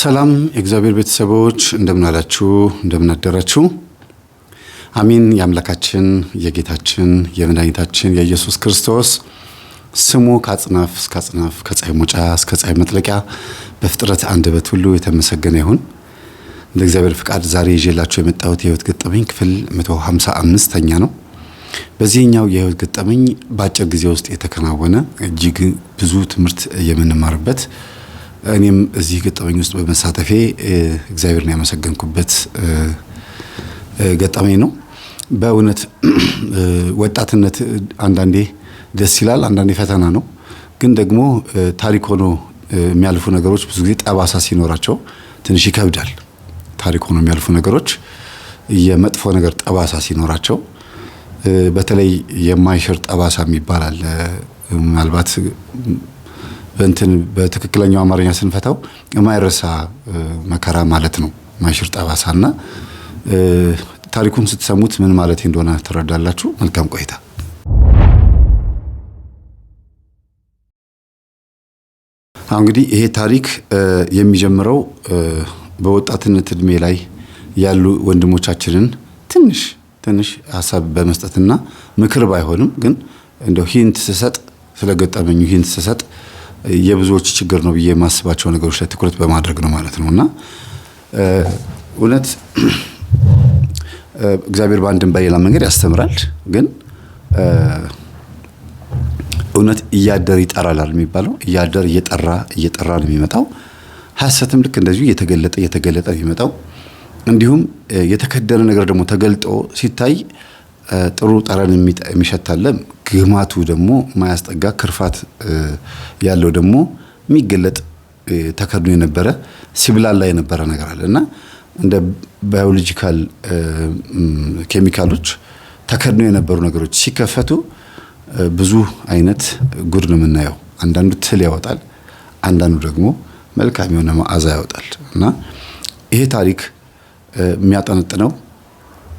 ሰላም የእግዚአብሔር ቤተሰቦች እንደምን አላችሁ እንደምን አደራችሁ አሜን የአምላካችን የጌታችን የመድኃኒታችን የኢየሱስ ክርስቶስ ስሙ ከአጽናፍ እስከ አጽናፍ ከፀሐይ መውጫ እስከ ፀሐይ መጥለቂያ በፍጥረት አንደበት ሁሉ የተመሰገነ ይሁን። እንደ እግዚአብሔር ፍቃድ ዛሬ ይዤላችሁ የመጣሁት የህይወት ገጠመኝ ክፍል 155ኛ ነው። በዚህኛው የህይወት ገጠመኝ በአጭር ጊዜ ውስጥ የተከናወነ እጅግ ብዙ ትምህርት የምንማርበት እኔም እዚህ ገጠመኝ ውስጥ በመሳተፌ እግዚአብሔርን ያመሰገንኩበት ገጠመኝ ነው። በእውነት ወጣትነት አንዳንዴ ደስ ይላል፣ አንዳንዴ ፈተና ነው። ግን ደግሞ ታሪክ ሆኖ የሚያልፉ ነገሮች ብዙ ጊዜ ጠባሳ ሲኖራቸው ትንሽ ይከብዳል። ታሪክ ሆኖ የሚያልፉ ነገሮች የመጥፎ ነገር ጠባሳ ሲኖራቸው በተለይ የማይሽር ጠባሳ የሚባል አለ። ምናልባት በትክክለኛው አማርኛ ስንፈታው የማይረሳ መከራ ማለት ነው ማይሽር ጠባሳና ታሪኩን ስትሰሙት ምን ማለት እንደሆነ ትረዳላችሁ። መልካም ቆይታ። እንግዲህ ይሄ ታሪክ የሚጀምረው በወጣትነት እድሜ ላይ ያሉ ወንድሞቻችንን ትንሽ ሐሳብ በመስጠትና ምክር ባይሆንም ግን እንደው ሂንት ስሰጥ ስለገጠመኙ ሂንት ስሰጥ የብዙዎች ችግር ነው ብዬ የማስባቸው ነገሮች ላይ ትኩረት በማድረግ ነው ማለት ነውና እውነት እግዚአብሔር በአንድም በሌላ መንገድ ያስተምራል። ግን እውነት እያደር ይጠራል የሚባለው እያደር እየጠራ ነው የሚመጣው። ሐሰትም ልክ እንደዚሁ እየተገለጠ ነው የሚመጣው። እንዲሁም የተከደነ ነገር ደግሞ ተገልጦ ሲታይ ጥሩ ጠረን የሚሸታለ ግማቱ ደግሞ ማያስጠጋ ክርፋት ያለው ደግሞ የሚገለጥ ተከድኖ የነበረ ሲብላላ የነበረ ነገር አለና እንደ ባዮሎጂካል ኬሚካሎች ተከድኖ የነበሩ ነገሮች ሲከፈቱ ብዙ አይነት ጉድ ነው የምናየው። አንዳንዱ ትል ያወጣል፣ አንዳንዱ ደግሞ መልካም የሆነ መዓዛ ያወጣል። እና ይሄ ታሪክ የሚያጠነጥነው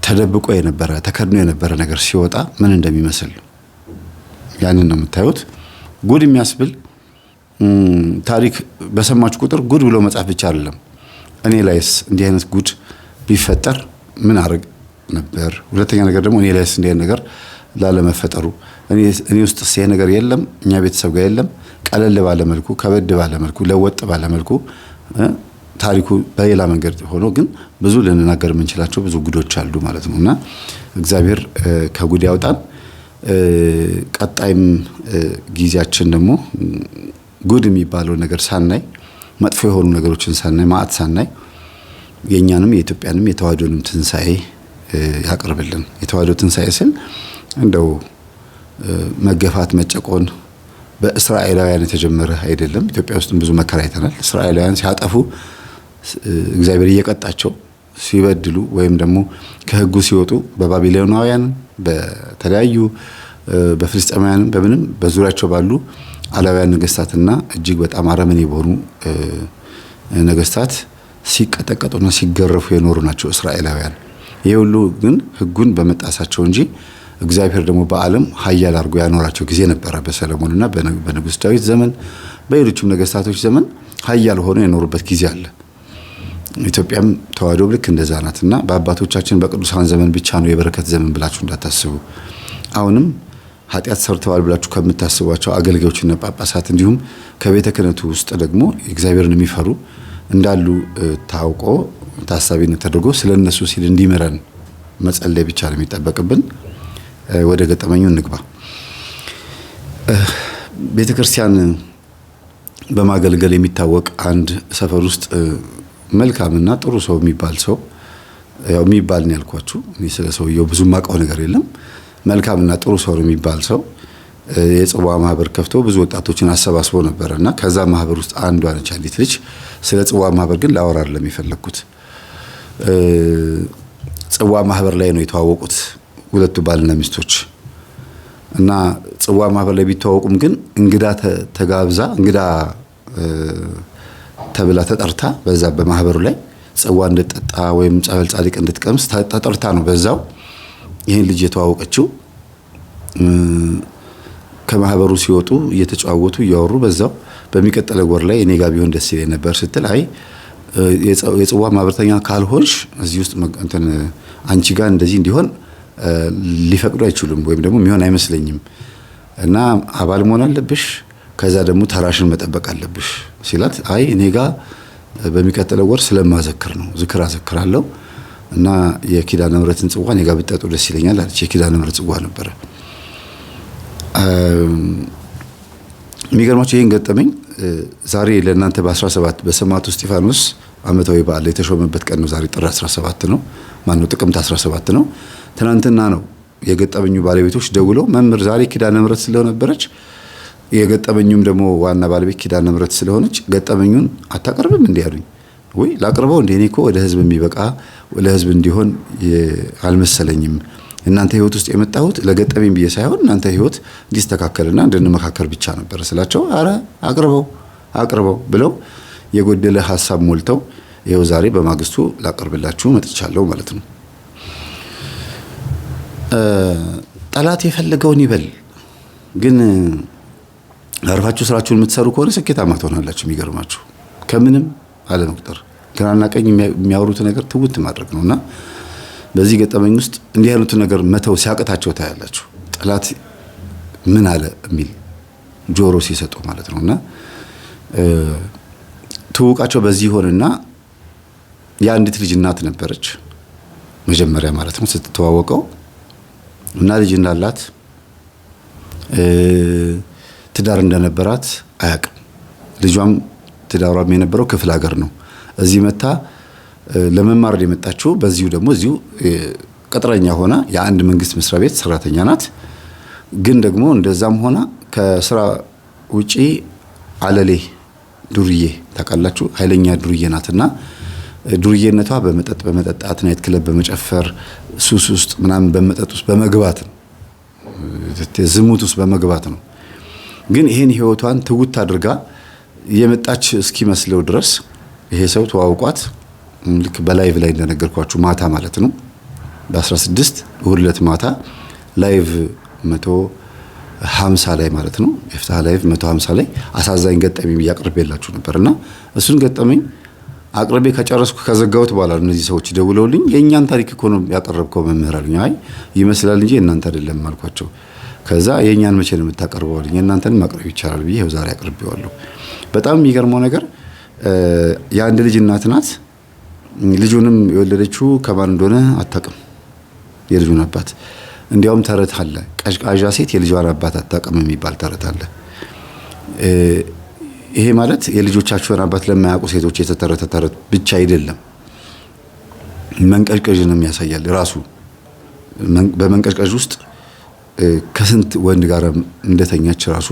ተደብቆ የነበረ ተከድኖ የነበረ ነገር ሲወጣ ምን እንደሚመስል ያንን ነው የምታዩት። ጉድ የሚያስብል ታሪክ በሰማችሁ ቁጥር ጉድ ብሎ መጻፍ ብቻ አይደለም። እኔ ላይስ እንዲህ አይነት ጉድ ቢፈጠር ምን አርግ ነበር? ሁለተኛ ነገር ደግሞ እኔ ላይስ እንዲህ አይነት ነገር ላለመፈጠሩ እኔ ውስጥ ይሄ ነገር የለም፣ እኛ ቤተሰብ ጋር የለም። ቀለል ባለ መልኩ ከበድ ባለ መልኩ ለወጥ ባለ መልኩ ታሪኩ በሌላ መንገድ ሆኖ ግን ብዙ ልንናገር የምንችላቸው ብዙ ጉዶች አሉ ማለት ነውና እግዚአብሔር ከጉድ ያውጣን። ቀጣይም ጊዜያችን ደግሞ ጉድ የሚባለው ነገር ሳናይ መጥፎ የሆኑ ነገሮችን ሳናይ ማዕት ሳናይ የኛንም የኢትዮጵያንም የተዋህዶንም ትንሳኤ ያቀርብልን። የተዋህዶ ትንሳኤ ስል እንደው መገፋት መጨቆን በእስራኤላውያን የተጀመረ አይደለም። ኢትዮጵያ ውስጥም ብዙ መከራ አይተናል። እስራኤላውያን ሲያጠፉ እግዚአብሔር እየቀጣቸው ሲበድሉ ወይም ደግሞ ከሕጉ ሲወጡ በባቢሎናውያን በተለያዩ በፍልስጤማውያንም በምንም በዙሪያቸው ባሉ አላውያን ነገስታትና እጅግ በጣም አረመኔ በሆኑ ነገስታት ሲቀጠቀጡና ሲገረፉ የኖሩ ናቸው እስራኤላውያን። ይሄ ሁሉ ግን ሕጉን በመጣሳቸው እንጂ እግዚአብሔር ደግሞ በዓለም ኃያል አድርጎ ያኖራቸው ጊዜ ነበረ። በሰለሞንና በንጉስ ዳዊት ዘመን በሌሎችም ነገስታቶች ዘመን ኃያል ሆኖ የኖሩበት ጊዜ አለ። ኢትዮጵያም ተዋህዶ ልክ እንደዛ ናትና በአባቶቻችን በቅዱሳን ዘመን ብቻ ነው የበረከት ዘመን ብላችሁ እንዳታስቡ። አሁንም ኃጢአት ሰርተዋል ብላችሁ ከምታስቧቸው አገልጋዮችና ጳጳሳት እንዲሁም ከቤተ ክህነቱ ውስጥ ደግሞ እግዚአብሔርን የሚፈሩ እንዳሉ ታውቆ ታሳቢነት ተደርጎ ስለነሱ ሲል እንዲመረን መጸለይ ብቻ ነው የሚጠበቅብን። ወደ ገጠመኙ እንግባ። ቤተክርስቲያን በማገልገል የሚታወቅ አንድ ሰፈር ውስጥ መልካምና ጥሩ ሰው የሚባል ሰው ያው የሚባል ነው ያልኳችሁ። እኔ ስለ ሰውየው ብዙ ማውቀው ነገር የለም። መልካምና ጥሩ ሰው የሚባል ሰው የጽዋ ማህበር ከፍቶ ብዙ ወጣቶችን አሰባስቦ ነበርና ከዛ ማህበር ውስጥ አንዷ ነች አንዲት ልጅ። ስለ ጽዋ ማህበር ግን ላወራ አይደለም የፈለኩት። ጽዋ ማህበር ላይ ነው የተዋወቁት ሁለቱ ባልና ሚስቶች እና ጽዋ ማህበር ላይ ቢተዋወቁም ግን እንግዳ ተጋብዛ እንግዳ ተብላ ተጠርታ በዛ በማህበሩ ላይ ጽዋ እንድትጠጣ ወይም ጸበል ጻድቅ እንድትቀምስ ተጠርታ ነው በዛው ይሄን ልጅ የተዋወቀችው። ከማህበሩ ሲወጡ እየተጫወቱ እያወሩ በዛው በሚቀጥለው ወር ላይ እኔ ጋር ቢሆን ደስ ይለኝ ነበር ስትል አይ የጽዋ ማህበርተኛ ካልሆንሽ እዚህ ውስጥ እንትን አንቺ ጋር እንደዚህ እንዲሆን ሊፈቅዱ አይችሉም ወይም ደግሞ የሚሆን አይመስለኝም እና አባል መሆን አለብሽ ከዛ ደግሞ ተራሽን መጠበቅ አለብሽ ሲላት አይ እኔ ጋር በሚቀጥለው ወር ስለማዘክር ነው ዝክር አዘክራለሁ እና የኪዳነ ምሕረትን ጽዋ እኔ ጋር ብትጠጡ ደስ ይለኛል አለች። የኪዳነ ምሕረት ጽዋ ነበረ። የሚገርማችሁ ይሄን ገጠመኝ ዛሬ ለእናንተ በ17 በሰማዕቱ እስጢፋኖስ ዓመታዊ በዓል የተሾመበት ቀን ነው። ዛሬ ጥር 17 ነው። ማነው ጥቅምት 17 ነው። ትናንትና ነው የገጠመኙ ባለቤቶች ደውለው መምህር ዛሬ ኪዳነ ምሕረት ስለነበረች የገጠመኙም ደግሞ ዋና ባለቤት ኪዳነ ምሕረት ስለሆነች ገጠመኙን አታቀርብም እንዴ ያሉኝ። ወይ ላቅርበው እንዴ? እኔ እኮ ወደ ህዝብ የሚበቃ ለህዝብ እንዲሆን አልመሰለኝም። እናንተ ህይወት ውስጥ የመጣሁት ለገጠመኝ ብዬ ሳይሆን እናንተ ህይወት እንዲስተካከልና እንድንመካከር ብቻ ነበር ስላቸው፣ አረ አቅርበው ብለው የጎደለ ሐሳብ ሞልተው ይኸው ዛሬ በማግስቱ ላቀርብላችሁ መጥቻለሁ ማለት ነው። ጠላት የፈለገውን ይበል፣ ግን አርፋችሁ ስራችሁን የምትሰሩ ከሆነ ስኬታማ ትሆናላችሁ። የሚገርማችሁ ከምንም አለመቁጠር ግራና ቀኝ የሚያወሩት ነገር ትውት ማድረግ ነውና በዚህ ገጠመኝ ውስጥ እንዲህ ያሉት ነገር መተው ሲያቀታቸው ታያላችሁ። ጠላት ምን አለ የሚል ጆሮ ሲሰጡ ማለት ነውና ትውቃቸው በዚህ ሆነና የአንዲት ልጅ እናት ነበረች መጀመሪያ ማለት ነው ስትተዋወቀው እና ልጅ እንዳላት ትዳር እንደነበራት አያውቅም። ልጇም ትዳሯም የነበረው ክፍለ ሀገር ነው። እዚህ መታ ለመማር የመጣችው በዚሁ ደግሞ እዚሁ ቅጥረኛ ሆና የአንድ መንግስት መስሪያ ቤት ሰራተኛ ናት። ግን ደግሞ እንደዛም ሆና ከስራ ውጪ አለሌ ዱርዬ ታውቃላችሁ፣ ኃይለኛ ዱርዬ ናትና ዱርዬነቷ በመጠጣት ናይት ክለብ በመጨፈር ሱስ ውስጥ ምናምን በመጠጥ ውስጥ በመግባት ነው፣ ዝሙት ውስጥ በመግባት ነው። ግን ይሄን ህይወቷን ትውት አድርጋ የመጣች እስኪመስለው ድረስ ይሄ ሰው ተዋውቋት ልክ በላይቭ ላይ እንደነገርኳችሁ ማታ ማለት ነው በ16 እሁድ ዕለት ማታ ላይቭ 150 ላይ ማለት ነው የፍትሃ ላይቭ 150 ላይ አሳዛኝ ገጠመኝ ያቀርብላችሁ ነበርና እሱን ገጠመኝ አቅርቤ ከጨረስኩ ከዘጋሁት በኋላ እነዚህ ሰዎች ደውለውልኝ የኛን ታሪክ እኮ ነው ያቀረብከው መምህር አሉኝ። አይ ይመስላል እንጂ እናንተ አይደለም አልኳቸው። ከዛ የኛን መቼ ነው የምታቀርበው አሉኝ። እናንተን ማቅረብ ይቻላል ብዬ ይኸው ዛሬ አቅርቤዋለሁ። በጣም የሚገርመው ነገር የአንድ ልጅ እናት ናት። ልጁንም የወለደችው ከማን እንደሆነ አታውቅም፣ የልጁን አባት። እንዲያውም ተረት አለ፣ ቀዥቃዣ ሴት የልጇን አባት አታውቅም የሚባል ተረት አለ። ይሄ ማለት የልጆቻቸውን አባት ለማያውቁ ሴቶች የተተረተ ተረት ብቻ አይደለም፣ መንቀዥቀዥንም ያሳያል። ራሱ በመንቀዥቀዥ ውስጥ ከስንት ወንድ ጋር እንደተኛች ራሱ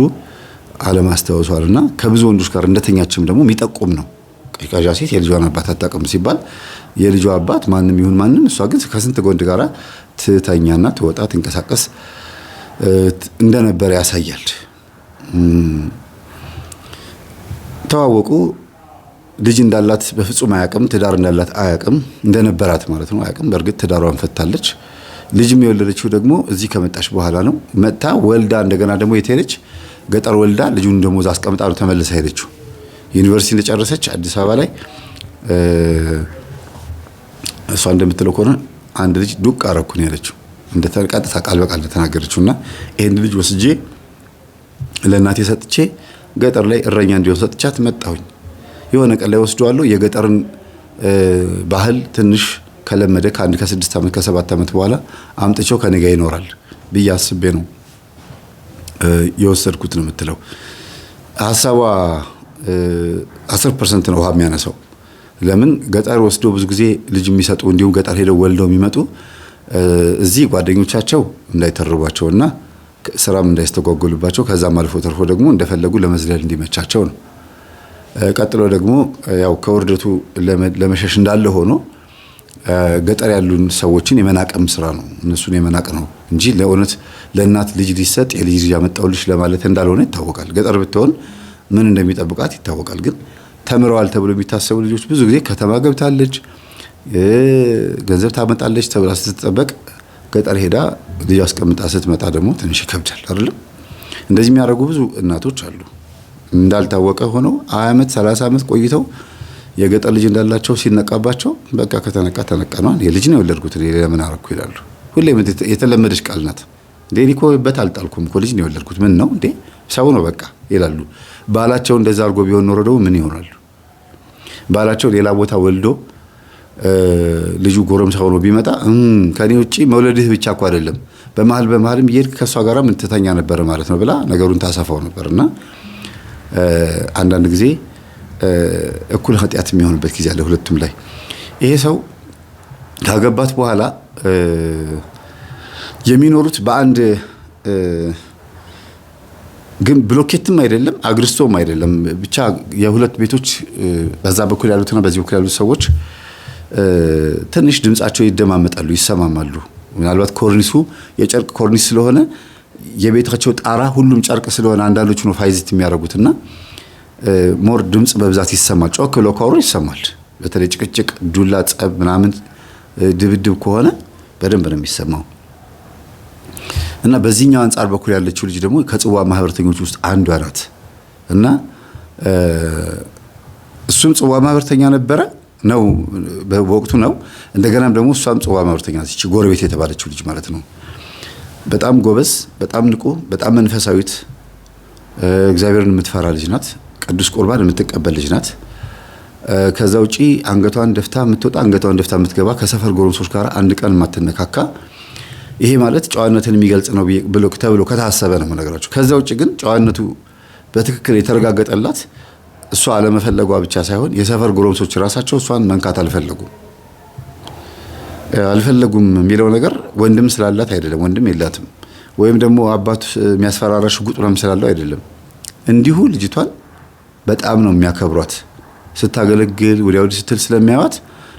አለማስተዋወሷልና ከብዙ ወንዶች ጋር እንደተኛችም ደግሞ የሚጠቁም ነው። ቀዥቃዣ ሴት የልጇን አባት አታውቅም ሲባል የልጇ አባት ማንም ይሁን ማንም፣ እሷ ግን ከስንት ወንድ ጋር ትተኛና ትወጣ ትንቀሳቀስ እንደነበረ ያሳያል። ተዋወቁ። ልጅ እንዳላት በፍጹም አያውቅም፣ ትዳር እንዳላት አያውቅም፣ እንደነበራት ማለት ነው አያውቅም። በእርግጥ ትዳሯን ፈታለች። ልጅም የወለደችው ደግሞ እዚህ ከመጣች በኋላ ነው። መጣ ወልዳ እንደገና ደግሞ የት ሄደች? ገጠር ወልዳ ልጁን ደግሞ እዛ አስቀምጣ ነው ተመልሳ ሄደችው። ዩኒቨርሲቲ እንደጨረሰች አዲስ አበባ ላይ እሷ እንደምትለው ከሆነ አንድ ልጅ ዱቅ አረኩ ነው ያለችው። እንደተቀጥታ ቃል በቃል ተናገረችውና ይሄን ልጅ ወስጄ ለእናቴ ሰጥቼ ገጠር ላይ እረኛ እንዲሆን ሰጥቻት መጣሁኝ። የሆነ ቀን ላይ ወስደዋለሁ። የገጠርን ባህል ትንሽ ከለመደ ከ6 ዓመት ከ7 ዓመት በኋላ አምጥቼው ከኔ ጋር ይኖራል ብዬ አስቤ ነው የወሰድኩት ነው የምትለው። ሐሳቧ 10% ነው ውሃ የሚያነሳው። ለምን ገጠር ወስዶ ብዙ ጊዜ ልጅ የሚሰጡ እንዲሁም ገጠር ሄደው ወልደው የሚመጡ እዚህ ጓደኞቻቸው እንዳይተርቧቸውና ስራም እንዳይስተጓጎሉባቸው ከዛም አልፎ ተርፎ ደግሞ እንደፈለጉ ለመዝለል እንዲመቻቸው ነው። ቀጥሎ ደግሞ ያው ከውርደቱ ለመሸሽ እንዳለ ሆኖ ገጠር ያሉን ሰዎችን የመናቀም ስራ ነው፣ እነሱን የመናቅ ነው እንጂ ለእውነት ለእናት ልጅ ሊሰጥ የልጅ ልጅ ያመጣውልሽ ለማለት እንዳልሆነ ይታወቃል። ገጠር ብትሆን ምን እንደሚጠብቃት ይታወቃል። ግን ተምረዋል ተብሎ የሚታሰቡ ልጆች ብዙ ጊዜ ከተማ ገብታለች ገንዘብ ታመጣለች ተብላ ስትጠበቅ ገጠር ሄዳ ልጅ አስቀምጣ ስትመጣ ደግሞ ትንሽ ይከብዳል አይደለም? እንደዚህ የሚያደርጉ ብዙ እናቶች አሉ። እንዳልታወቀ ሆነው 20 ዓመት 30 ዓመት ቆይተው የገጠር ልጅ እንዳላቸው ሲነቃባቸው በቃ ከተነቃ ተነቃ ነው የልጅ ነው የወለድኩት ለምን አረኩ ይላሉ። ሁሌም የተለመደች ቃል ናት። እንዴ እኔ እኮ አልጣልኩም እኮ ልጅ ነው የወለድኩት ምን ነው እንዴ ሰው ነው በቃ ይላሉ። ባላቸው እንደዛ አድርጎ ቢሆን ኖሮ ደግሞ ምን ይሆናሉ? ባላቸው ሌላ ቦታ ወልዶ ልጁ ጎረምሳ ሆኖ ቢመጣ ከኔ ውጪ መውለድህ ብቻ እኮ አይደለም በመሃልም እየሄድክ ከሷ ጋር ምን ትተኛ ነበር ማለት ነው ብላ ነገሩን ታሰፋው ነበርና አንዳንድ ጊዜ እኩል ኃጢአት የሚሆንበት ጊዜ አለ ሁለቱም ላይ። ይሄ ሰው ካገባት በኋላ የሚኖሩት በአንድ ግን ብሎኬትም አይደለም አግርስቶም አይደለም ብቻ የሁለት ቤቶች በዛ በኩል ያሉትና በዚህ በኩል ያሉት ሰዎች ትንሽ ድምጻቸው ይደማመጣሉ ይሰማማሉ። ምናልባት ኮርኒሱ የጨርቅ ኮርኒስ ስለሆነ የቤታቸው ጣራ ሁሉም ጨርቅ ስለሆነ አንዳንዶቹ ነው ፋይዚት የሚያደርጉትና ሞር ድምጽ በብዛት ይሰማል። ጮክ ብሎ ካወሩ ይሰማል። በተለይ ጭቅጭቅ፣ ዱላ፣ ጸብ ምናምን ድብድብ ከሆነ በደንብ ነው የሚሰማው። እና በዚህኛው አንፃር በኩል ያለችው ልጅ ደግሞ ከጽዋ ማህበርተኞች ውስጥ አንዷ ናት። እና እሱም ጽዋ ማህበርተኛ ነበረ ነው በወቅቱ ነው። እንደገናም ደግሞ እሷም ጽዋ ማህበርተኛ ነች። ጎረቤት የተባለችው ልጅ ማለት ነው። በጣም ጎበዝ፣ በጣም ንቁ፣ በጣም መንፈሳዊት እግዚአብሔርን የምትፈራ ልጅ ናት። ቅዱስ ቁርባን የምትቀበል ልጅ ናት። ከዛ ውጪ አንገቷን ደፍታ የምትወጣ አንገቷን ደፍታ የምትገባ ከሰፈር ጎረምሶች ጋር አንድ ቀን የማትነካካ ይሄ ማለት ጨዋነትን የሚገልጽ ነው ተብሎ ከታሰበ ነው ነገራቸው። ከዛ ውጪ ግን ጨዋነቱ በትክክል የተረጋገጠላት እሷ አለመፈለጓ ብቻ ሳይሆን የሰፈር ጎረምሶች ራሳቸው እሷን መንካት አልፈለጉም የሚለው ነገር ወንድም ስላላት አይደለም፣ ወንድም የላትም ወይም ደግሞ አባቱ የሚያስፈራራ ሽጉጥ ምናምን ስላለው አይደለም። እንዲሁ ልጅቷን በጣም ነው የሚያከብሯት። ስታገለግል ወዲያው ስትል ስለሚያዩት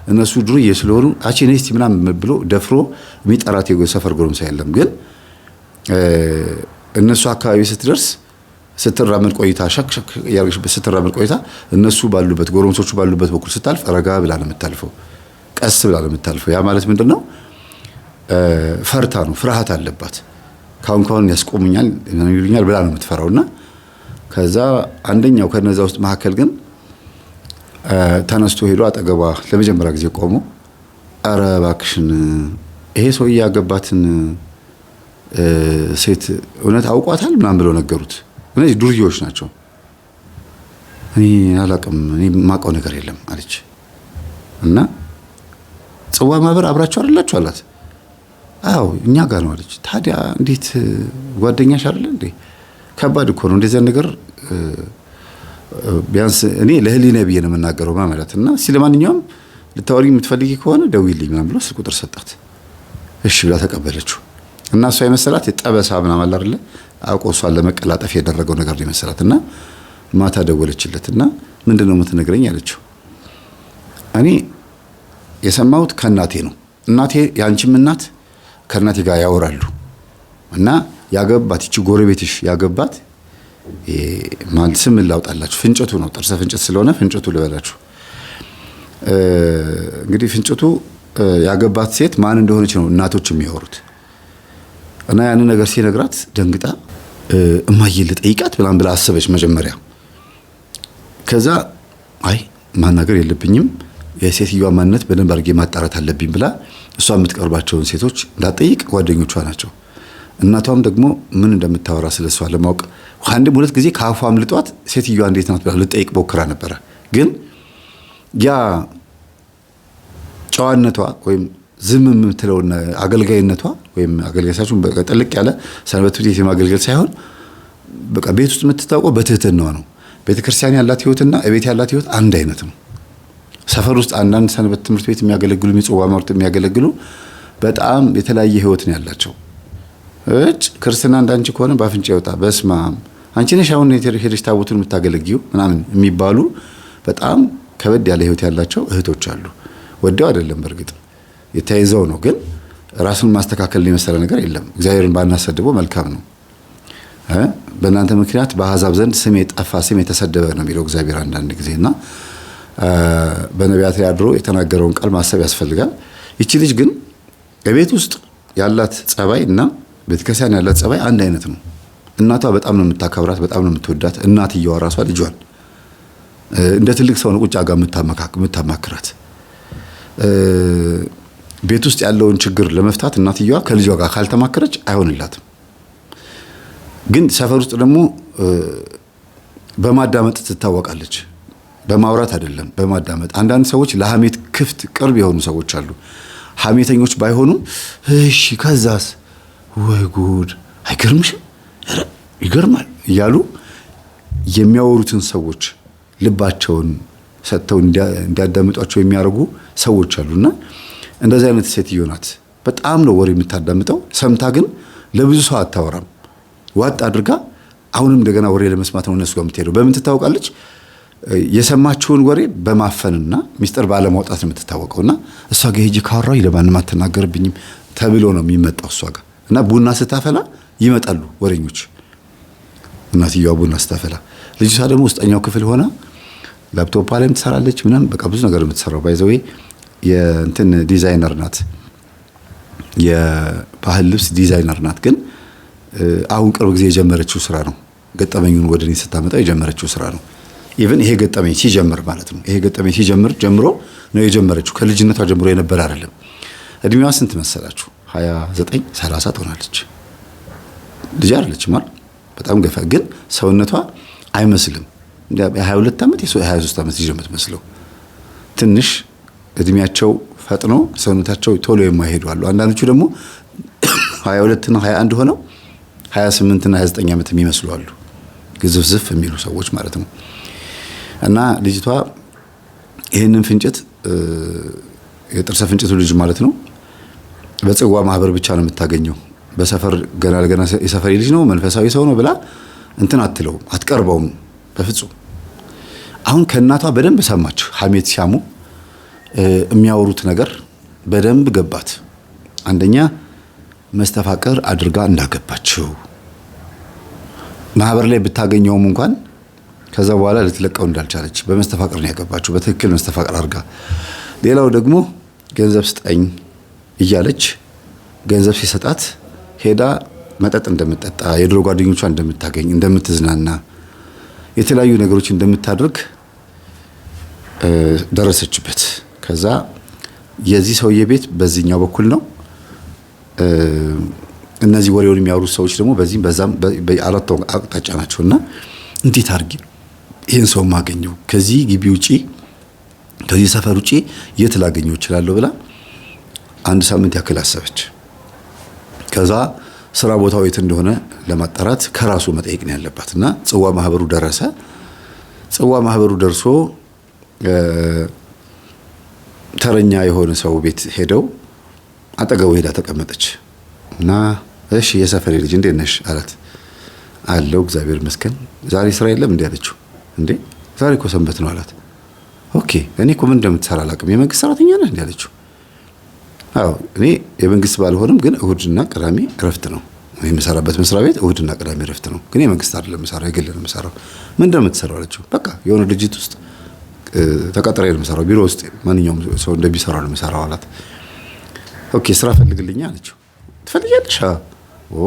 እነሱ ድሩዬ ስለሆኑ አቺ ነስቲ ምናምን ብሎ ደፍሮ የሚጠራት የሰፈር ጎረምሳ የለም። ግን እነሱ አካባቢ ስትደርስ ስትራመድ ቆይታ ሸክሸክ ያርግሽ ስትራመድ ቆይታ እነሱ ባሉበት ጎረምሶቹ ባሉበት በኩል ስታልፍ ረጋ ብላ ነው የምታልፈው፣ ቀስ ብላ ነው የምታልፈው። ያ ማለት ምንድነው? ፈርታ ነው፣ ፍርሃት አለባት። ካሁን ያስቆሙኛል ይሉኛል ብላ ነው የምትፈራውና ከዛ አንደኛው ከነዛ ውስጥ መካከል ግን ተነስቶ ሄዶ አጠገቧ ለመጀመሪያ ጊዜ ቆሞ አረ እባክሽን ይሄ ሰው ያገባትን ሴት እውነት አውቋታል ምናምን ብለው ነገሩት። እነዚህ ዱርዬዎች ናቸው። እኔ አላቅም፣ እኔ የማውቀው ነገር የለም አለች። እና ጽዋ ማህበር አብራችሁ አይደላችሁ አላት። አዎ እኛ ጋር ነው አለች። ታዲያ እንዴት ጓደኛሽ አይደል እንዴ? ከባድ እኮ ነው እንደዚህ ነገር። ቢያንስ እኔ ለህሊና ብዬ ነው የምናገረው ማለት እና ስለማንኛውም ልታወሪ የምትፈልጊ ከሆነ ደውይልኝ ምናምን ብሎ ስልክ ቁጥር ሰጣት። እሺ ብላ ተቀበለችው። እና እሷ የመሰላት የጠበሳ ምናምን አለ አይደል አውቆ እሷን ለመቀላጠፍ ያደረገው ነገር ነው የመሰላት። እና ማታ ደወለችለት እና ምንድነው የምትነግረኝ አለችው። እኔ የሰማሁት ከእናቴ ነው። እናቴ ያንቺም እናት ከእናቴ ጋር ያወራሉ እና ያገባት እቺ ጎረቤትሽ ያገባት ማለት ስም ላውጣላችሁ ፍንጭቱ ነው። ጥርሰ ፍንጭት ስለሆነ ፍንጭቱ ልበላችሁ። እንግዲህ ፍንጭቱ ያገባት ሴት ማን እንደሆነች ነው እናቶች የሚያወሩት። እና ያንን ነገር ሲነግራት ደንግጣ እማዬ ልጠይቃት ብላ አሰበች መጀመሪያ። ከዛ አይ ማናገር የለብኝም የሴትዮዋ ማንነት በደንብ አድርጌ ማጣራት አለብኝ ብላ እሷ የምትቀርባቸውን ሴቶች እንዳጠይቅ ጓደኞቿ ናቸው። እናቷም ደግሞ ምን እንደምታወራ ስለሷ ለማወቅ አንድም ሁለት ጊዜ ከአፏ አምልጧት ሴትዮዋ እንዴት ናት ብላ ልጠይቅ ሞክራ ነበረ። ግን ያ ጨዋነቷ ወይም ዝም የምትለውና አገልጋይነቷ ወይም አገልጋይሳችሁን በቃ ጥልቅ ያለ ሰንበት ቤት የማገልገል ሳይሆን በቃ ቤት ውስጥ የምትታወቀው በትህትናዋ ነው። ቤተክርስቲያን ያላት ህይወትና እቤት ያላት ህይወት አንድ አይነት ነው። ሰፈር ውስጥ አንዳንድ ሰንበት ትምህርት ቤት የሚያገለግሉ ጽዋ ማህበር የሚያገለግሉ በጣም የተለያየ ህይወት ነው ያላቸው። ክርስትና እንዳንቺ ከሆነ ባፍንጫ ይወጣ በስማም አንቺ ነሽ አሁን ሄደሽ ታቦቱን የምታገለግዩ ምናምን የሚባሉ በጣም ከበድ ያለ ህይወት ያላቸው እህቶች አሉ። ወደው አይደለም በርግጥ የተያይዘው ነው። ግን ራስን ማስተካከል የመሰለ ነገር የለም። እግዚአብሔርን ባናሰድበው መልካም ነው። በእናንተ ምክንያት በአሕዛብ ዘንድ ስሜ ጠፋ፣ ስሜ ተሰደበ ነው የሚለው እግዚአብሔር አንዳንድ ጊዜና በነቢያት ላይ አድሮ የተናገረውን ቃል ማሰብ ያስፈልጋል። ይቺ ልጅ ግን በቤት ውስጥ ያላት ጸባይ እና ቤተክርስቲያን ያላት ጸባይ አንድ አይነት ነው። እናቷ በጣም ነው የምታከብራት፣ በጣም ነው የምትወዳት። እናትየዋ ራሷ ልጇን እንደ ትልቅ ሰው ነው ቁጭ አጋ የምታማክራት። ቤት ውስጥ ያለውን ችግር ለመፍታት እናትየዋ ከልጇ ጋር ካልተማከረች አይሆንላትም። ግን ሰፈር ውስጥ ደግሞ በማዳመጥ ትታወቃለች። በማውራት አይደለም፣ በማዳመጥ። አንዳንድ ሰዎች ለሐሜት ክፍት ቅርብ የሆኑ ሰዎች አሉ። ሐሜተኞች ባይሆኑም እሺ ከዛስ ወይ ጉድ አይገርምሽም ይገርማል እያሉ የሚያወሩትን ሰዎች ልባቸውን ሰጥተው እንዲያዳምጧቸው የሚያደርጉ ሰዎች አሉና እንደዚህ አይነት ሴትዮ ናት። በጣም ነው ወሬ የምታዳምጠው። ሰምታ ግን ለብዙ ሰው አታወራም። ዋጥ አድርጋ አሁንም እንደገና ወሬ ለመስማት ነው እነሱ ጋር የምትሄደው። በምን ትታወቃለች? የሰማችውን ወሬ በማፈንና ሚስጥር ባለማውጣት ነው የምትታወቀውና እሷ ጋር ሄጄ ካወራሁ ለማንም አትናገርብኝም ተብሎ ነው የሚመጣው እሷ ጋር። እና ቡና ስታፈላ ይመጣሉ ወሬኞች። እናትየዋ ቡና ስታፈላ፣ ልጅቷ ደግሞ ውስጠኛው ክፍል ሆና ላፕቶፕ ላይ ትሰራለች ምናምን። በቃ ብዙ ነገር የምትሰራው ባይዘዌ የእንትን ዲዛይነር ናት፣ የባህል ልብስ ዲዛይነር ናት። ግን አሁን ቅርብ ጊዜ የጀመረችው ስራ ነው። ገጠመኙን ወደ እኔ ስታመጣው የጀመረችው ስራ ነው። ኢቭን ይሄ ገጠመኝ ሲጀምር ማለት ነው። ይሄ ገጠመኝ ሲጀምር ጀምሮ ነው የጀመረችው። ከልጅነቷ ጀምሮ የነበረ አይደለም። እድሜዋ ስንት መሰላችሁ? 29 30 ትሆናለች። ልጅ አይደለች ማለት በጣም ገፋ። ግን ሰውነቷ አይመስልም። የ22 ዓመት የ23 ዓመት ልጅ የምትመስለው። ትንሽ እድሜያቸው ፈጥኖ ሰውነታቸው ቶሎ የማይሄዱ አሉ። አንዳንዶቹ ደግሞ 22 እና 21 ሆነው 28 እና 29 ዓመት የሚመስሉ አሉ። ግዝፍዝፍ የሚሉ ሰዎች ማለት ነው። እና ልጅቷ ይህንን ፍንጭት የጥርሰ ፍንጭቱ ልጅ ማለት ነው በጽዋ ማህበር ብቻ ነው የምታገኘው። በሰፈር ገና ለገና የሰፈሪ ልጅ ነው መንፈሳዊ ሰው ነው ብላ እንትን አትለውም፣ አትቀርበውም በፍጹም። አሁን ከእናቷ በደንብ ሰማች። ሐሜት ሲያሙ የሚያወሩት ነገር በደንብ ገባት። አንደኛ መስተፋቅር አድርጋ እንዳገባችው ማህበር ላይ ብታገኘውም እንኳን ከዛ በኋላ ልትለቀው እንዳልቻለች በመስተፋቅር ነው ያገባችው፣ በትክክል መስተፋቅር አድርጋ። ሌላው ደግሞ ገንዘብ ስጠኝ እያለች ገንዘብ ሲሰጣት ሄዳ መጠጥ እንደምትጠጣ፣ የድሮ ጓደኞቿ እንደምታገኝ፣ እንደምትዝናና፣ የተለያዩ ነገሮች እንደምታደርግ ደረሰችበት። ከዛ የዚህ ሰውዬ ቤት በዚህኛው በኩል ነው። እነዚህ ወሬውን የሚያወሩት ሰዎች ደግሞ በዚህም በዛም በአራት አቅጣጫ ናቸውና እንዴት አድርጌ ይህን ሰው ማገኘው? ከዚህ ግቢ ውጪ ከዚህ ሰፈር ውጪ የት ላገኘው እችላለሁ ብላ አንድ ሳምንት ያክል አሰበች። ከዛ ስራ ቦታው የት እንደሆነ ለማጣራት ከራሱ መጠየቅ ነው ያለባትና ጽዋ ማህበሩ ደረሰ። ጽዋ ማህበሩ ደርሶ ተረኛ የሆነ ሰው ቤት ሄደው አጠገቡ ሄዳ ተቀመጠች እና እሺ የሰፈሬ ልጅ እንዴት ነሽ አላት። አለው እግዚአብሔር ይመስገን። ዛሬ ስራ የለም እንዴ አለችው። እንዴ ዛሬ እኮ ሰንበት ነው አላት። ኦኬ እኔ እኮ ምን እንደምትሰራ አላውቅም፣ የመንግስት ሰራተኛ ነህ እንዴ አለችው። አዎ እኔ የመንግስት ባልሆንም ግን እሁድና ቅዳሜ እረፍት ነው። እኔ የምሰራበት መስሪያ ቤት እሁድና ቅዳሜ እረፍት ነው። ግን የመንግስት አይደለም የምሰራው፣ የግል ነው የምሰራው። ምን እንደምትሰራው አለችው። በቃ የሆነ ድርጅት ውስጥ ተቀጥሬ ነው የምሰራው፣ ቢሮ ውስጥ ማንኛውም ሰው እንደሚሰራው ነው የምሰራው አላት። ኦኬ ስራ ፈልግልኛ አለችው። ትፈልጊያለሽ? ኦ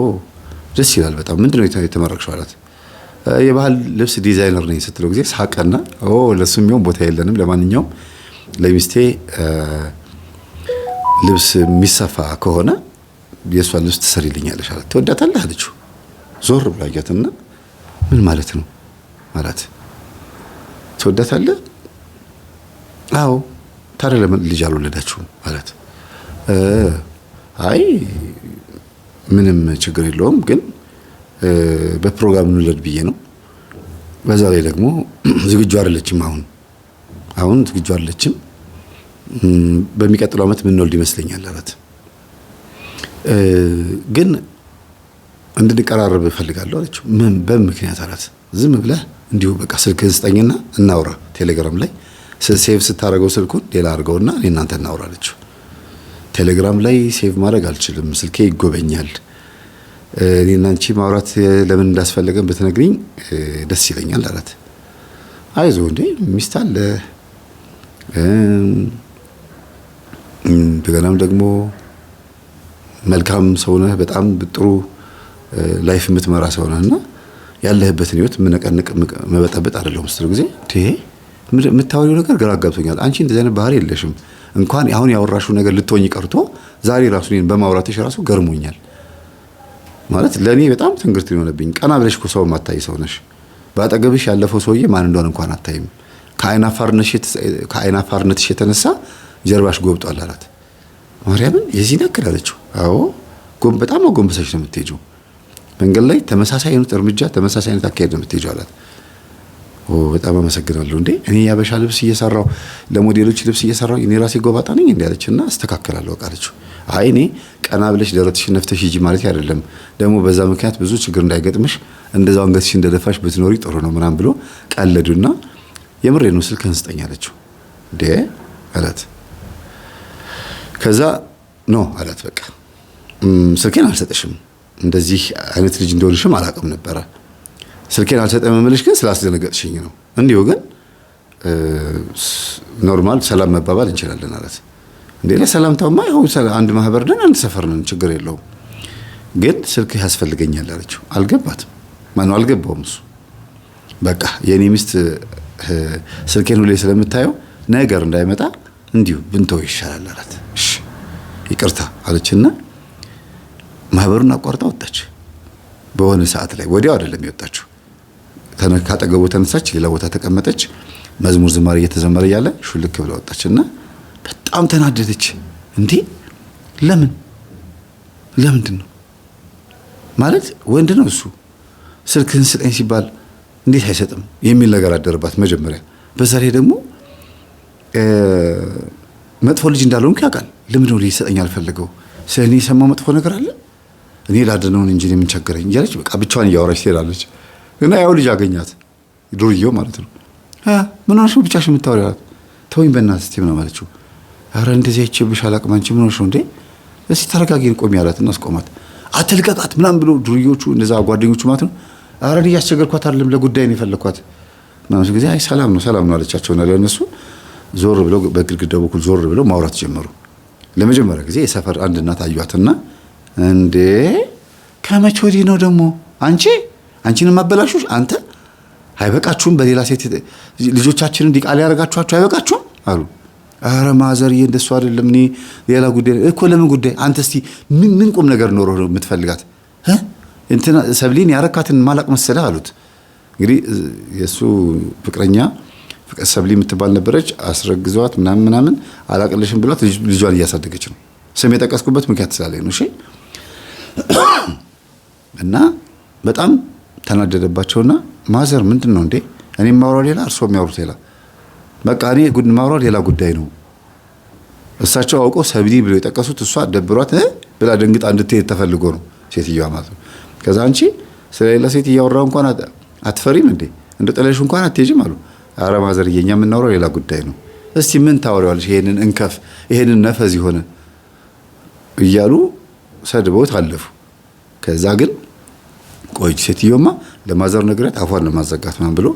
ደስ ይላል በጣም። ምንድነው የተመረቅሽው አላት። የባህል ልብስ ዲዛይነር ነኝ ስትለው ጊዜ ሳቀና ለሱ የሚሆን ቦታ የለንም፣ ለማንኛውም ለሚስቴ ልብስ የሚሰፋ ከሆነ የእሷን ልብስ ትሰሪልኛለሽ አላት። ትወዳታለህ አለችው። ዞር ብላ አያትና ምን ማለት ነው አላት። ትወዳታለህ? አዎ። ታዲያ ለምን ልጅ አልወለዳችሁም አላት። አይ ምንም ችግር የለውም ግን በፕሮግራም እንውለድ ብዬ ነው። በዛ ላይ ደግሞ ዝግጁ አይደለችም። አሁን ዝግጁ አይደለችም። በሚቀጥለው ዓመት ምንወልድ ይመስለኛል አላት። ግን እንድንቀራረብ እፈልጋለሁ አለችው። በምን ምክንያት አላት። ዝም ብለህ እንዲሁ በቃ ስልክህን ስጠኝና እናውራ። ቴሌግራም ላይ ሴቭ ስታደርገው ስልኩን ሌላ አድርገውና እኔ እናንተ እናውራ አለችው። ቴሌግራም ላይ ሴቭ ማድረግ አልችልም፣ ስልኬ ይጎበኛል። እኔና አንቺ ማውራት ለምን እንዳስፈለገን ብትነግሪኝ ደስ ይለኛል አላት። አይዞህ እንዴ ሚስት አለ፣ እንደገናም ደግሞ መልካም ሰው ነህ፣ በጣም ጥሩ ላይፍ የምትመራ ሰው ነህና ያለህበትን ህይወት ምንቀንቅ መበጠበጥ አይደለም ስትለው ጊዜ የምታወሪው ነገር ግራ ገብቶኛል። አንቺ እንደዚህ አይነት ባህሪ የለሽም። እንኳን አሁን ያወራሽው ነገር ልትሆኚ ቀርቶ ዛሬ ራሱ እኔን በማውራትሽ ራሱ ገርሞኛል። ማለት ለኔ በጣም ትንግርት ሊሆነብኝ። ቀና ብለሽ እኮ ሰው ማታይ ሰው ነሽ። ባጠገብሽ ያለፈው ሰውዬ ማን እንደሆነ እንኳን አታይም። ከአይናፋርነትሽ የተነሳ ጀርባሽ ጎብጧል አላት። ማርያምን የዚህ ነክል አለችው። አዎ በጣም አጎንበሰሽ ነው የምትሄጂው። መንገድ ላይ ተመሳሳይ አይነት እርምጃ ተመሳሳይ አይነት አካሄድ ነው የምትሄጂው አላት። በጣም አመሰግናለሁ። እንዴ እኔ ያበሻ ልብስ እየሰራው ለሞዴሎች ልብስ እየሰራው እኔ ራሴ ጎባጣ ነኝ እንዴ አለችና አስተካክላለሁ አለችው። አይ እኔ ቀና ብለሽ ደረትሽን ነፍተሽ ሂጂ ማለት አይደለም፣ ደግሞ በዛ ምክንያት ብዙ ችግር እንዳይገጥምሽ እንደዛው አንገትሽ እንደደፋሽ ብትኖሪ ጥሩ ነው ምናምን ብሎ ቀለዱና የምሬ ነው ስልክህን ስጠኝ አለችው። እንዴ አላት። ከዛ ኖ አላት። በቃ ስልኬን አልሰጠሽም፣ እንደዚህ አይነት ልጅ እንደሆንሽም አላውቅም ነበረ። ስልኬን አልሰጠም የምልሽ ግን ስላስደነገጥሽኝ ነው። እንዲሁ ግን ኖርማል ሰላም መባባል እንችላለን አላት። እንዴ ለሰላምታውማ ይኸው አንድ ማህበር ነን፣ አንድ ሰፈር ነን፣ ችግር የለውም። ግን ስልክህ ያስፈልገኛል አለችው። አልገባትም። ማነው አልገባውም እሱ። በቃ የኔ ሚስት ስልኬን ሁሌ ስለምታየው ነገር እንዳይመጣ እንዲሁ ብንተው ይሻላል አላት። እሺ ይቅርታ አለችና ማህበሩን አቋርጣ ወጣች። በሆነ ሰዓት ላይ ወዲያው አይደለም የወጣችው። ካጠገቡ ተነሳች፣ ሌላ ቦታ ተቀመጠች። መዝሙር ዝማሬ እየተዘመረ ያለ ሹልክ ብላ ወጣችና በጣም ተናደደች። እንዴ ለምንድን ነው ማለት ወንድ ነው እሱ ስልክህን ስጠኝ ሲባል እንዴት አይሰጥም የሚል ነገር አደረባት መጀመሪያ። በዛ ላይ ደግሞ መጥፎ ልጅ እንዳልሆንኩ ያውቃል። ለምን ነው ሊሰጠኝ አልፈልገው? ስለኔ የሰማው መጥፎ ነገር አለ እኔ ላድነውን እንጂ ምን ቸገረኝ እያለች በቃ ብቻዋን እያወራች ትሄዳለች። እና ያው ልጅ አገኛት፣ ዱርዬው ማለት ነው። ምን ሆነሽ ብቻሽን የምታወሪው አላት። ተወኝ በእናትህ እስቲ ምናምን አለችው። ኧረ እንደዚህ አይቼብሽ አላቅም፣ አንቺ ምን ሆነሽ ነው እንዴ? እስቲ ተረጋጊን ቆሚ አላትና አስቆማት። አትልቀቃት ምናምን ብሎ ዱርዬዎቹ እነዛ ጓደኞቹ ማለት ነው። ኧረ እኔ እያስቸገርኳት አይደለም ለጉዳይ ነው የፈለኳት ምናምን ጊዜ አይ ሰላም ነው አለቻቸውና ለእነሱ ዞር ብለው በግድግዳው በኩል ዞር ብለው ማውራት ጀመሩ። ለመጀመሪያ ጊዜ የሰፈር አንድ እናት አዩአትና እንዴ ከመቼ ወዲህ ነው ደግሞ አንቺን ማበላሹሽ? አንተ አይበቃችሁም? በሌላ ሴት ልጆቻችንን ዲቃላ ያደርጋችኋቸው አይበቃችሁም አሉ። ኧረ ማዘርዬ እንደሱ አይደለም፣ እኔ ሌላ ጉዳይ እኮ። ለምን ጉዳይ? አንተ እስቲ ምን ቁም ነገር ኖሮ ነው የምትፈልጋት? እንትና ሰብሊን ያረካትን ማላቅ መሰለህ አሉት። እንግዲህ የሱ ፍቅረኛ ሰብሊ የምትባል ነበረች። አስረግዘዋት ምናምን አላቅልሽም ብሏት ልጇን እያሳደገች ነው። ስም የጠቀስኩበት ምክንያት ስላለኝ ነው። እሺ እና በጣም ተናደደባቸውና ማዘር ምንድን ነው እንዴ? እኔ ማውራው ሌላ እርሶ የሚያወሩት ሌላ። በቃ እኔ ማውራው ሌላ ጉዳይ ነው። እሳቸው አውቀው ሰብሊ ብሎ የጠቀሱት እሷ ደብሯት ብላ ደንግጣ እንድትሄድ ተፈልጎ ነው ሴትዮዋ ማለት ነው። ከዛ አንቺ ስለሌላ ሴት እያወራው እንኳን አትፈሪም እንዴ? እንደ ጠለሽ እንኳን አትሄጂም አሉ። ኧረ ማዘር የኛ የምናወራው ሌላ ጉዳይ ነው። እስቲ ምን ታወሪዋለሽ? ይሄንን እንከፍ ይሄንን ነፈዝ ይሆነ እያሉ ሰድበውት አለፉ። ከዛ ግን ቆይ ሴትዮማ ለማዘር ነግረት አፏን ለማዘጋት ምናምን ብሎ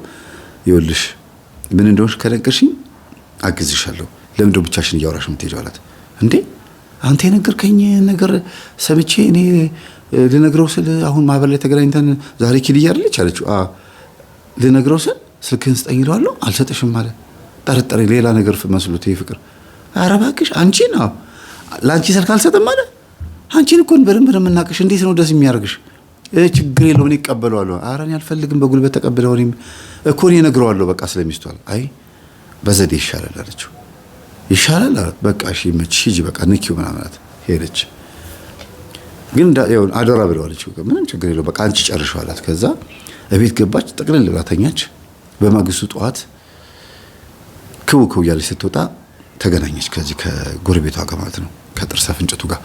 ይኸውልሽ ምን እንደሆንሽ ከነገርሽኝ አግዝሻለሁ፣ ለምን ደው ብቻሽን እያወራሽ የምትሄጂው አላት። እንዴ አንተ የነገርከኝ ነገር ሰምቼ እኔ ልነግረው ስል አሁን ማህበር ላይ ተገናኝተን ዛሬ ኪልያ አይደለች አለችው። ልነግረው ስል ስልክህን ስጠኝ እለዋለሁ አልሰጥሽም ማለት ጠርጠሬ ሌላ ነገር መስሎት ይሄ ፍቅር። ኧረ እባክሽ አንቺን ለአንቺ ስልክ አልሰጥም ማለት አንቺን እኮ በደንብ የምናውቅሽ፣ እንዴት ነው ደስ የሚያደርግሽ? ችግር የለውም እኔ እቀበለዋለሁ። ኧረ እኔ አልፈልግም በጉልበት ተቀብለው እኔም እኮ እኔ እነግረዋለሁ በቃ ስለሚስቷል። አይ በዘዴ ይሻላል አለችው። ይሻላል አላት። በቃ እሺ መች ሂጂ በቃ ንኪው ምናምን አላት። ሄደች። ግን አደራ ብለዋለች። ምንም ችግር የለውም በቃ አንቺ ጨርሽው አላት። ከዛ እቤት ገባች፣ ጠቅልል ብላ ተኛች። በማግስቱ ጠዋት ክው እያለች ስትወጣ ተገናኘች ከዚህ ከጎረቤቷ ጋር ማለት ነው፣ ከጥርስ አፍንጨቱ ጋር።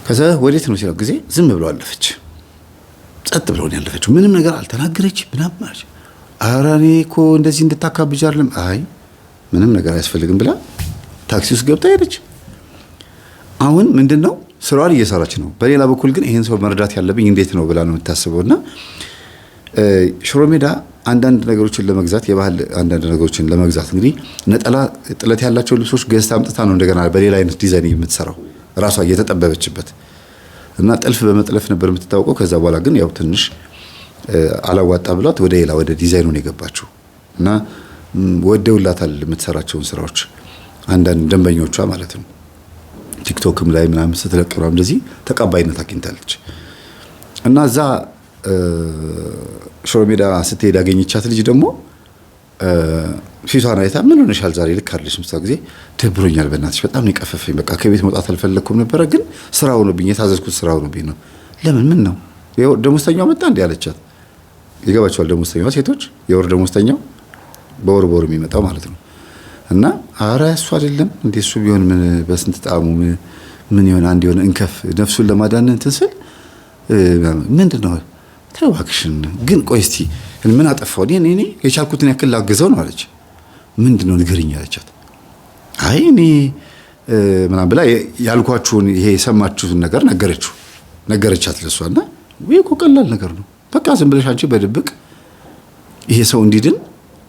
ከዛ ወዴት ነው ሲለው ጊዜ ዝም ብለው አለፈች። ጸጥ ብለው ነው ያለፈችው። ምንም ነገር አልተናገረች ምናምን ማለት። ኧረ እኔ እኮ እንደዚህ እንድታካብጅ አይደለም። አይ ምንም ነገር አያስፈልግም ብላ ታክሲ ውስጥ ገብታ ሄደች። አሁን ምንድነው ስራዋን እየሰራች ነው። በሌላ በኩል ግን ይሄን ሰው መርዳት ያለብኝ እንዴት ነው ብላ ነው የምታስበውና ሽሮ ሜዳ አንዳንድ ነገሮችን ለመግዛት የባህል አንዳንድ ነገሮችን ለመግዛት እንግዲህ ነጠላ ጥለት ያላቸው ልብሶች ገዝታ አምጥታ ነው እንደገና በሌላ አይነት ዲዛይን የምትሰራው ራሷ እየተጠበበችበት እና ጥልፍ በመጥለፍ ነበር የምትታወቀው። ከዛ በኋላ ግን ያው ትንሽ አላዋጣ ብሏት ወደ ዲዛይኑ ነው የገባችው እና ወደውላታል የምትሰራቸውን ስራዎች አንዳንድ ደንበኞቿ ማለት ነው። ቲክቶክም ላይ ምናምን ስትለቅም እንደዚህ ተቀባይነት አግኝታለች። እና እዛ ሽሮ ሜዳ ስትሄድ ያገኘቻት ልጅ ደግሞ ፊቷን አይታ ምን ሆነሻል ዛሬ ልክ አይደለሽ ምሳ ጊዜ ደብሮኛል በእናትሽ በጣም ነው የቀፈፈኝ በቃ ከቤት መውጣት አልፈለኩም ነበር ግን ስራው ሆኖብኝ የታዘዝኩት ስራው ሆኖብኝ ነው። ለምን ምን ነው ደሞዝተኛው መጣ እንዴ አለቻት። ይገባቸዋል ደሞዝተኛው ሴቶች የወር ደሞዝተኛው በወር የሚመጣው ማለት ነው። እና አረ እሱ አይደለም እንዴ እሱ ቢሆን ምን በስንት ጣሙ ምን ይሆን አንድ ይሆን እንከፍ ነፍሱን ለማዳን እንትን ስል ምንድነው ተዋክሽን ግን ቆይ እስቲ ምን አጠፋው እኔ የቻልኩትን ያክል ላግዘው ነው አለች። ምንድነው ንገሪኝ አለቻት። አይ እኔ ምናምን ብላ ያልኳችሁን ይሄ የሰማችሁትን ነገር ነገረቻት ለሷና ወይ እኮ ቀላል ነገር ነው በቃ ዝም ብለሽ አንቺ በድብቅ ይሄ ሰው እንዲድን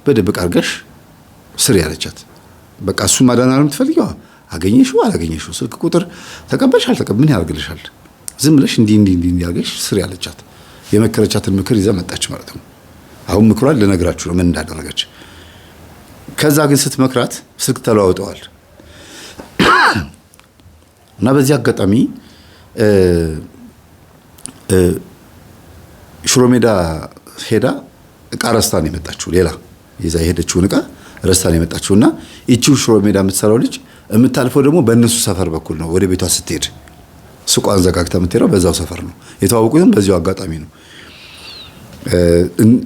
በድብቅ አርገሽ ስሪ ያለቻት። በቃ እሱ ማዳናል የምትፈልጊው አገኘሽው አላገኘሽው ስልክ ቁጥር ተቀበልሽ አልተቀበል ምን ያርግልሻል ዝም ብለሽ እንዲ ያርገሽ ስሪ ያለቻት። የመከረቻትን ምክር ይዛ መጣች ማለት ነው። አሁን ምክሯን ልነግራችሁ ነው ምን እንዳደረገች። ከዛ ግን ስትመክራት ስልክ ተለዋውጠዋል እና በዚህ አጋጣሚ ሽሮ ሜዳ ሄዳ እቃ ረስታ ነው የመጣችው። ሌላ ይዛ የሄደችውን እቃ ረስታ ነው የመጣችውና እቺው ሽሮ ሜዳ የምትሰራው ልጅ የምታልፈው ደግሞ በእነሱ ሰፈር በኩል ነው። ወደ ቤቷ ስትሄድ ሱቋን ዘጋግታ የምትሄደው በዛው ሰፈር ነው። የተዋወቁትም በዚያው አጋጣሚ ነው።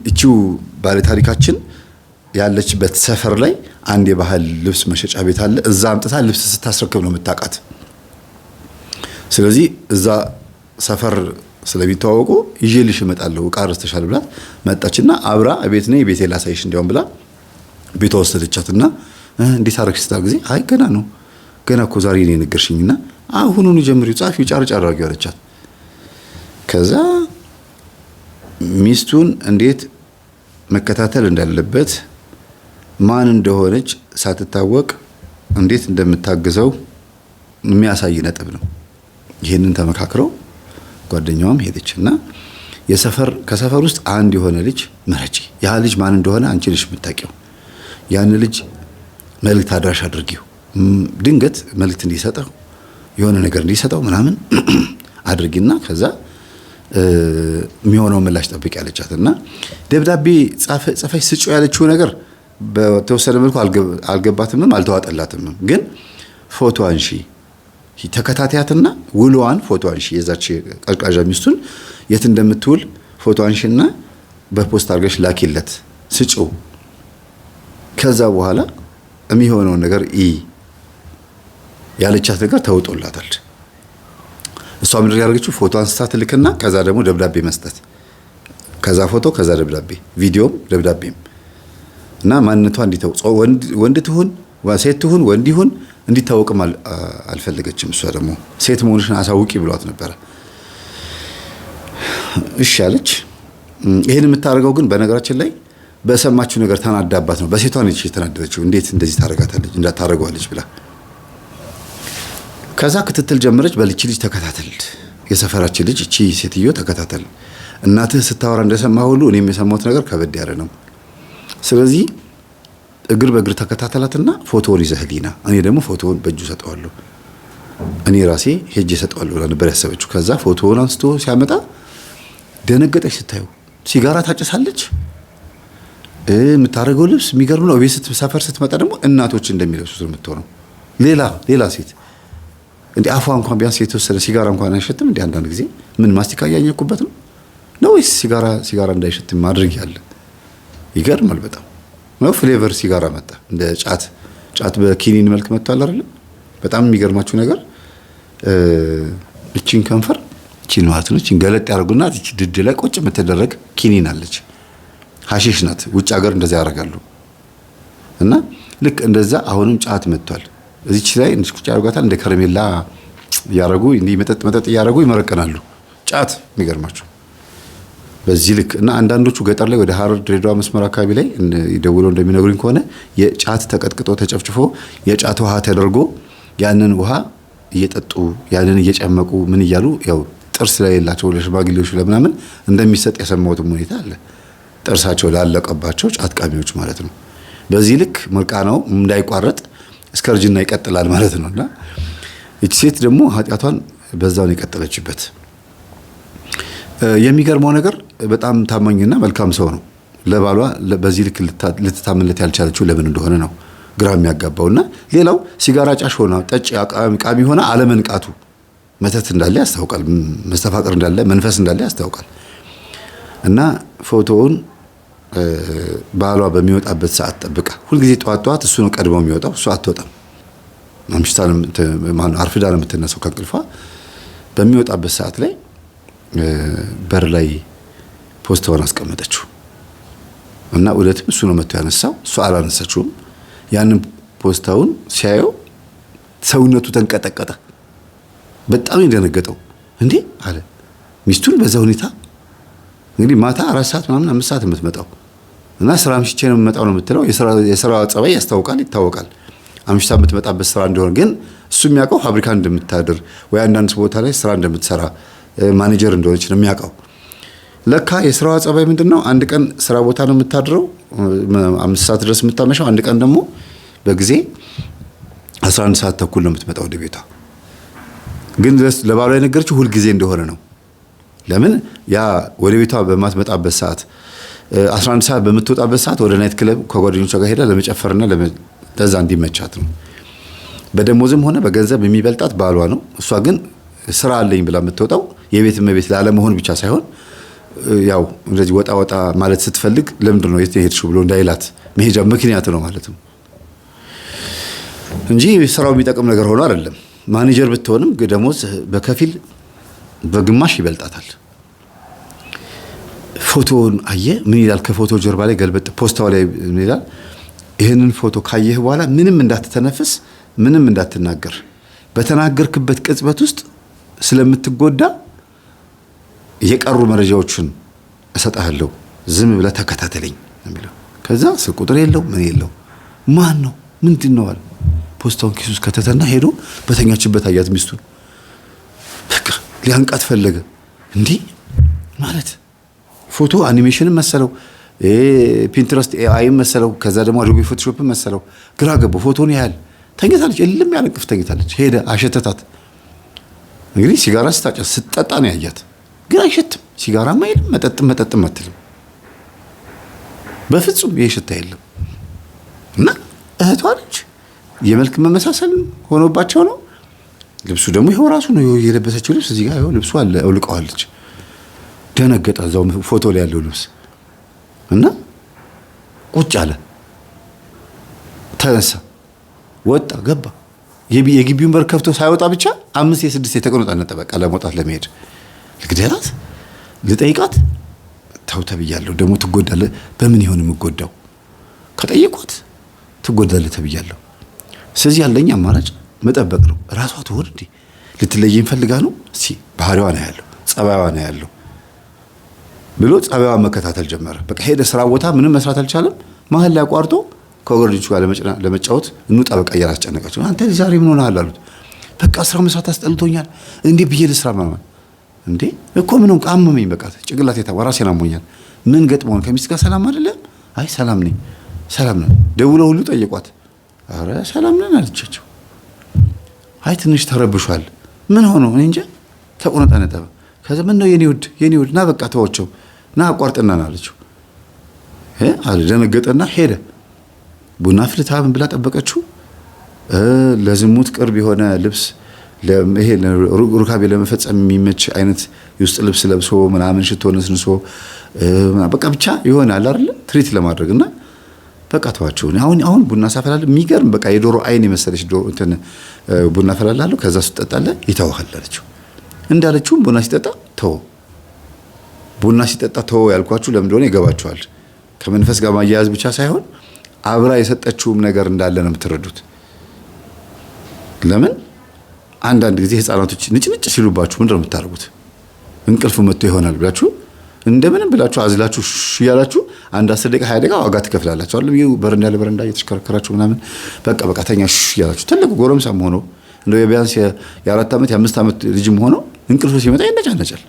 እቺው ባለ ታሪካችን ያለችበት ሰፈር ላይ አንድ የባህል ልብስ መሸጫ ቤት አለ። እዛ አምጥታ ልብስ ስታስረክብ ነው የምታውቃት። ስለዚህ እዛ ሰፈር ስለሚተዋወቁ ይዤልሽ እመጣለሁ እቃ ረስተሻል ብላት መጣችና አብራ ቤት ነኝ ቤቴ ላሳይሽ እንዲያውም ብላ ቤቷ ወሰደቻትና እንዴት አረግሽ ስታ ጊዜ አይ ገና እኮ ዛሬ ነው የነገርሽኝና አሁኑኑ ጀምሪው ጻፊው ጫርጫር አድርጊው አለቻት። ከዛ ሚስቱን እንዴት መከታተል እንዳለበት ማን እንደሆነች ሳትታወቅ እንዴት እንደምታግዘው የሚያሳይ ነጥብ ነው። ይሄንን ተመካክረው ጓደኛዋም ሄደችና ከሰፈር ውስጥ አንድ የሆነ ልጅ መረጪ። ያ ልጅ ማን እንደሆነ አንቺ ነሽ የምታውቂው። ያን ልጅ መልእክት አድራሽ አድርጊው። ድንገት መልእክት እንዲሰጠው የሆነ ነገር እንዲሰጠው ምናምን አድርጊና ከዛ የሚሆነው ምላሽ ጠብቂ ያለቻትና ደብዳቤ ጽፈሽ ስጪው ያለችው ነገር በተወሰነ መልኩ አልገባትም አልተዋጠላትም። ግን ፎቶ አንሺ ተከታታያትና ውሎዋን ፎቶ አንሺ የዛች ቀርቃዣ ሚስቱን የት እንደምትውል ፎቶ አንሺና በፖስት አድርገሽ ላኪለት ስጪው። ከዛ በኋላ የሚሆነው ነገር ያለቻት ነገር ተውጦላታል። እሷ ምንድን ያደረገችው ፎቶ አንስታ ትልክና ከዛ ደግሞ ደብዳቤ መስጠት ከዛ ፎቶ ከዛ ደብዳቤ ቪዲዮም ደብዳቤም እና ማንነቷ እንዲታወቅ ወንድ ትሁን ሴት ትሁን ወንድ ይሁን እንዲታወቅም አልፈለገችም። እሷ ደግሞ ሴት መሆንሽን አሳውቂ ብሏት ነበር። እሺ አለች። ይሄን የምታደርገው ግን በነገራችን ላይ በሰማችው ነገር ተናዳባት ነው። በሴቷ ነች የተናደደችው። እንዴት እንደዚህ ታረጋታለች እንዳታረጋዋለች ብላ ከዛ ክትትል ጀመረች። በልቺ ልጅ ተከታተል፣ የሰፈራችን ልጅ እቺ ሴትዮ ተከታተል። እናትህ ስታወራ እንደሰማ ሁሉ እኔም የሰማሁት ነገር ከበድ ያለ ነው። ስለዚህ እግር በእግር ተከታተላትና ፎቶውን ይዘህልኝና እኔ ደግሞ ፎቶውን በእጁ ሰጠዋለሁ እኔ ራሴ ሄጄ ሰጠዋለሁ ብላ ነበር ያሰበችው። ከዛ ፎቶውን አንስቶ ሲያመጣ ደነገጠች። ስታዩ ሲጋራ ታጨሳለች። የምታደርገው ልብስ የሚገርም ነው። ቤት ሰፈር ስትመጣ ደግሞ እናቶች እንደሚለብሱት ነው የምትሆነው። ሌላ ሴት እንዴ አፏ እንኳን ቢያንስ የተወሰነ ሲጋራ እንኳን አይሸትም እንዴ? አንዳንድ ጊዜ ምን ማስቲካ ያኘኩበት ነው ወይስ ሲጋራ እንዳይሸት ማድረግ ያለ? ይገርማል በጣም ነው። ፍሌቨር ሲጋራ መጣ። እንደ ጫት በኪኒን መልክ መጥቷል አይደል? በጣም የሚገርማችሁ ነገር እቺን ከንፈር እቺን ማለት ነው እቺን ገለጥ ያደርጉና እቺ ድድ ላይ ቁጭ የምትደረግ ኪኒን አለች። ሐሺሽ ናት። ውጭ ሀገር እንደዛ ያደርጋሉ። እና ልክ እንደዛ አሁንም ጫት መጥቷል። እዚች ላይ እንስኩ ያደርጋታል። እንደ ከረሜላ ያረጉ እንዲ መጠጥ ያረጉ ይመረቀናሉ። ጫት የሚገርማችሁ በዚህ ልክ እና አንዳንዶቹ ገጠር ላይ ወደ ሐረር ድሬዳዋ መስመር አካባቢ ላይ ይደውለው እንደሚነግሩኝ ከሆነ የጫት ተቀጥቅጦ ተጨፍጭፎ የጫት ውሃ ተደርጎ ያንን ውሃ እየጠጡ ያንን እየጨመቁ ምን እያሉ ያው ጥርስ ላይ ያላቸው ለሽማግሌዎች ለምናምን እንደሚሰጥ የሰማሁት ሁኔታ አለ። ጥርሳቸው ላለቀባቸው ጫት ቃሚዎች ማለት ነው። በዚህ ልክ ምርቃናው እንዳይቋረጥ እስከ እርጅና ይቀጥላል ማለት ነውና እቺ ሴት ደግሞ ኃጢአቷን በዛው ነው የቀጠለችበት። የሚገርመው ነገር በጣም ታማኝና መልካም ሰው ነው። ለባሏ በዚህ ልክ ልትታመንለት ያልቻለችው ለምን እንደሆነ ነው ግራ የሚያጋባውና ሌላው ሲጋራ ጫሽ ሆና ጠጭ ቃሚ ሆና አለመንቃቱ መተት እንዳለ ያስታውቃል። መስተፋቅር እንዳለ መንፈስ እንዳለ ያስታውቃል። እና ፎቶውን ባሏ በሚወጣበት ሰዓት ጠብቃ ሁልጊዜ ጠዋት እሱ ነው ቀድሞ የሚወጣው፣ እሱ አትወጣም። አምሽታንም አርፍዳ ነው የምትነሳው ከእንቅልፏ። በሚወጣበት ሰዓት ላይ በር ላይ ፖስታውን አስቀመጠችው እና እውነትም እሱ ነው መጥቶ ያነሳው፣ እሱ አላነሳችውም። ያንን ፖስታውን ሲያየው ሰውነቱ ተንቀጠቀጠ። በጣም የደነገጠው እንዴ አለ። ሚስቱን በዛ ሁኔታ እንግዲህ ማታ 4 ሰዓት ምናምን 5 ሰዓት የምትመጣው እና ስራ አምሽቼ ነው የምመጣው ነው የምትለው። የስራዋ ጸባይ ያስታውቃል፣ ይታወቃል። አምሽታ የምትመጣበት ስራ እንደሆነ ግን እሱ የሚያውቀው ፋብሪካ እንደምታድር ወይ አንዳንድ ቦታ ላይ ስራ እንደምትሰራ ማኔጀር እንደሆነች ነው የሚያውቀው። ለካ የስራዋ ጸባይ ምንድነው? አንድ ቀን ስራ ቦታ ነው የምታድረው 5 ሰዓት ድረስ የምታመሻው፣ አንድ ቀን ደግሞ በጊዜ 11 ሰዓት ተኩል ነው የምትመጣው ወደ ቤቷ። ግን ለባሏ የነገረችው ሁል ጊዜ እንደሆነ ነው። ለምን ያ ወደ ቤቷ በማትመጣበት ሰዓት 11 ሰዓት በምትወጣበት ሰዓት ወደ ናይት ክለብ ከጓደኞቿ ጋር ሄዳ ለመጨፈርና ለዛ እንዲመቻት ነው። በደሞዝም ሆነ በገንዘብ የሚበልጣት ባሏ ነው። እሷ ግን ስራ አለኝ ብላ የምትወጣው የቤት እመቤት ላለመሆን ብቻ ሳይሆን ያው እንደዚህ ወጣ ማለት ስትፈልግ ለምንድን ነው የት ሄድሽ ብሎ እንዳይላት መሄጃ ምክንያት ነው ማለት ነው እንጂ ስራው የሚጠቅም ነገር ሆኖ አይደለም። ማኔጀር ብትሆንም ደሞዝ በከፊል በግማሽ ይበልጣታል። ፎቶውን አየ። ምን ይላል? ከፎቶ ጀርባ ላይ ገልበጥ ፖስታው ላይ ምን ይላል? ይሄንን ፎቶ ካየህ በኋላ ምንም እንዳትተነፍስ፣ ምንም እንዳትናገር፣ በተናገርክበት ቅጽበት ውስጥ ስለምትጎዳ የቀሩ መረጃዎችን እሰጣለሁ፣ ዝም ብለህ ተከታተለኝ የሚለው። ከዛ ስልክ ቁጥር የለው ምን የለው። ማን ነው ምንድን ነው አለ። ፖስታውን ኪሱ ውስጥ ከተተና ሄዶ በተኛችበት አያት ሚስቱን። በቃ ሊያንቃት ፈለገ። እንዲህ ማለት ፎቶ አኒሜሽን መሰለው፣ ፒንትረስት ኤአይ መሰለው፣ ከዛ ደግሞ አዶቢ ፎቶሾፕ መሰለው። ግራ ገባው። ፎቶን ያህል ተኝታለች፣ እልም ያለ እንቅልፍ ተኝታለች። ሄደ አሸተታት። እንግዲህ ሲጋራ ስታጨስ ስትጠጣ ነው ያያት። ግን አይሸትም። ሲጋራማ አይልም፣ መጠጥም አትልም። በፍጹም ይሄ ሽታ የለም። እና እህቷ ነች። የመልክ መመሳሰል ሆኖባቸው ነው። ልብሱ ደግሞ ይኸው ራሱ ነው የለበሰችው ልብስ። እዚህ ጋር ይኸው ልብሱ አለ፣ አውልቀዋለች። ደነገጠ። እዛው ፎቶ ላይ ያለው ልብስ እና ቁጭ አለ። ተነሳ፣ ወጣ፣ ገባ። የግቢውን በር ከፍቶ ሳይወጣ ብቻ 5 6 የተቀመጠ በቃ ለመውጣት ለመሄድ ልግደላት፣ ልጠይቃት፣ ተው ተብያለሁ። ደግሞ ትጎዳለህ። በምን ይሆን የምጎዳው? ከጠየኳት ትጎዳለህ ተብያለሁ። ስለዚህ ያለኝ አማራጭ መጠበቅ ነው። ራሷ ትሆን እንዴ ልትለየኝ ፈልጋ ነው? እስቲ ባህሪዋ ነው ያለው፣ ጸባይዋ ነው ያለው ብሎ ጸባይዋን መከታተል ጀመረ። በቃ ሄደ። ስራ ቦታ ምንም መስራት አልቻለም። መሀል ላይ አቋርጦ ከወገርጆቹ ጋር ለመጫወት እንውጣ በቃ እያላስጨነቃቸው። አንተ ዛሬ ምን ሆነሃል አሉት። በቃ ስራ መስራት አስጠልቶኛል። እንዴ ብዬ ልስራ ማለት እንዴ እኮ ምን ሆንክ? አመመኝ፣ በቃ ጭንቅላቴ ራሴን አሞኛል። ምን ገጥሞን? ከሚስት ጋር ሰላም አይደለም? አይ ሰላም ነኝ፣ ሰላም ነን። ደውለው ሁሉ ጠየቋት። አረ ሰላም ነን አለቻቸው። አይ ትንሽ ተረብሿል። ምን ሆኖ? እኔ እንጃ ተቆነጠነጠበ። ከዛ ምን ነው የኔ ውድ ና በቃ ተዋቸው ና አቋርጥና ና አለችው። አለ ደነገጠና ሄደ። ቡና ፍልታ ምን ብላ ጠበቀችው። ለዝሙት ቅርብ የሆነ ልብስ ይሄ ሩካቤ ለመፈጸም የሚመች አይነት የውስጥ ልብስ ለብሶ ምናምን ሽቶ ነስንሶ በቃ ብቻ ይሆናል አይደል ትሪት ለማድረግና በቃ ተዋቸው። አሁን ቡና ሳፈላል የሚገርም በቃ የዶሮ አይን የመሰለች እንትን ቡና ፈላላለሁ ከዛ ስትጠጣለ ይተዋል አለችው። እንዳለችው ቡና ሲጠጣ ተው። ቡና ሲጠጣ ተው ያልኳችሁ ለምን እንደሆነ ይገባችኋል። ከመንፈስ ጋር ማያያዝ ብቻ ሳይሆን አብራ የሰጠችውም ነገር እንዳለ ነው የምትረዱት። ለምን አንዳንድ ጊዜ ህፃናቶች ንጭንጭ ሲሉባችሁ ምንድን ነው የምታደርጉት? እንቅልፍ መጥቶ ይሆናል ብላችሁ እንደምንም ብላችሁ አዝላችሁ ያላችሁ አንድ 10 ደቂቃ 20 ደቂቃ ዋጋ ትከፍላላችሁ አይደል? በረንዳ ለበረንዳ እየተሽከረከራችሁ ምናምን በቃ ተኛ ያላችሁ ትልቁ ጎረምሳም ሆኖ እንደው ቢያንስ የ4 ዓመት የ5 ዓመት ልጅም ሆኖ እንቅልፍ ሲመጣ ይነጫነጫል።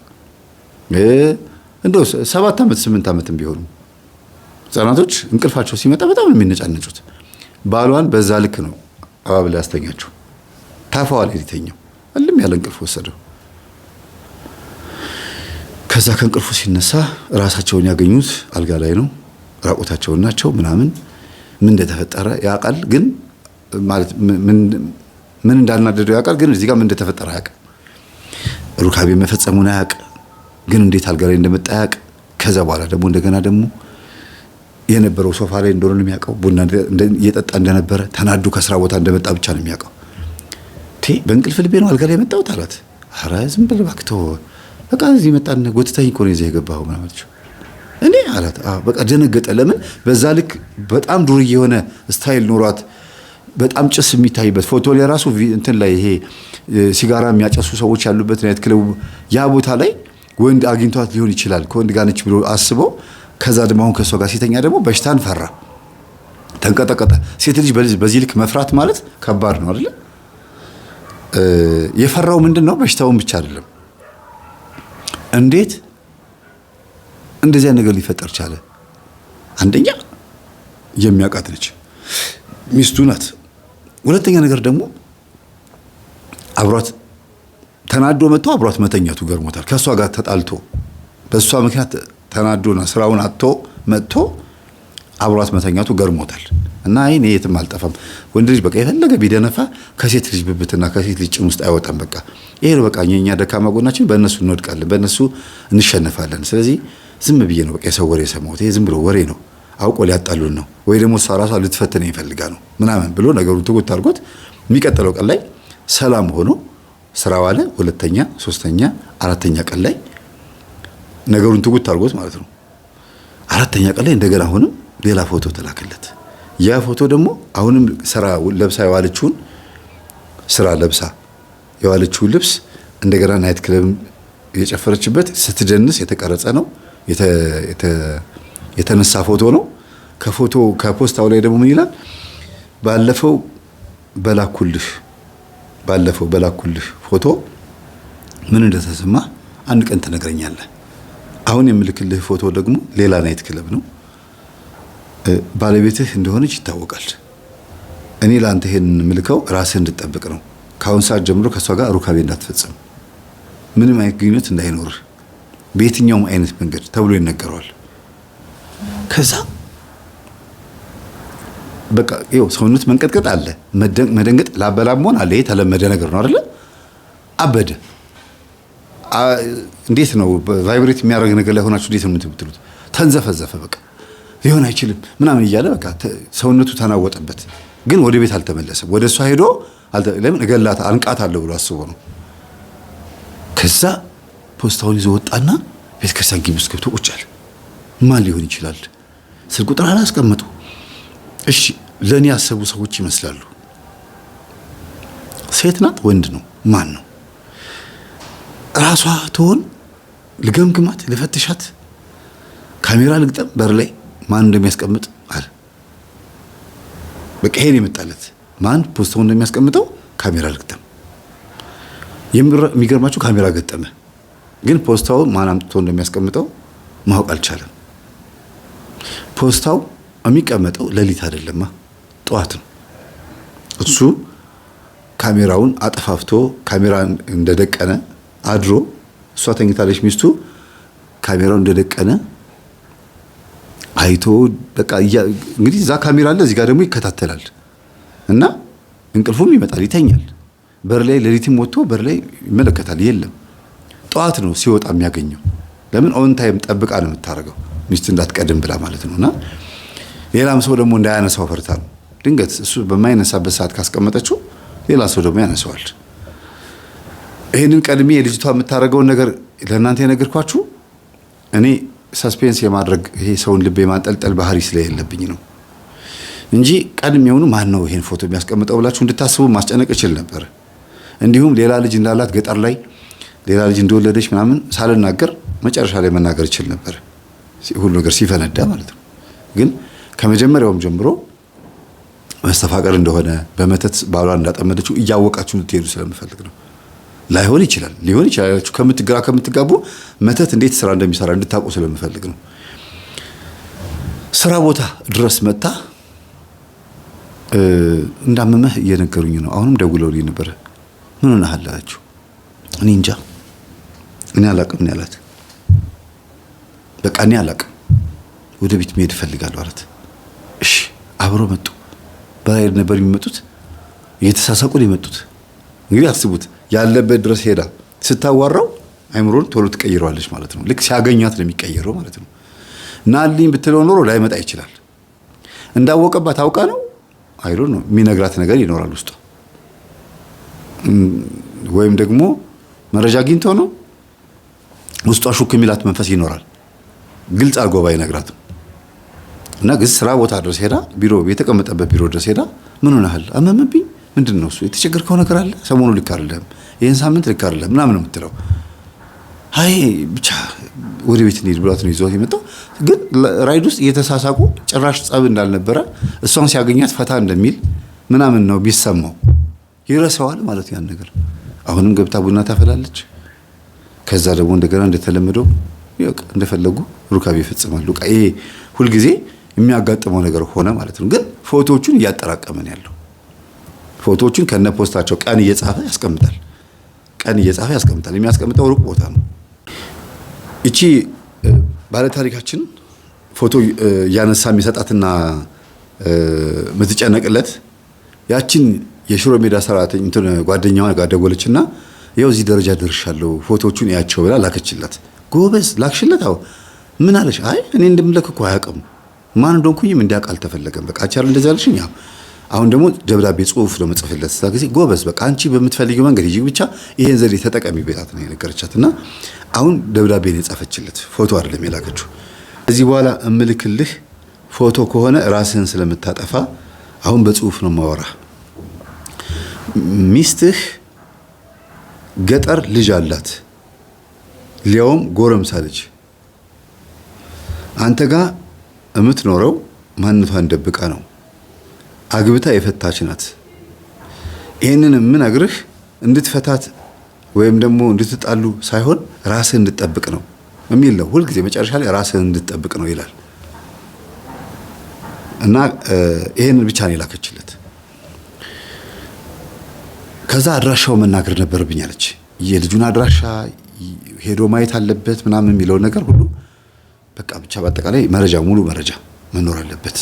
እንደው 7 ዓመት 8 ዓመትም ቢሆኑ ህፃናቶች እንቅልፋቸው ሲመጣ በጣም ነው የሚነጫነጩት። ባሏን በዛ ልክ ነው አባብላ ያስተኛቸው። ታፋዋ ላይ ሊተኛው እልም ያለ እንቅልፍ ወሰደው። ከዛ ከእንቅልፉ ሲነሳ ራሳቸውን ያገኙት አልጋ ላይ ነው። ራቆታቸውን ናቸው ምናምን። ምን እንደተፈጠረ ያውቃል፣ ግን ማለት ምን እንዳናደደው ያውቃል፣ ግን እዚህ ጋር ምን እንደተፈጠረ ያውቃል። ሩካቤ መፈጸሙን ያውቅ፣ ግን እንዴት አልጋ ላይ እንደመጣ ያውቅ። ከዛ በኋላ ደግሞ እንደገና ደግሞ የነበረው ሶፋ ላይ እንደሆነ ነው የሚያውቀው። ቡና እየጠጣ እንደነበረ ተናዱ ከስራ ቦታ እንደመጣ ብቻ ነው የሚያውቀው። በእንቅልፍ ልቤ ነው አልጋ ላይ የመጣሁት አላት። ኧረ ዝም ብለህ እባክህ ተው፣ በቃ እዚህ መጣን ጎትተኝ እኮ ነው እዚህ የገባኸው ምናምን እኔ አላት። በቃ ደነገጠ። ለምን በዛ ልክ በጣም ዱርዬ የሆነ ስታይል ኖሯት በጣም ጭስ የሚታይበት ፎቶ ላይ ራሱ እንትን ላይ ይሄ ሲጋራ የሚያጨሱ ሰዎች ያሉበት ናይት ክለብ ያ ቦታ ላይ ወንድ አግኝቷት ሊሆን ይችላል ከወንድ ጋር ነች ብሎ አስቦ ከዛ ደግሞ አሁን ከሷ ጋር ሲተኛ ደግሞ በሽታን ፈራ፣ ተንቀጠቀጠ። ሴት ልጅ በዚህ ልክ መፍራት ማለት ከባድ ነው አይደል? የፈራው ምንድነው? በሽታውን ብቻ አይደለም። እንዴት እንደዚህ ነገር ሊፈጠር ቻለ? አንደኛ የሚያውቃት ነች፣ ሚስቱ ናት። ሁለተኛ ነገር ደግሞ አብሯት ተናዶ መጥቶ አብሯት መተኛቱ ገርሞታል። ከሷ ጋር ተጣልቶ በሷ ምክንያት ተናዶና ስራውን አጥቶ መጥቶ አብሯት መተኛቱ ገርሞታል። እና እኔ የትም አልጠፋም። ወንድ ልጅ በቃ የፈለገ ቢደነፋ ከሴት ልጅ ብብትና ከሴት ልጅ ጭን ውስጥ አይወጣም። በቃ ይሄ ነው በቃ እኛ ደካማ ጎናችን፣ በእነሱ እንወድቃለን፣ በእነሱ እንሸነፋለን። ስለዚህ ዝም ብዬ ነው በቃ የሰው ወሬ የሰማሁት። ይሄ ዝም ብሎ ወሬ ነው፣ አውቆ ሊያጣሉን ነው፣ ወይ ደግሞ እሷ ራሷ ልትፈትነኝ ይፈልጋ ነው ምናምን ብሎ ነገሩን ትጉት አድርጎት የሚቀጥለው ቀን ላይ ሰላም ሆኖ ስራ ዋለ። ሁለተኛ፣ ሶስተኛ፣ አራተኛ ቀን ላይ ነገሩን ትጉት አድርጎት ማለት ነው። አራተኛ ቀን ላይ እንደገና አሁንም ሌላ ፎቶ ተላከለት። ያ ፎቶ ደግሞ አሁንም ስራ ለብሳ የዋለችውን ስራ ለብሳ የዋለችውን ልብስ እንደገና ናይት ክለብ የጨፈረችበት ስትደንስ የተቀረጸ ነው፣ የተነሳ ፎቶ ነው። ከፎቶ ከፖስታው ላይ ደግሞ ምን ይላል? ባለፈው በላኩልህ ፎቶ ምን እንደተሰማ አንድ ቀን ትነግረኛለህ። አሁን የምልክልህ ፎቶ ደግሞ ሌላ ናይት ክለብ ነው። ባለቤትህ እንደሆነች ይታወቃል። እኔ ለአንተ ይሄን ምልከው ራስህ እንድትጠብቅ ነው። ከአሁን ሰዓት ጀምሮ ከሷ ጋር ሩካቤ እንዳትፈጽም፣ ምንም አይነት ግንኙነት እንዳይኖር በየትኛውም አይነት መንገድ ተብሎ ይነገረዋል። ከዛ በቃ ይኸው ሰውነት መንቀጥቀጥ አለ፣ መደንገጥ፣ ላበላም አለ። ይሄ የተለመደ ነገር ነው አይደለ? አበደ። እንዴት ነው ቫይብሬት የሚያደርግ ነገር ላይ ሆናችሁ እንዴት ነው የምትሉት? ተንዘፈዘፈ። በቃ ሊሆን አይችልም ምናምን እያለ በቃ ሰውነቱ ተናወጠበት። ግን ወደ ቤት አልተመለሰም። ወደ እሷ ሄዶ ለምን እገላት አንቃታለሁ ብሎ አስቦ ነው። ከዛ ፖስታውን ይዞ ወጣና ቤተክርስቲያን ግቢ ውስጥ ገብቶ ቁጭ አለ። ማን ሊሆን ይችላል? ስልክ ቁጥር አላስቀመጡ። እሺ ለኔ ያሰቡ ሰዎች ይመስላሉ። ሴት ናት? ወንድ ነው? ማን ነው? ራሷ ትሆን? ልገምግማት፣ ልፈትሻት፣ ካሜራ ልግጠም በር ላይ ማን እንደሚያስቀምጥ አለ። በቃ ይሄን የመጣለት ማን ፖስታውን እንደሚያስቀምጠው ካሜራ ልግጠም። የሚገርማችሁ ካሜራ ገጠመ፣ ግን ፖስታውን ማን አምጥቶ እንደሚያስቀምጠው ማወቅ አልቻለም። ፖስታው የሚቀመጠው ሌሊት አይደለማ፣ ጠዋት ነው። እሱ ካሜራውን አጠፋፍቶ ካሜራ እንደደቀነ አድሮ፣ እሷ ተኝታለች፣ ሚስቱ ካሜራው እንደደቀነ አይቶ በቃ እንግዲህ እዛ ካሜራ አለ፣ እዚህ ጋር ደግሞ ይከታተላል እና እንቅልፉም ይመጣል፣ ይተኛል። በር ላይ ሌሊትም ወጥቶ በር ላይ ይመለከታል፣ የለም። ጠዋት ነው ሲወጣ የሚያገኘው። ለምን ኦን ታይም ጠብቃ ነው የምታደርገው፣ ሚስት እንዳትቀድም ብላ ማለት ነውና ሌላም ሰው ደግሞ እንዳያነሳው ፈርታ ነው። ድንገት እሱ በማይነሳበት ሰዓት ካስቀመጠችው ሌላ ሰው ደግሞ ያነሳዋል። ይሄንን ቀድሜ የልጅቷ የምታደርገውን ነገር ለእናንተ የነገርኳችሁ እኔ ሰስፔንስ የማድረግ ይሄ ሰውን ልብ የማንጠልጠል ባህሪ ስለሌለብኝ ነው እንጂ ቀድሜውኑ ማን ነው ይሄን ፎቶ የሚያስቀምጠው ብላችሁ እንድታስቡ ማስጨነቅ እችል ነበር። እንዲሁም ሌላ ልጅ እንዳላት ገጠር ላይ ሌላ ልጅ እንደወለደች ምናምን ሳልናገር መጨረሻ ላይ መናገር እችል ነበር፣ ሁሉ ነገር ሲፈነዳ ማለት ነው። ግን ከመጀመሪያውም ጀምሮ መስተፋቀር እንደሆነ በመተት ባሏ እንዳጠመደችው እያወቃችሁ እንድትሄዱ ስለምፈልግ ነው። ላይሆን ይችላል፣ ሊሆን ይችላል። ከምትጋቡ መተት እንዴት ስራ እንደሚሰራ እንድታውቁ ስለምፈልግ ነው። ስራ ቦታ ድረስ መጣ እንዳመመህ እየነገሩኝ ነው። አሁንም ደውለውልኝ ነበር። ምን ሆነሃል አላችሁ። እኔ እንጃ እኔ አላቅም ነው ያላት። በቃ እኔ አላቅም ወደ ቤት መሄድ እፈልጋለሁ አላት። እሺ አብሮ መጡ። በራይድ ነበር የሚመጡት፣ እየተሳሳቁ ነው የመጡት። እንግዲህ አስቡት ያለበት ድረስ ሄዳ ስታዋራው አይምሮን ቶሎ ትቀይረዋለች ማለት ነው። ልክ ሲያገኛት ነው የሚቀየረው ማለት ነው። ናልኝ ብትለው ኖሮ ላይመጣ ይችላል። እንዳወቀባት አውቃ ነው አይሮ ነው የሚነግራት ነገር ይኖራል ውስጡ፣ ወይም ደግሞ መረጃ አግኝቶ ነው ውስጧ ሹክ የሚላት መንፈስ ይኖራል። ግልጽ አድርጎ ባይነግራትም እና ግን ስራ ቦታ ድረስ ሄዳ ቢሮ የተቀመጠበት ቢሮ ድረስ ሄዳ ምን ሆነሃል? አመመብኝ። ምንድነው እሱ? የተቸገርከው ነገር አለ? ሰሞኑ ልክ አይደለም፣ ይሄን ሳምንት ልክ አይደለም ምናምን የምትለው አይ ብቻ ወደ ቤት እንሂድ ብሏት ነው ይዟት የመጣው። ግን ራይድ ውስጥ እየተሳሳቁ ጭራሽ ጸብ እንዳልነበረ እሷን ሲያገኛት ፈታ እንደሚል ምናምን ነው ቢሰማው። ይረሳዋል ማለት ያን ነገር። አሁንም ገብታ ቡና ታፈላለች። ከዛ ደግሞ እንደገና እንደተለመደው እንደፈለጉ ሩካቤ ይፈጽማሉ። ይሄ ሁልጊዜ የሚያጋጥመው ነገር ሆነ ማለት ነው። ግን ፎቶዎቹን እያጠራቀመን ያለው ፎቶዎቹን ከነ ፖስታቸው ቀን እየጻፈ ያስቀምጣል። የሚያስቀምጠው ሩቅ ቦታ ነው። እቺ ባለ ታሪካችን ፎቶ ያነሳ የሚሰጣትና ምትጨነቅለት ያችን የሽሮ ሜዳ ሰራተኛ እንትን ጓደኛዋ ጋር ደወለችና ይኸው እዚህ ደረጃ ደርሻለሁ ፎቶዎቹን ያቸው ብላ ላከችላት። ጎበዝ ላክሽለት? አዎ። ምን አለሽ? አይ እኔ እንደምልክ እኮ አያውቅም፣ ማን እንደሆንኩኝም እንዲያውቅ አልተፈለገም። በቃ አቻር እንደዛ አለሽኝ። ያው አሁን ደግሞ ደብዳቤ ጽሁፍ ነው መጽፈለት። እዛ ጊዜ ጎበዝ በቃ አንቺ በምትፈልጊው መንገድ ሂጂ፣ ብቻ ይሄን ዘዴ ተጠቀሚ ቤታት ነው የነገረቻትና አሁን ደብዳቤ ነው የጻፈችለት፣ ፎቶ አይደለም የላከችው። ከዚህ በኋላ እምልክልህ ፎቶ ከሆነ ራስህን ስለምታጠፋ አሁን በጽሁፍ ነው ማወራ። ሚስትህ ገጠር ልጅ አላት፣ ሊያውም ጎረምሳ ልጅ። አንተ ጋር የምትኖረው ማንነቷን ደብቃ ነው። አግብታ የፈታች ናት። ይሄንን የምነግርህ እንድትፈታት ወይም ደግሞ እንድትጣሉ ሳይሆን ራስህን እንድትጠብቅ ነው የሚል ነው። ሁልጊዜ መጨረሻ ላይ ራስህን እንድትጠብቅ ነው ይላል እና ይሄንን ብቻ ነው የላከችለት። ከዛ አድራሻው መናገር ነበርብኝ አለች። የልጁን አድራሻ ሄዶ ማየት አለበት ምናምን የሚለው ነገር ሁሉ በቃ ብቻ በአጠቃላይ መረጃ ሙሉ መረጃ መኖር አለበት።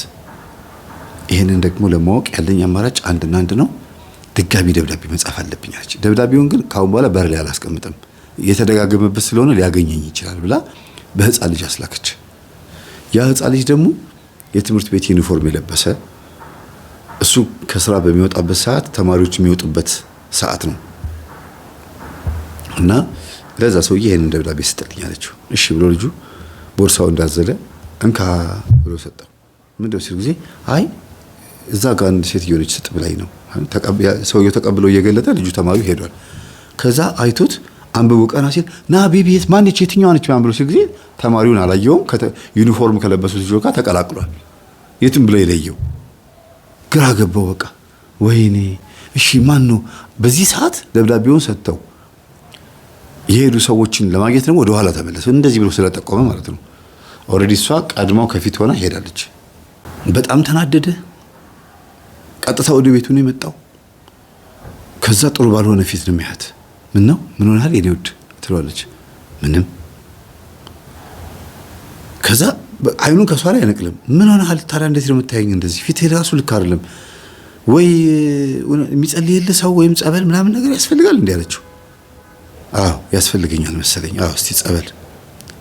ይሄንን ደግሞ ለማወቅ ያለኝ አማራጭ አንድና አንድ ነው፣ ድጋሚ ደብዳቤ መጻፍ አለብኝ አለች። ደብዳቤውን ግን ካሁን በኋላ በር ላይ አላስቀምጥም፣ የተደጋገመበት ስለሆነ ሊያገኘኝ ይችላል ብላ በህፃን ልጅ አስላከች። ያ ህፃን ልጅ ደግሞ የትምህርት ቤት ዩኒፎርም የለበሰ፣ እሱ ከስራ በሚወጣበት ሰዓት ተማሪዎች የሚወጡበት ሰዓት ነው እና ለዛ ሰውዬ ይሄንን ደብዳቤ ስጠልኝ አለችው። እሺ ብሎ ልጁ ቦርሳው እንዳዘለ እንካ ብሎ ሰጠው። ምንድነው ሲል ጊዜ አይ እዛ ጋር አንድ ሴትዮ ልጅ ስጥ ብላኝ ነው። ሰውየው ተቀብሎ እየገለጠ ልጁ ተማሪው ሄዷል። ከዛ አይቶት አንብቦ ቀና ሲል ና ቤቢ የት ማነች የትኛዋ ነች ምናምን ብሎ ሲል ጊዜ ተማሪውን አላየውም። ዩኒፎርም ከለበሱት ልጆች ጋር ተቀላቅሏል። የትም ብሎ የለየው ግራ ገባው። በቃ ወይኔ እሺ ማን ነው? በዚህ ሰዓት ደብዳቤውን ሰጥተው የሄዱ ሰዎችን ለማግኘት ደግሞ ወደ ኋላ ተመለሰ። እንደዚህ ብሎ ስለጠቆመ ማለት ነው። ኦልሬዲ እሷ ቀድማው ከፊት ሆና ሄዳለች። በጣም ተናደደ። ቀጥታ ወደ ቤቱ ነው የመጣው። ከዛ ጥሩ ባልሆነ ፊት ነው የሚያት። ምን ነው ምን ሆነሃል የኔ ውድ ትለዋለች። ምንም። ከዛ አይኑን ከሷ ላይ አይነቅልም። ምን ሆነሃል ታዲያ እንደዚህ ነው የምታየኝ? እንደዚህ ፊት ራሱ ልክ አይደለም ወይ? የሚጸልይልህ ሰው ወይም ጸበል ምናምን ነገር ያስፈልጋል እንዴ አለችው። አዎ ያስፈልገኛል መሰለኝ። አዎ እስቲ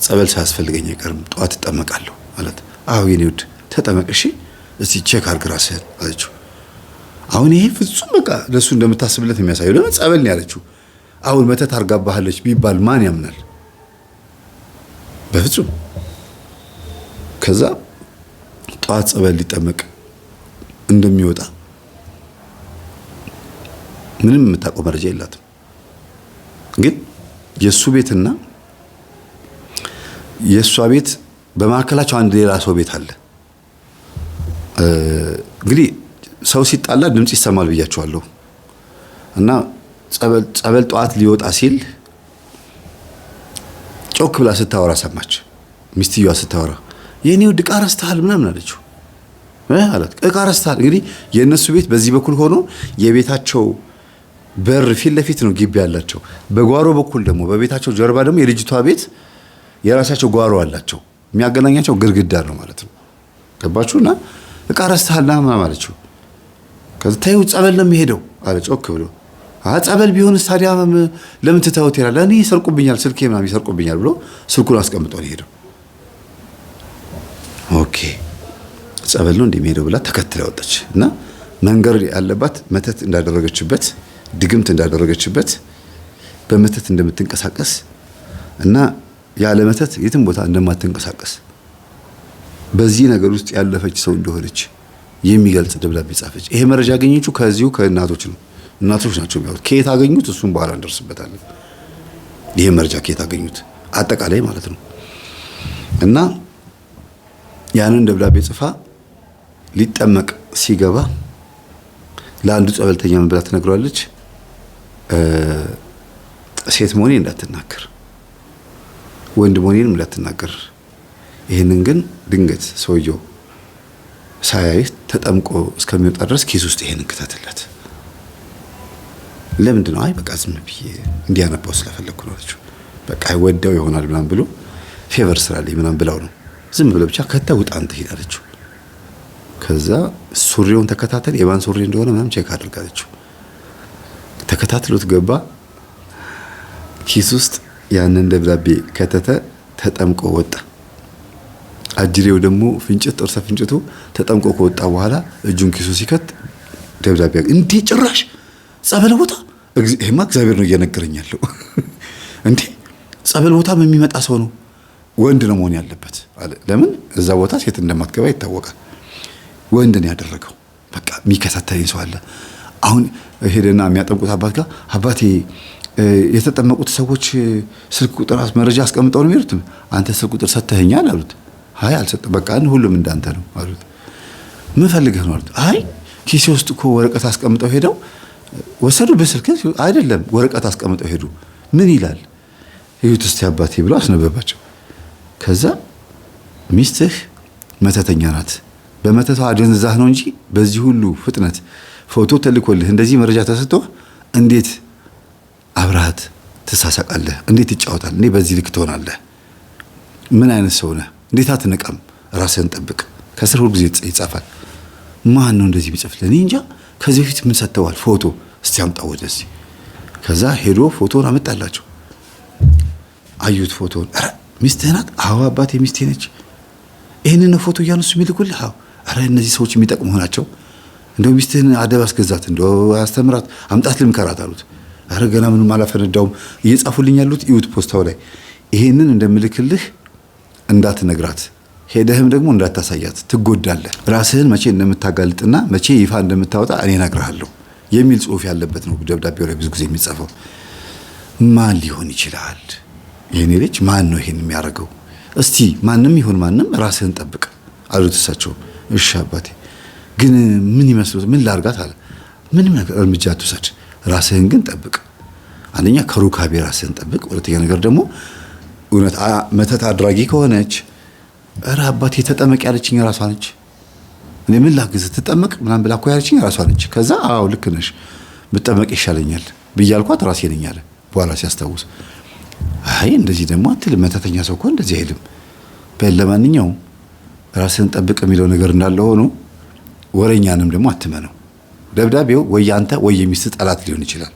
ጸበል ሳያስፈልገኝ አይቀርም ጠዋት እጠመቃለሁ ማለት። አዎ የኔ ውድ ተጠመቅ እሺ፣ እስቲ ቼክ አድርግ ራስህን አለችው። አሁን ይሄ ፍጹም በቃ ለሱ እንደምታስብለት የሚያሳየው ለምን ጸበል ነው ያለችው። አሁን መተት አርጋባህለች ቢባል ማን ያምናል? በፍጹም። ከዛ ጠዋት ጸበል ሊጠመቅ እንደሚወጣ ምንም የምታውቀው መረጃ የላትም። ግን የሱ ቤትና የሷ ቤት በማዕከላቸው አንድ ሌላ ሰው ቤት አለ። እንግዲህ ሰው ሲጣላ ድምጽ ይሰማል ብያቸዋለሁ። እና ጸበል ጠዋት ሊወጣ ሲል ጮክ ብላ ስታወራ ሰማች። ሚስትየዋ ስታወራ የኔ ውድ ዕቃ ረስተሃል ምናምን አለችው። አላት ዕቃ ረስተሃል። እንግዲህ የእነሱ ቤት በዚህ በኩል ሆኖ የቤታቸው በር ፊት ለፊት ነው ግቢ ያላቸው። በጓሮ በኩል ደግሞ በቤታቸው ጀርባ ደግሞ የልጅቷ ቤት የራሳቸው ጓሮ አላቸው። የሚያገናኛቸው ግድግዳ ነው ማለት ነው። ገባችሁና ዕቃ ረስተሃል ምናምን አለችው። ከዛ ተይው ጸበል ነው የሚሄደው አለ ጮክ ብሎ። ጸበል ቢሆንስ ታዲያ ለምን ትተኸው ትሄዳለህ? እኔ ይሰርቁብኛል፣ ስልኬ ምናምን ይሰርቁብኛል ብሎ ስልኩን አስቀምጦ ነው ሄደው። ኦኬ ጸበል ነው እንደሚሄደው ብላ ተከትላ ወጣች። እና መንገር ያለባት መተት እንዳደረገችበት፣ ድግምት እንዳደረገችበት፣ በመተት እንደምትንቀሳቀስ እና ያለ መተት የትም ቦታ እንደማትንቀሳቀስ በዚህ ነገር ውስጥ ያለፈች ሰው እንደሆነች የሚገልጽ ደብዳቤ ጻፈች። ይሄ መረጃ ያገኘችው ከዚሁ ከእናቶች ነው። እናቶች ናቸው የሚያወሩት። ከየት አገኙት? እሱም በኋላ እንደርስበታለን። ይሄ መረጃ ከየት አገኙት አጠቃላይ ማለት ነው። እና ያንን ደብዳቤ ጽፋ ሊጠመቅ ሲገባ ለአንዱ ጸበልተኛ ምን ብላ ትነግረዋለች? ሴት መሆኔ እንዳትናገር፣ ወንድ መሆኔንም እንዳትናገር። ይህንን ግን ድንገት ሰውየው ሳያይ ተጠምቆ እስከሚወጣ ድረስ ኪስ ውስጥ ይሄንን ክተትለት። ለምንድን ነው? አይ በቃ ዝም ብዬ እንዲያነባው ስለፈለኩ ነው አለችው። በቃ ወደው ይሆናል ምናምን ብሎ ፌቨር ስላለኝ ምናምን ብላው ነው። ዝም ብሎ ብቻ ከታ ውጣ አንተ ሂድ አለችው። ከዛ ሱሪውን ተከታተል፣ የማን ሱሪ እንደሆነ ምናምን ቼክ አድርጋለችው። ተከታትሎት ገባ። ኪስ ውስጥ ያንን ደብዳቤ ከተተ፣ ተጠምቆ ወጣ። አጅሬው ደግሞ ፍንጭት ጥርሰ ፍንጭቱ ተጠምቆ ከወጣ በኋላ እጁን ኪሱ ሲከት ደብዳቤ እንዴ ጭራሽ ጸበል ቦታ ይሄማ እግዚአብሔር ነው እየነገረኝ ያለው እንዴ ጸበል ቦታም የሚመጣ ሰው ነው ወንድ ነው መሆን ያለበት አለ። ለምን እዛ ቦታ ሴት እንደማትገባ ይታወቃል። ወንድ ነው ያደረገው። በቃ የሚከታተለኝ ሰው አለ። አሁን ሄደና የሚያጠምቁት አባት ጋር አባቴ የተጠመቁት ሰዎች ስልክ ቁጥር መረጃ አስቀምጠው ነው የሚሉት። አንተ ስልክ ቁጥር ሰጥተኸኛል አሉት። አይ አልሰጠም፣ በቃ ሁሉም እንዳንተ ነው አሉት። ምን ፈልገህ ነው አሉት። አይ ኪሴ ውስጥ እኮ ወረቀት አስቀምጠው ሄደው ወሰዱ። በስልክ አይደለም ወረቀት አስቀምጠው ሄዱ። ምን ይላል ይሁት እስቲ አባቴ ብሎ አስነበባቸው። ከዛ ሚስትህ መተተኛ ናት፣ በመተቷ አደንዛህ ነው እንጂ በዚህ ሁሉ ፍጥነት ፎቶ ተልኮልህ እንደዚህ መረጃ ተሰጥቶ እንዴት አብረሃት ትሳሳቃለህ? እንዴት ይጫወታል? እንዴ በዚህ ልክ ትሆናለህ? ምን አይነት ሰው ነህ? እንዴት አትነቃም? ራስህን ጠብቅ። ከስር ሁሉ ጊዜ ይጻፋል። ማን ነው እንደዚህ ቢጽፍልህ? እኔ እንጃ። ከዚህ በፊት ምን ሰጥተዋል? ፎቶ እስቲ አምጣው ወደዚህ። ከዛ ሄዶ ፎቶን አመጣላቸው። አዩት ፎቶን። ኧረ ሚስትህ ናት? አዎ አባቴ ሚስቴ ነች። ይሄንን ፎቶ እያነሱ የሚልኩልህ? አዎ። ኧረ እነዚህ ሰዎች የሚጠቅሙ ናቸው። እንደው ሚስትህን አደብ አስገዛት፣ እንደው አስተምራት፣ አምጣት ልምከራት አሉት። ኧረ ገና ምንም አላፈነዳውም፣ እየጻፉልኝ ያሉት እዩት ፖስታው ላይ። ይሄንን እንደምልክልህ እንዳትነግራት፣ ሄደህም ደግሞ እንዳታሳያት፣ ትጎዳለህ። ራስህን መቼ እንደምታጋልጥና መቼ ይፋ እንደምታወጣ እኔ እነግርሃለሁ የሚል ጽሑፍ ያለበት ነው ደብዳቤው ላይ ብዙ ጊዜ የሚጻፈው። ማን ሊሆን ይችላል? የኔ ልጅ ማን ነው ይሄን የሚያደርገው? እስቲ ማንም ይሁን ማንም ራስህን ጠብቅ አሉት እሳቸው። እሺ አባቴ ግን ምን ይመስሉት? ምን ላርጋት አለ። ምንም ነገር እርምጃ አትውሰድ፣ ራስህን ግን ጠብቅ። አንደኛ ከሩካቤ ራስህን ጠብቅ። ሁለተኛ ነገር ደግሞ እውነት መተት አድራጊ ከሆነች ኧረ አባቴ ተጠመቅ ያለችኝ ራሷ ነች። እኔ ምን ላግዝ ትጠመቅ ምናምን ብላ እኮ ያለችኝ ራሷ ነች። ከዛ አዎ ልክ ነሽ ብጠመቅ ይሻለኛል ብያልኳት ራሴ ነኝ አለ። በኋላ ሲያስታውስ አይ እንደዚህ ደግሞ አትልም፣ መተተኛ ሰው እኮ እንደዚህ አይልም። ለማንኛውም ራስህን ጠብቅ የሚለው ነገር እንዳለ ሆኖ ወሬኛንም ደግሞ አትመነው። ደብዳቤው ወይ አንተ ወይ የሚስት ጠላት ሊሆን ይችላል።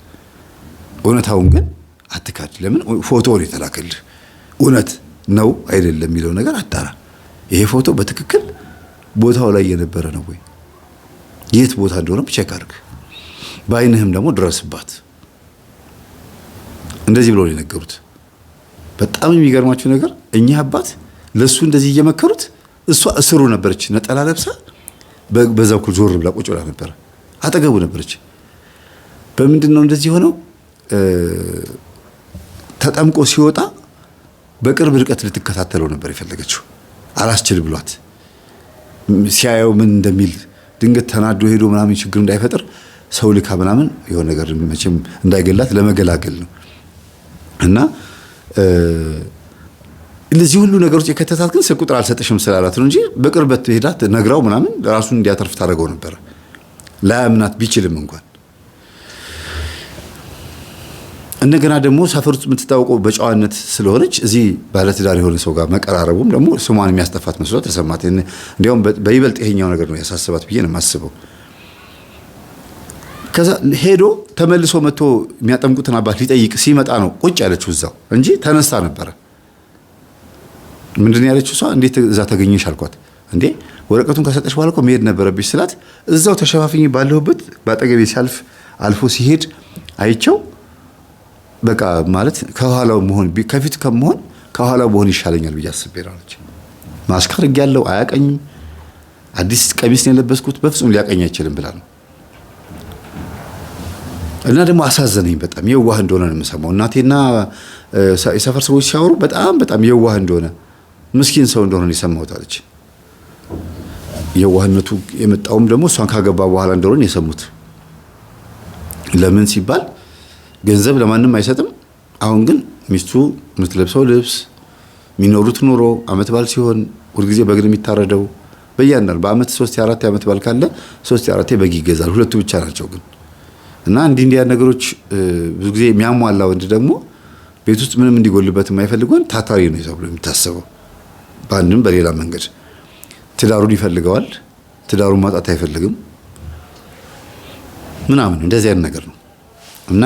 እውነታውን ግን አትካድ። ለምን ፎቶውን የተላከልህ እውነት ነው አይደለም የሚለው ነገር አጣራ። ይሄ ፎቶ በትክክል ቦታው ላይ የነበረ ነው ወይ? የት ቦታ እንደሆነ ቼክ አድርግ። በአይንህም ደግሞ ድረስባት። እንደዚህ ብለው የነገሩት። በጣም የሚገርማችሁ ነገር እኚህ አባት ለሱ እንደዚህ እየመከሩት እሷ እስሩ ነበረች፣ ነጠላ ለብሳ በዛው ኩል ዞር ብላ ቁጭ ብላ ነበር፣ አጠገቡ ነበረች። በምንድን ነው እንደዚህ ሆነው? ተጠምቆ ሲወጣ በቅርብ ርቀት ልትከታተለው ነበር የፈለገችው። አላስችል ብሏት ሲያየው ምን እንደሚል ድንገት ተናዶ ሄዶ ምናምን ችግር እንዳይፈጥር ሰው ልካ ምናምን የሆነ ነገር መቼም እንዳይገላት ለመገላገል ነው። እና እንደዚህ ሁሉ ነገሮች የከተታት ግን ስልክ ቁጥር አልሰጥሽም ስላላት ነው እንጂ በቅርበት ሄዳ ነግራው ምናምን ራሱን እንዲያተርፍ ታደርገው ነበር ላያምናት ቢችልም እንኳን። እንደገና ደግሞ ሰፈር ውስጥ የምትታወቀው በጨዋነት ስለሆነች እዚህ ባለትዳር የሆነ ሰው ጋር መቀራረቡም ደግሞ ስሟን የሚያስጠፋት መስሎ ተሰማት። እንዲያውም በይበልጥ ይሄኛው ነገር ነው ያሳስባት ብዬ ነው የማስበው። ከዛ ሄዶ ተመልሶ መጥቶ የሚያጠምቁትን አባት ሊጠይቅ ሲመጣ ነው ቁጭ ያለችው እዛው እንጂ ተነስታ ነበረ። ምንድን ያለችው እሷ እንዴት እዛ ተገኘሽ አልኳት። እንዴ ወረቀቱን ከሰጠሽ በኋላ እኮ መሄድ ነበረብሽ ስላት እዛው ተሸፋፍኝ ባለሁበት ባጠገቤ ሲያልፍ አልፎ ሲሄድ አይቸው በቃ ማለት ከኋላው መሆን ከፊት ከመሆን ከኋላው መሆን ይሻለኛል ብዬ አስቤ ነው አለች። ማስክ አድርጌያለሁ አያቀኝም፣ አዲስ ቀሚስ ነው የለበስኩት በፍጹም ሊያቀኝ አይችልም ብላ ነው። እና ደግሞ አሳዘነኝ በጣም የዋህ እንደሆነ ነው የምሰማው። እናቴና የሰፈር ሰዎች ሲያወሩ በጣም የዋህ እንደሆነ ምስኪን ሰው እንደሆነ ነው የሰማሁት አለች። የዋህነቱ የመጣውም ደግሞ እሷን ካገባ በኋላ እንደሆነ የሰሙት። ለምን ሲባል ገንዘብ ለማንም አይሰጥም። አሁን ግን ሚስቱ የምትለብሰው ልብስ የሚኖሩት ኑሮ አመት ባል ሲሆን ሁልጊዜ በግ የሚታረደው በእያንዳንዱ በአመት 3-4 አመት ባል ካለ 3-4 በግ ይገዛል። ሁለቱ ብቻ ናቸው ግን እና እንዲህ ነገሮች ብዙ ጊዜ የሚያሟላ ወንድ ደግሞ ቤት ውስጥ ምንም እንዲጎልበት የማይፈልገውን ታታሪ ነው ተብሎ የሚታሰበው። በአንድም በሌላ መንገድ ትዳሩን ይፈልገዋል፣ ትዳሩን ማጣት አይፈልግም ምናምን እንደዚህ አይነት ነገር ነው። እና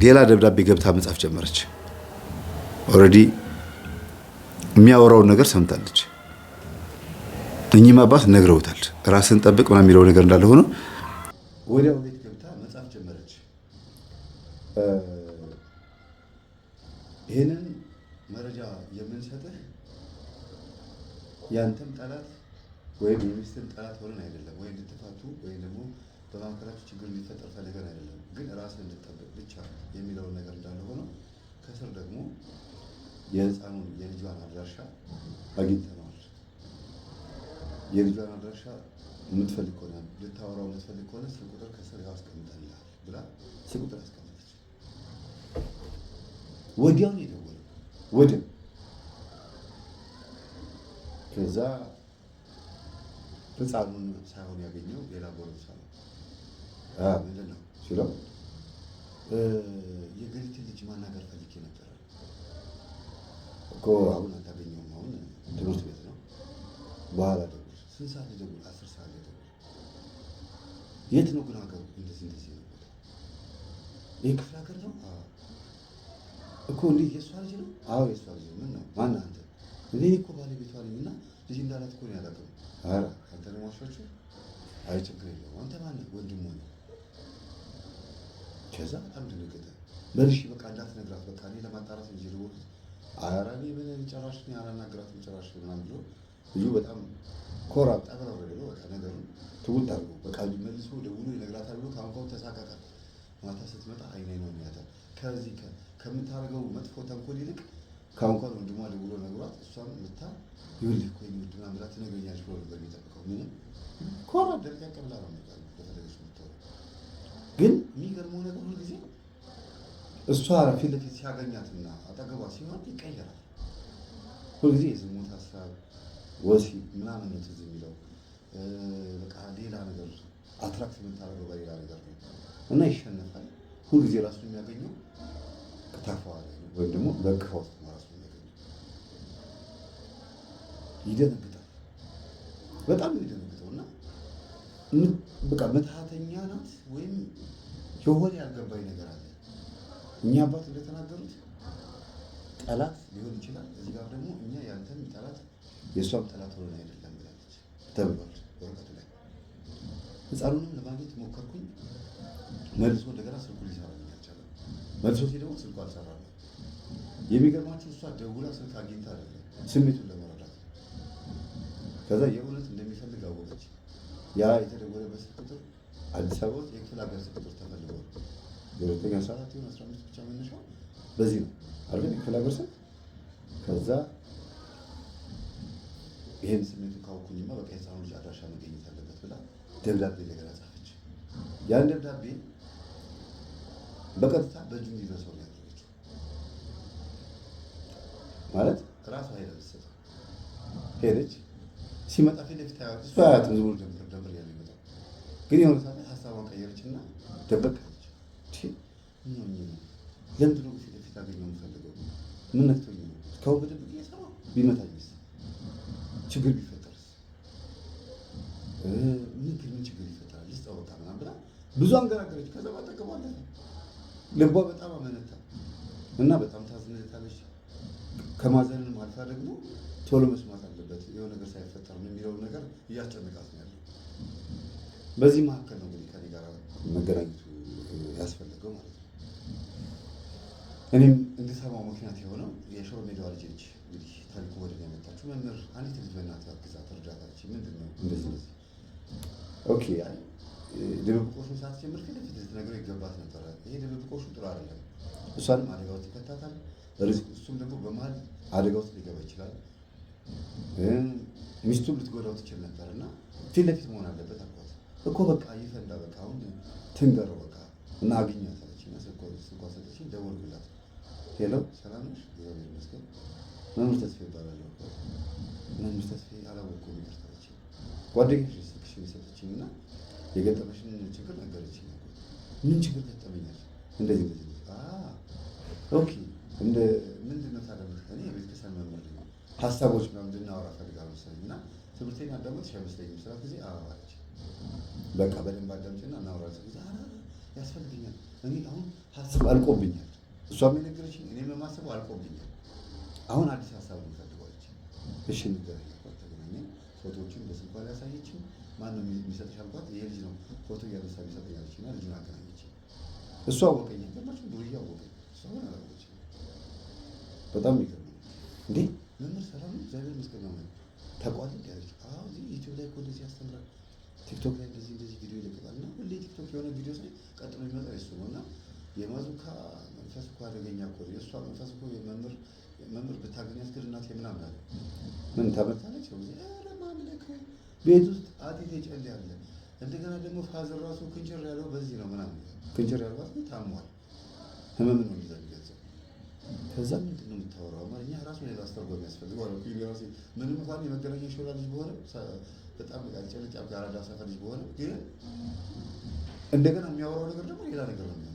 ሌላ ደብዳቤ ገብታ መጻፍ ጀመረች። ኦልሬዲ የሚያወራውን ነገር ሰምታለች። እኚህም አባት ነግረውታል። ራስን ጠብቅ ምናምን የሚለው ነገር እንዳለ ሆኖ ወዲያው ቤት ገብታ መጻፍ ጀመረች። ይሄንን መረጃ የምንሰጥህ ያንተም ጠላት ወይም የሚስትም ጠላት ሆነን አይደለም፣ ወይ እንድትፋቱ ወይ ደግሞ በማከራችሁ ችግር እንዲፈጠር ፈልገን አይደለም፣ ግን ራስን እንድትጠብቅ ብቻ የሚለውን ነገር እንዳለ ሆኖ ከስር ደግሞ የህፃኑን የልጇን አድራሻ አግኝተነዋል። የልጇን አድራሻ የምትፈልግ ከሆነ ልታወራው የምትፈልግ ከሆነ ስልክ ቁጥር ከስር ያስቀምጠልሃል ብላ ስልክ ቁጥር አስቀምጠች። ወዲያውን የደወለው ወዲያው ከዛ ህፃኑን ሳይሆን ያገኘው ሌላ ጎረምሳ ነው። ምንድን ነው ሲለው የገሊት ልጅ ማናገር ፈልጌ ነበረ እኮ አሁን አታገኘውም፣ አሁን ትምህርት ቤት ነው፣ በኋላ ደውል። ስንት ሰዓት ልደውል? 10 ሰዓት ልደውል። የት ነው ግን ሀገሩ? እንደዚህ ነው ቦታ። ይህ ክፍለ ሀገር ነው እኮ። እንዴት የእሷ ልጅ ነው? አዎ የእሷ ልጅ ነው። ምን ነው ማነህ አንተ? እኔ እኮ ባለቤቷ ነኝ እና ልጅ እንዳላት እኮ ነው ያላውቅም። ኧረ አንተ ነው ዋሻችሁ? አይ ችግር የለውም። አንተ ማነህ? ወንድሙ ነው። ከዛ በጣም ደነገጠ። መልሽ በቃ እንዳትነግራት በቃ እኔ ለማጣራት እንጂ ልቦት ኧረ እኔ ምን ጭራሽ እኔ አላናግራትም ጭራሽ ምናምን ብሎ ልጁ በጣም ኮራ ጠበራ ብሎ በቃ ነገሩን ትውት አድርጎ በቃ መልሶ ደውሎ ይነግራታል ብሎ ካንኳው ተሳካካ። ማታ ስትመጣ አይኔ ነው የሚያታል። ከዚህ ከምታደርገው መጥፎ ተንኮል ይልቅ ካንኳው ወንድሟ ደውሎ ነግሯት እሷም ምታ ይኸውልህ እኮ የሚወድና ብላ ትነግረኛለች ብሎ ነበር የሚጠብቀው። ምንም ኮራ ደርቀቅ ብላ ነው የሚባለው በተለገች ምትወ ግን የሚገርመው ነገር ሁልጊዜ እሷ ፊት ለፊት ሲያገኛትና አጠገቧ ሲሆን ይቀየራል። ሁልጊዜ የዝሙት ሀሳብ ወሲብ ምናምን ነው ትዝ የሚለው። በቃ ሌላ ነገር አትራክት የምታደርገው በሌላ ነገር ነው እና ይሸነፋል። ሁልጊዜ ራሱን የሚያገኘው ከታፋዋ ላይ ነው ወይም ደግሞ በክፋ ውስጥ ራሱን የሚያገኘው። ይደነግጣል፣ በጣም ይደነግጠው እና በቃ ምትሃተኛ ናት ወይም የሆነ ያልገባኝ ነገር አለ። እኛ አባት እንደተናገሩት ጠላት ሊሆን ይችላል። እዚህ ጋር ደግሞ እኛ ያንተም ጠላት የእሷም ጠላት ሆነ አይደለም ብላለች ተብሏል ወረቀቱ ላይ። ህፃኑንም ለማግኘት ሞከርኩኝ። መልሶ እንደገና ስልኩ ሊሰራልኝ አልቻለም። መልሶ ሲደውል ስልኩ አልሰራም። የሚገርማችሁ እሷ ደውላ ስልክ አግኝታ አይደለም ስሜቱን ለመረዳት። ከዛ የእውነት እንደሚፈልግ አወቀች። ያ የተደወለበት ስልክ ቁጥር አዲስ አበባ ውስጥ የክፍለ ሀገር ስልክ ቁጥር ተፈልጓል። 914 ይሁን 15 ብቻ መነሻው በዚህ ነው አይደል? የክፍለ ሀገር ስልክ። ከዛ ይሄን ስሜቱ ካወኩኝማ በቃ የህፃኑ ልጅ አድራሻ መገኘት አለበት ብላ ደብዳቤ ነገር ጻፈች። ያን ደብዳቤ በቀጥታ በእጁ እንዲደርሰው ነው ያደረገችው። ማለት ራሱ ኃይል አልሰጠም። ሄደች ሲመጣ ፊት ለፊት ታያት እሱ አያትም ዝም ብሎ ደብር ያለ ይመጣል። ግን የሆነ ሰዓት ሀሳቧን ቀየረችና ደበቀች። ለምንድን ነው ፊት ለፊት አገኘው የምፈልገው? ምን ነክቶኝ ነው? እስካሁን በደንብ እየሰራሁ ቢመታኝስ? ችግር ቢፈጠርስ? ምን ችግር ይፈጠራል? ልስጠው በቃ ምናምን ብላ ብዙ አንገራገረች። ከዛ ባጠቀሙ አለፈ። ልቧ በጣም አመነታ እና በጣም ታዝንለታለች። ከማዘንም አልፋ ደግሞ ቶሎ መስማት አለበት የሆነ ነገር ሳይፈጠር ነው የሚለውን ነገር እያስጨነቃት ነው ያለው። በዚህ መካከል ነው እንግዲህ ከኔ ጋር መገናኘቱ ያስፈለገው ማለት ነው። እኔም እንድሰማው ምክንያት የሆነው የሾሮ ሜዳዋ ልጅ ነች። እንግዲህ ታሪኩ ወደ እኔ ያመጣችው መምህር አንዲት ልጅ በእናትህ አግዛት እርዳታች ምንድን ነው እንደዚህ እንደዚህ ኦኬ አይ ድብብቆሹን ሳትጀምር ፊት ለፊት ልትነግረው ይገባት ነበረ። ይሄ ድብብቆሹ ጥሩ አይደለም፣ እሷንም አደጋ ውስጥ ይከታታል፣ እሱም ደግሞ በመሀል አደጋ ውስጥ ሊገባ ይችላል፣ ሚስቱም ልትጎዳው ትችል ነበር እና ፊት ለፊት መሆን አለበት አልኳት። እኮ በቃ ይፈንዳ በቃ አሁን ትንገረው በቃ እና አግኛት አለችኝ። ስልኳ ሰጠችኝ፣ ደወልኩላት። ሄሎ ሰላም ነሽ? እግዚአብሔር ይመስገን። መምህር ተስፋ ይባላለሁ። መምህር ተስፋ አላወቅኩም ይቅርታ አለችኝ። ጓደኛሽ ስልክሽን የሰጠችኝ እና የገጠመሽን ችግር ነገረችኝ። ምን ችግር ገጠመኛል? እንደዚህ ኦኬ እንደ ምንድን ነው ታዲያ? እኔ የቤተክርስቲያን መምህር ነኝ፣ ሀሳቦች ምናምን እንድናወራ ፈልጋለሁ መሰለኝ እና ትምህርቴን አዳመጥሽ አይመስለኝም ስላት ጊዜ አለች። በቃ በደንብ አዳምጪና እናወራ ጊዜ ያስፈልገኛል። እኔ አሁን ሀሳብ አልቆብኛል፣ እሷም የነገረችኝ እኔም የማስበው አልቆብኛል። አሁን አዲስ ሀሳብ ነው ፈልገዋለች። እሺ ንገረኝ አልኳት። ተገናኘን። ፎቶዎችን በስልኳ ላይ ያሳየችኝ። ማነው የሚሰጥሽ አልኳት። ይሄ ልጅ ነው ፎቶ እያነሳ የሚሰጠኝ አለችኝ እና ልጁን አገናኘችኝ። እሷ አወቀኝ፣ ገባችሁ? ዱርዬ አወቀኝ፣ እሷ ግን አላወቀችኝ። በጣም ይገርም እንዴ መምህር ሰላም ነው እግዚአብሔር ይመስገን ነው ተቋል እንዲ ያለች። አዎ እዚህ ዩቲዩብ ላይ እኮ እንደዚህ ያስተምራል፣ ቲክቶክ ላይ እንደዚህ ቪዲዮ ይለቀቃል እና ሁሌ ቲክቶክ የሆነ ቪዲዮ ሳይ ቀጥሎ የሚመጣው የሱ ነው እና የማዙካ መንፈስ እኮ አደገኛ እኮ የእሷ መንፈስ እኮ መምህር ብታገኛት ግን እናቴ ምናምን አለ። ምን ታመጣለች? ኧረ ማምለክ ቤት ውስጥ አጤቴ ጨሌ አለ። እንደገና ደግሞ ፋዘር ራሱ ክንጭር ያለው በዚህ ነው ምናምን። ክንጭር ያልባት ታሟል፣ ህመም ነው እንደዛ የሚገልጸው። ከዛ ምንድን ነው የምታወራው? አማርኛ ራሱ ሌላ አስተርጓሚ ያስፈልገው አለ። ራሴ ምንም እንኳን የመገናኛ ሾላ ልጅ በሆነ በጣም ጨልጫ ጋራዳ ሰፈር ልጅ በሆነ ግን እንደገና የሚያወራው ነገር ደግሞ ሌላ ነገር ነው የሚሆነው።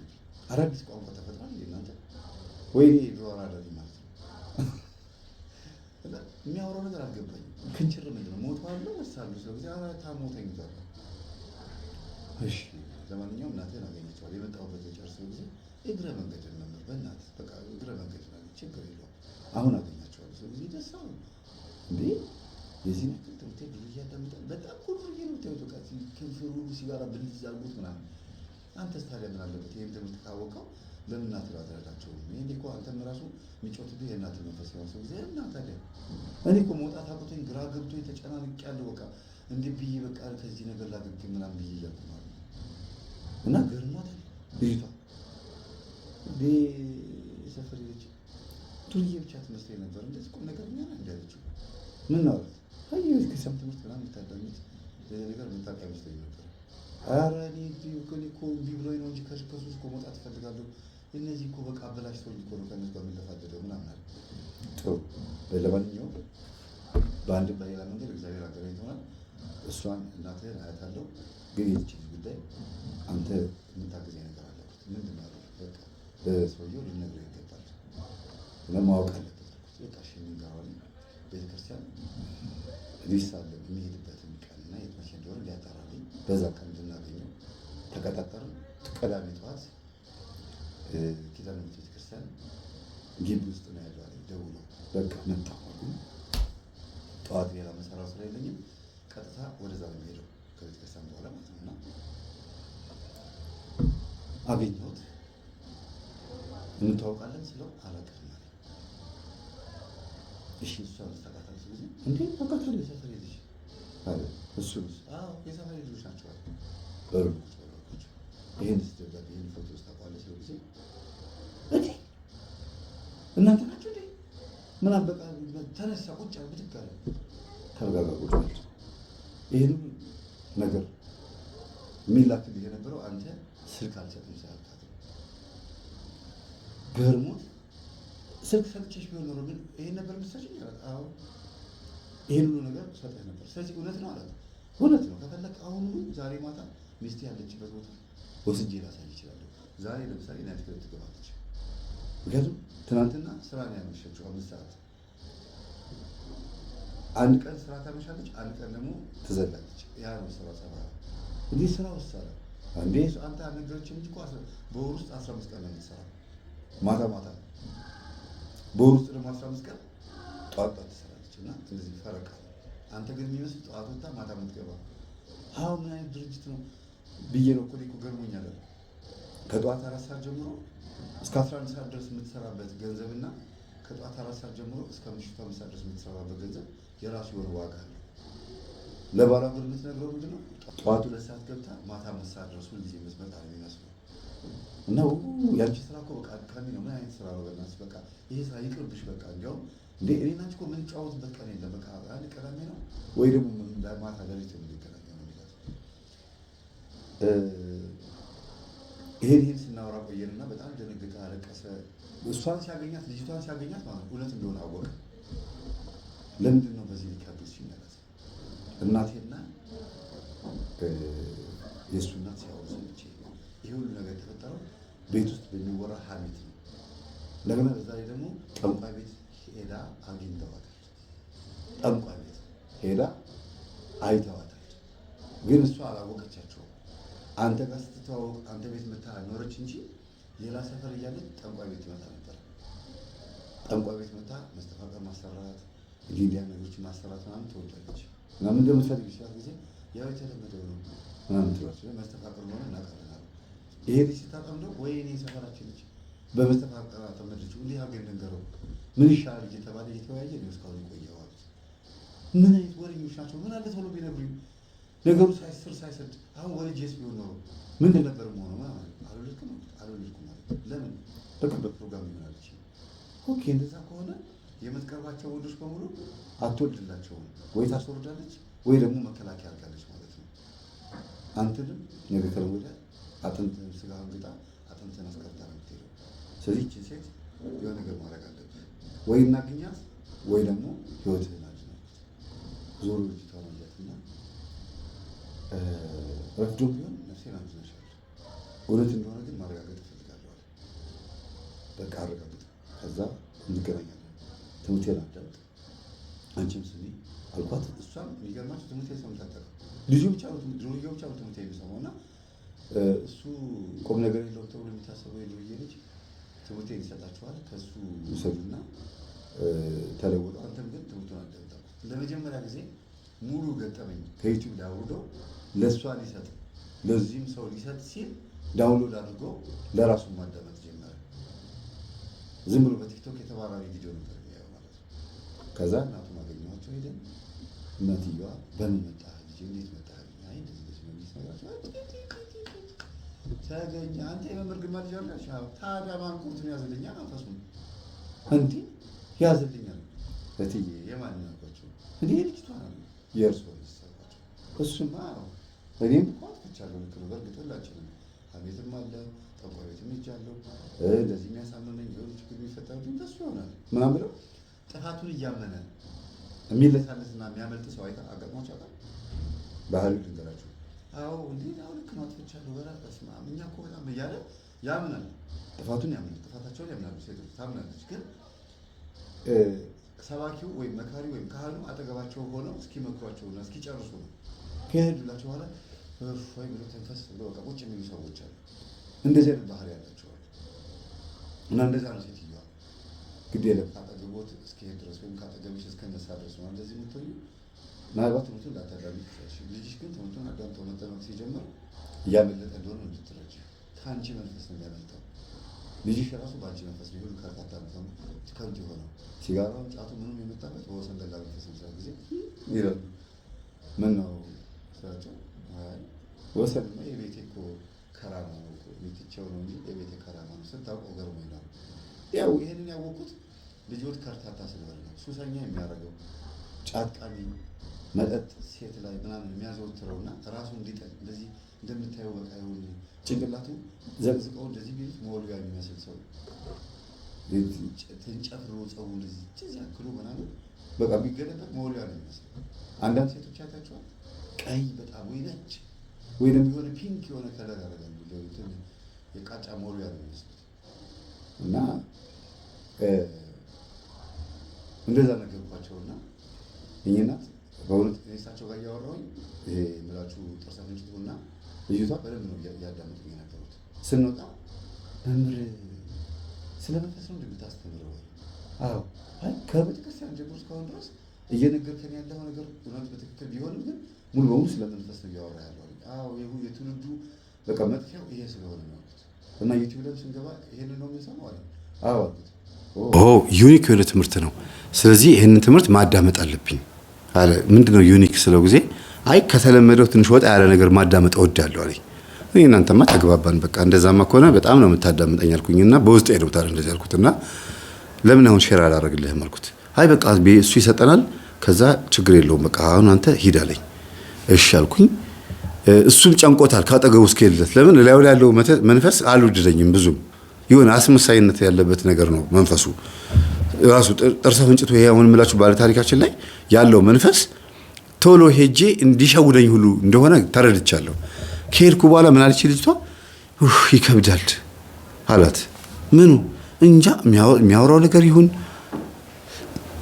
አዳዲስ ቋንቋ ተፈጥሯል እናንተ ወይ ድሮ አራዳሪ ማለት ነው። የሚያወራው ነገር አልገባኝም። ክንችር ምንድን ነው ሞቷል ወሳሉ ስለዚህ ታሞ ተኝቷል። እሺ ለማንኛውም እናትህን አገኘችዋል። የመጣሁበት የጨርሰው ጊዜ እግረ መንገድ መምህር በእናትህ በቃ እግረ መንገድ ነው ችግር የለውም አሁን አገኛቸዋለሁ። ስለዚህ ደስ አሉ እንዴ የዚህ ነገር ትምህርት ብዙ እያዳምጣል። በጣም ሁሉ ነው የምታዩት በቃ ከንፈሩ ሲጋራ ብልዝ አድርጎት ምናምን። አንተስ ታዲያ ምን አለበት ይህን ትምህርት ካወቀው ለምን እናትህ አትረዳቸውም? ይሄ እኮ አንተም ራሱ የሚጮትብህ የእናትህ መንፈስ ነው። ሰው ጊዜ እና ታዲያ እኔ እኮ መውጣት አቅቶኝ ግራ ገብቶኝ ተጨናንቄያለሁ። በቃ እንዲህ ብዬ በቃ ከዚህ ነገር ላገግም ምናምን ብዬ እያልኩ ማለት ነው። እና ገርሟታል ልጅቷ። ሰፈር ልጅ ዱርዬ ብቻ ትመስለኝ ነበር። እንደዚህ ቁም ነገር ኛ እንዳለችው ምን ነው አየህ ከሰም ትምህርት ምናምን የምታዳምጥ ነገር የምታውቅ አይመስለኝ ነበር። ኧረ እኔ እኮ እምቢ ብሎኝ ነው እንጂ ከሱስ እኮ መውጣት እፈልጋለሁ። እነዚህ እኮ በቃ አበላሽተውኝ እኮ ነው ከእነሱ ጋር የምንለፋደደው ምናምን አለ። ጥሩ ለማንኛውም በአንድም በሌላ መንገድ እግዚአብሔር አገናኝቶናል። እሷን እናትህን አያታለሁ። ግን የልጅ ጉዳይ አንተ የምታግዘኝ ነገር አለበት። ምንድን ነው በቃ ለሰውየው ልነግረው ይገባል እና ማወቅ አለበት። በቃ እሺ እንጋራለን። ቤተክርስቲያን ሊሳለም የሚሄድበትን ቀንና የት መቼ እንደሆነ ሊያጠራልኝ በዛ ቀን እንድናገኘው ተቀጣጠርን። ቀዳሚ ጠዋት ኪዳነ ምሕረት ቤተክርስቲያን ግቢ ውስጥ ነው ያለው አለኝ ደውሎ። በቃ መጣሁ አልኩኝ። ጠዋት ሌላ መሰራ ስራ የለኝም። ቀጥታ ወደዛ ነው የሚሄደው ከቤተክርስቲያን በኋላ ማለት ነው። እና አገኘሁት። እንተዋወቃለን ስለው አላውቅም አለኝ። እሺ እሷ ታውቃታለህ? ስለዚህ እንዴ ታውቃታለህ? የሰፈሬ ልጅ አለ። እሱስ? አዎ የሰፈሬ ልጆች ናቸው አለ። በሩቁ ይሄን ስትደርጋት ይሄን ፎቶ ታውቃለህ? ስለዚህ እንዴ እናንተ ናችሁ እንዴ ምናምን በቃ ተነሳ ቁጭ አለ። ብድግ አለ። ተረጋጋ ቁጭ አለ። ይሄን ነገር የሚላክልህ የነበረው አንተ ስልክ አልሰጥም ስላልካት ገርሞት ስልክ ሰጥቼሽ ቢሆን ኖሮ ግን ይሄን ነበር የምትሰጪኝ አላት። አዎ ይሄን ሁሉ ነገር ሰጥህ ነበር። ስለዚህ እውነት ነው አላት። እውነት ነው። ከፈለክ አሁን ዛሬ ማታ ሚስቴ ያለችበት ቦታ ወስጄ ላሳይ እችላለሁ። ዛሬ ለምሳሌ ናይት ክለብ ትገባለች። ምክንያቱም ትናንትና ስራ ነው ያመሸችው 5 ሰዓት። አንድ ቀን ስራ ታመሻለች፣ አንድ ቀን ደግሞ ትዘላለች። ያ ነው ስራ ሰራ። እንዴ ስራ ወሰረ እንዴ አንተ አልነገረችም እንጂ እኮ በወር ውስጥ 15 ቀን ነው የምትሰራው። ማታ ማታ በወር ውስጥ ደግሞ 15 ቀን ጠዋት ጠዋት ትሰራለች። እና እንደዚህ ፈረቃ። አንተ ግን የሚመስል ጠዋት ወጣ ማታ የምትገባ አሁን ምን አይነት ድርጅት ነው ብዬ ነው እኮ ገርሞኛል። ከጠዋት 4 ሰዓት ጀምሮ እስከ 11 ሰዓት ድረስ የምትሰራበት ገንዘብና ከጠዋት 4 ሰዓት ጀምሮ እስከ ምሽቱ 5 ሰዓት ድረስ የምትሰራበት ገንዘብ የራሱ የሆነ ዋጋ አለው። ለባሏ ግን የምትነግረው ምንድን ነው? ጠዋት 2 ሰዓት ገብታ ማታ 5 ሰዓት ድረስ ሁልጊዜ የምትመጣ ነው የሚመስለው። እና ያንቺ ስራ እኮ በቃ አድካሚ ነው። ምን አይነት ስራ ነው? በእናትሽ በቃ ይሄ ስራ ይቅርብሽ። በቃ እንዲያውም እንዴ እኔ እና አንቺ እኮ የምንጫወትበት ቀን የለም። በቃ አንድ ቅዳሜ ነው ወይ ደግሞ ማታ ሌሊት የምንገናኘው ነው የሚላት። ይሄን ስናወራ ቆየንና በጣም ደነገጠ፣ አለቀሰ። እሷን ሲያገኛት ልጅቷን ሲያገኛት ማለት እውነት እንደሆነ አወቀ። ለምንድን ነው በዚህ ሊካበስ ይመለስ? እናቴና የእሱ እናት ሲያወሩ ሰምቼ ይሄ ሁሉ ነገር የተፈጠረው ቤት ውስጥ በሚወራ ሀሜት ነው። እንደገና በዛ ላይ ደግሞ ጠንቋይ ቤት ሄዳ አግኝተዋታል። ጠንቋይ ቤት ሄዳ አይተዋታል። ግን እሷ አላወቀቻቸውም። አንተ ጋር ስትተዋወቅ አንተ ቤት መታ ኖረች እንጂ ሌላ ሰፈር እያለች ጠንቋይ ቤት ትመጣ ነበር። ጠንቋይ ቤት መታ መስተፋቀር ማሰራት፣ እንዲህ ነገሮችን ማሰራት ምናምን ትወዳለች። እና ምን እንደምትፈልግ ይችላል ጊዜ ያው የተለመደው ነው ምናምን ትሏቸው መስተፋቀር ነው እናቀርናል። ይሄ ልጅ ስታጠምደው ወይ እኔ ሰፈራችን ልጅ በመስተፋቀር ተመድች ሁሌ ሀገር ነገረው ምን ይሻላል እየተባለ እየተወያየ ነው እስካሁን የቆየዋል። ምን አይነት ወሬኞች ናቸው? ምን አለ ቶሎ ቢነግሩኝ ነገሩ ሳይስር ሳይሰድ አሁን ወልጄስ ቢሆን ኖሮ ምንድን ነበር መሆኑ? አልወለድኩም ማለት ለምን በቃ በፕሮግራም ይሆናለች። ኦኬ እንደዛ ከሆነ የምትቀርባቸው ወንዶች በሙሉ አትወልድላቸውም፣ ወይ ታስወርዳለች ወይ ደግሞ መከላከያ አድርጋለች ማለት ነው። አንተንም ነገ ከነገ ወዲያ አጥንትህን ስጋ አንግጣ አጥንትህን አስቀርታ ነው የምትሄደው። ስለዚህ ይህችን ሴት የሆነ ነገር ማድረግ አለብህ፣ ወይ እናገኛት ወይ ደግሞ ህይወትህን አድናት። ዞሮ ልጅቷ ማለትና ረፍዶ ቢሆን ነፍሴን አድነሻል። እውነት እንደሆነ ግን ማረጋገጥ እፈልጋለሁ። በቃ አረጋግጥ፣ ከዛ እንገናኛለን። ትምህርቴን አዳምጥ፣ አንቺም ስሚ አልኳት። እሷም የሚገርማችሁ ትምህርቴን ሰምታጠቀ ልጁ ብቻ ነው ትምህርቴን የሚሰማው እና እሱ ቁም ነገር የለውም ተብሎ የሚታሰበው የዱርዬ ልጅ ትምህርቴን ይሰጣችኋል፣ ከእሱ ውሰዱና ተለወጡ። አንተም ግን ትምህርቱን አዳምጥ። ለመጀመሪያ ጊዜ ሙሉ ገጠመኝ ከዩቲዩብ ላይ አውርዶ ለእሷ ሊሰጥ ለዚህም ሰው ሊሰጥ ሲል ዳውንሎድ አድርጎ ለራሱ ማዳመጥ ጀመረ። ዝም ብሎ በቲክቶክ የተባራሪ ቪዲዮ ነበር የሚያየው ማለት ነው። ከዛ እናቱን አገኘኋቸው ሄደን፣ እናትየዋ በምን መጣህ ልጄ እንዴት መጣህ? አይ እንደዚህ ነው የሚሰራቸው ተገኘ። አንተ የመምህር ግርማ ልጅ አለሽ? ታዲያ ማን ቁርጡን ያዘልኛ መንፈሱን እንዴ ያዘልኛል። እትዬ የማን ናቸው እንዴ? ልጅቷ ነው የእርሶ ልጅ። እሱማ እኔም እኮ አጥፍቻለሁ። ልክ ነው። በእርግጥ ሁላችንም ሀሜትም አለ፣ ጠንቋይ ቤትም ሄጃለሁ። እንደዚህ የሚያሳምነኝ የሆነ ችግር የሚፈጠርብኝ እንደሱ ይሆናል ምናምን ብለው ጥፋቱን እያመነ የሚለሳለስና የሚያመልጥ ሰው አጋጥሟቸው ያውቃል? ባህሪው ልንገራችሁ። አዎ እንዴ አሁን ልክ ነው አጥፍቻለሁ፣ በስመ አብ እኛ እኮ በጣም እያለ ያምናል። ጥፋቱን ያምናል፣ ጥፋታቸውን ያምናሉ። ሴቶች ታምናለች። ግን ሰባኪው ወይም መካሪ ወይም ካህኑ አጠገባቸው ሆነው እስኪመክሯቸውና እስኪጨርሱ ነው ከሄዱላቸው በኋላ ወይ ብሎ ተንፈስ ብሎ በቃ ቁጭ የሚሉ ሰዎች አሉ። እንደዚህ አይነት ባህሪ ያላቸዋል። እና እንደዛ ነው ሴትዮዋ። ግድ የለም ካጠገቦት እስኪሄድ ድረስ ወይም ካጠገብሽ እስከነሳ ድረስ ነው እንደዚህ የምትሆኙ። ምናልባት ትምህርቱን ላታዳምጥ ትችላለሽ። ልጅሽ ግን ትምህርቱን አዳምጦ መጠመቅ ሲጀምር እያመለጠ እንደሆነ እንድትረጂ። ከአንቺ መንፈስ ነው የሚያመልጠው። ልጅሽ የራሱ በአንቺ መንፈስ ነው ሁሉ ከርታታ ነው ከንቱ የሆነው። ሲጋራውን ጫቱ ምንም የመጣበት በወሰን ደላ መንፈስ ነው ጊዜ ይላሉ። ምን ነው ስራቸው? ወሰንማ የቤቴ እኮ ከራማ ነው እኮ ቤትቸው ነው እንጂ የቤቴ ከራማ ነው ስታውቀው ገርሞ ይላሉ። ያው ይሄንን ያወቁት ልጆት ከርታታ ስለሆነ ነው። ሱሰኛ የሚያደርገው ጫት ቃሚ፣ መጠጥ ሴት ላይ ምናምን የሚያዘወትረውና ራሱ እንዲጠል እንደዚህ እንደምታየው በቃ ይሁን ጭንቅላቱ ዘቅዝቀው እንደዚህ ቢሉት መወልወያ የሚመስል ሰው ተንጨፍሮ ጸጉሩ እንደዚህ ተዛክሮ ምናምን በቃ ቢገለበት መወሊያ ነው የሚመስለው። አንዳንድ ሴቶች አይታችኋል፣ ቀይ በጣም ወይ ነጭ ወይ ደግሞ የሆነ ፒንክ የሆነ ከለር ያደርጋሉ። የቃጫ መወሊያ ነው የሚመስሉት እና እንደዛ ነገርኳቸውና እኛ እናት በእውነት እሳቸው ጋር እያወራሁኝ ይሄ የምላችሁ ጥርሰ ፍንጭቱና ልጅቷ በደንብ ነው እያዳመጡኝ የነበሩት። ስንወጣ መምህር ስለ መንፈስ ነው እንደምታስተምረው? አዎ። አይ ከቤተክርስቲያን ጀምሮ እስካሁን ድረስ እየነገርከን ያለው ነገር እውነት በትክክል ቢሆንም ግን ሙሉ በሙሉ ስለ መንፈስ ነው እያወራ ያለው። አዎ የትውልዱ በቃ መጥፊያው ይሄ ስለሆነ ነው እና ዩቲዩብ ላይ ስንገባ ይሄንን ነው የምንሰማው አለ። አዎ አልኩት። ዩኒክ የሆነ ትምህርት ነው፣ ስለዚህ ይሄንን ትምህርት ማዳመጥ አለብኝ አለ። ምንድነው ዩኒክ ስለው ጊዜ አይ ከተለመደው ትንሽ ወጣ ያለ ነገር ማዳመጥ እወዳለሁ አለኝ። እኔ እናንተማ ተግባባን፣ በቃ እንደዛማ ከሆነ በጣም ነው የምታዳምጠኝ አልኩኝና በውስጤ ነው ታዲያ እንደዚህ አልኩትና ለምን አሁን ሼር አላደርግልህም አልኩት። አይ በቃ እሱ ይሰጠናል፣ ከዛ ችግር የለውም በቃ አሁን አንተ ሂድ አለኝ። እሺ አልኩኝ። እሱም ጨንቆታል ካጠገቡ እስከሄድለት። ለምን ላዩ ላይ ያለው መንፈስ አልወደደኝም ብዙም የሆነ አስመሳይነት ያለበት ነገር ነው መንፈሱ ራሱ። ጥርሰ ፍንጭቱ ይሄ አሁን የምላችሁ ባለ ታሪካችን ላይ ያለው መንፈስ ቶሎ ሄጄ እንዲሸውደኝ ሁሉ እንደሆነ ተረድቻለሁ። ከሄድኩ በኋላ ምን አለች ልጅቷ? ይከብዳል አላት። ምኑ እንጃ የሚያወራው ነገር ይሁን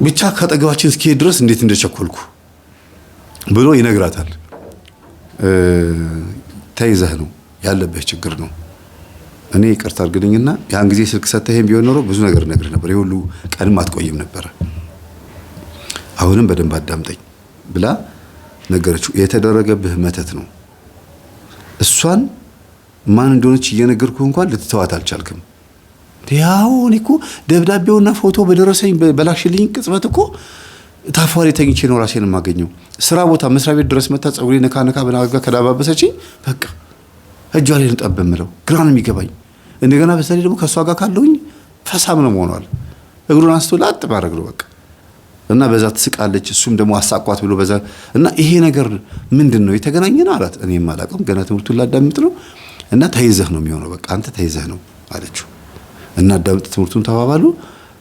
ብቻ ካጠገባችን እስኪሄድ ድረስ እንዴት እንደቸኮልኩ ብሎ ይነግራታል። ተይዘህ ነው ያለበት ችግር ነው። እኔ ይቅርታ አድርግልኝና ያን ጊዜ ስልክ ሰተኸኝ ቢሆን ኖሮ ብዙ ነገር ነግርህ ነበር፣ የሁሉ ቀንም አትቆይም ነበር። አሁንም በደንብ አዳምጠኝ ብላ ነገረችው። የተደረገብህ መተት ነው። እሷን ማን እንደሆነች እየነገርኩህ እንኳን ልትተዋት አልቻልክም። ያው እኔ እኮ ደብዳቤውና ፎቶ በደረሰኝ በላክሽልኝ ቅጽበት እኮ ታፋሪ ተኝቼ ነው ራሴን የማገኘው። ስራ ቦታ መስሪያ ቤት ድረስ መታ ፀጉሬ ነካ ነካ በናጋ ከዳባበሰችኝ በቃ እጇ ላይ ነው ጠብ የምለው፣ ግራ ነው የሚገባኝ። እንደገና በሰሪ ደግሞ ከሷ ጋር ካለውኝ ፈሳም ነው ሆኗል። እግሩን አንስቶ ላጥ ባረግ ነው በቃ እና በዛ ትስቃለች። እሱም ደግሞ አሳቋት ብሎ በዛ እና ይሄ ነገር ምንድነው የተገናኘነው አላት። እኔም አላውቅም ገና ትምህርቱን ላዳምጥ ነው እና ተይዘህ ነው የሚሆነው በቃ አንተ ተይዘህ ነው አለችው። እና አዳምጥ ትምህርቱን ተባባሉ።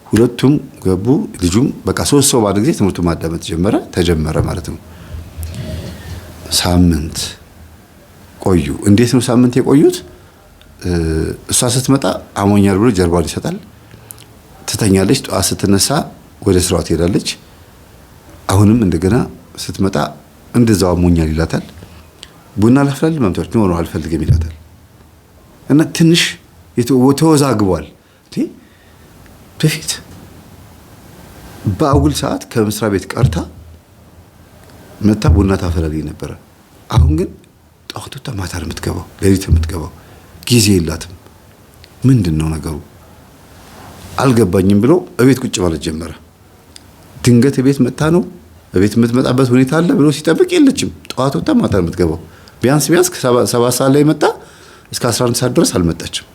ሁለቱም ገቡ። ልጁም በቃ 3 ሰው ባለ ጊዜ ትምህርቱን ማዳመጥ ተጀመረ ማለት ነው። ሳምንት ቆዩ። እንዴት ነው ሳምንት የቆዩት? እሷ ስትመጣ አሞኛል ብሎ ጀርባውን ይሰጣል። ትተኛለች። ጠዋት ስትነሳ ወደ ስራው ትሄዳለች። አሁንም እንደገና ስትመጣ እንደዛው አሞኛል ይላታል። ቡና ላፍላል ማምጣት ነው አልፈልግም ይላታል። እና ትንሽ ተወዛግቧል። በፊት በአጉል ሰዓት ከመስሪያ ቤት ቀርታ መታ ቡና ታፈላልኝ ነበረ። አሁን ግን ጠዋት ማታ የምትገባው ሌሊት የምትገባው ጊዜ የላትም። ምንድነው ነገሩ አልገባኝም ብሎ እቤት ቁጭ ማለት ጀመረ። ድንገት እቤት መጣ ነው እቤት የምትመጣበት ሁኔታ አለ ብሎ ሲጠብቅ የለችም። ጠዋት ማታ የምትገባው ቢያንስ 7 ሰዓት ላይ መጣ እስከ 11 ሰዓት ድረስ አልመጣችም።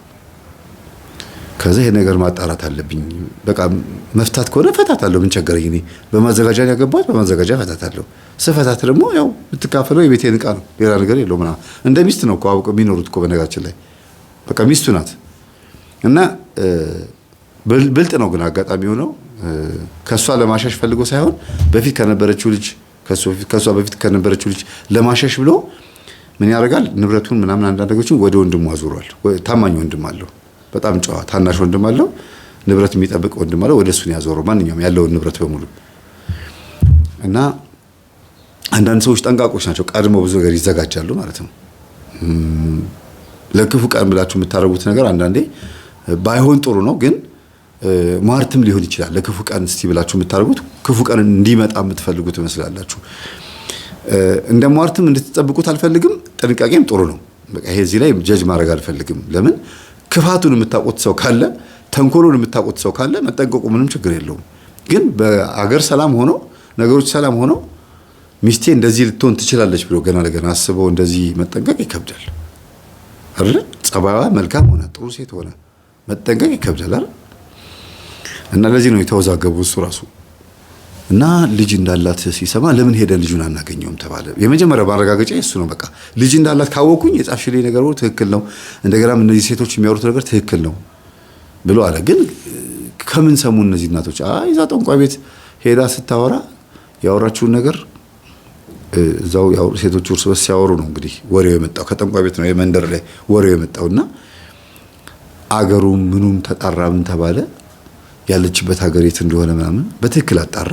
ከዛ ይሄ ነገር ማጣራት አለብኝ። በቃ መፍታት ከሆነ ፈታታለሁ፣ ምን ቸገረኝ እኔ በማዘጋጃ ያገባሁት በማዘጋጃ ፈታታለሁ። ስፈታት ደግሞ ያው የምትካፈለው የቤቴን ዕቃ ነው፣ ሌላ ነገር የለውም። እንደ ሚስት ነው እኮ አውቀው የሚኖሩት እኮ በነገራችን ላይ በቃ ሚስቱ ናት። እና ብልጥ ነው ግን አጋጣሚ ሆነው ከሷ ለማሻሽ ፈልጎ ሳይሆን በፊት ከነበረችው ልጅ ከሷ በፊት ከነበረችው ልጅ ለማሻሽ ብሎ ምን ያደርጋል? ንብረቱን ምናምን አንዳንድ ነገሮችን ወደ ወንድሙ አዙሯል። ታማኝ ወንድም አለው፣ በጣም ጨዋ ታናሽ ወንድም አለው፣ ንብረት የሚጠብቅ ወንድም አለው። ወደ እሱ ነው ያዞረው ማንኛውም ያለውን ንብረት በሙሉ። እና አንዳንድ ሰዎች ጠንቃቆች ናቸው፣ ቀድሞ ብዙ ነገር ይዘጋጃሉ ማለት ነው። ለክፉ ቀን ብላችሁ የምታረጉት ነገር አንዳንዴ ባይሆን ጥሩ ነው፣ ግን ሟርትም ሊሆን ይችላል። ለክፉ ቀን እስቲ ብላችሁ የምታረጉት ክፉ ቀን እንዲመጣ የምትፈልጉት ይመስላላችሁ። እንደ ሟርትም እንድትጠብቁት አልፈልግም። ጥንቃቄም ጥሩ ነው። በቃ ይሄ እዚህ ላይ ጀጅ ማድረግ አልፈልግም። ለምን ክፋቱን የምታውቁት ሰው ካለ ተንኮሉን የምታውቁት ሰው ካለ መጠንቀቁ ምንም ችግር የለውም። ግን በአገር ሰላም ሆኖ ነገሮች ሰላም ሆኖ ሚስቴ እንደዚህ ልትሆን ትችላለች ብሎ ገና ለገና አስበው እንደዚህ መጠንቀቅ ይከብዳል አይደል? ጸባይዋ መልካም ሆነ ጥሩ ሴት ሆነ መጠንቀቅ ይከብዳል አይደል? እና ለዚህ ነው የተወዛገቡ እሱ ራሱ። እና ልጅ እንዳላት ሲሰማ ለምን ሄደ ልጁን አናገኘውም ተባለ። የመጀመሪያው ማረጋገጫ እሱ ነው። በቃ ልጅ እንዳላት ካወኩኝ የጻፍሽልኝ ነገር ትክክል ነው፣ እንደገናም እነዚህ ሴቶች የሚያወሩት ነገር ትክክል ነው ብሎ አለ። ግን ከምን ሰሙ እነዚህ እናቶች? አይ እዛ ጠንቋይ ቤት ሄዳ ስታወራ ያወራችውን ነገር እዛው ያው ሴቶች እርስ በርስ ሲያወሩ ነው እንግዲህ ወሬው የመጣው። ከጠንቋይ ቤት ነው የመንደር ላይ ወሬው የመጣውና አገሩ ምኑም ተጣራ። ምን ተባለ? ያለችበት ሀገር የት እንደሆነ ምናምን በትክክል አጣራ።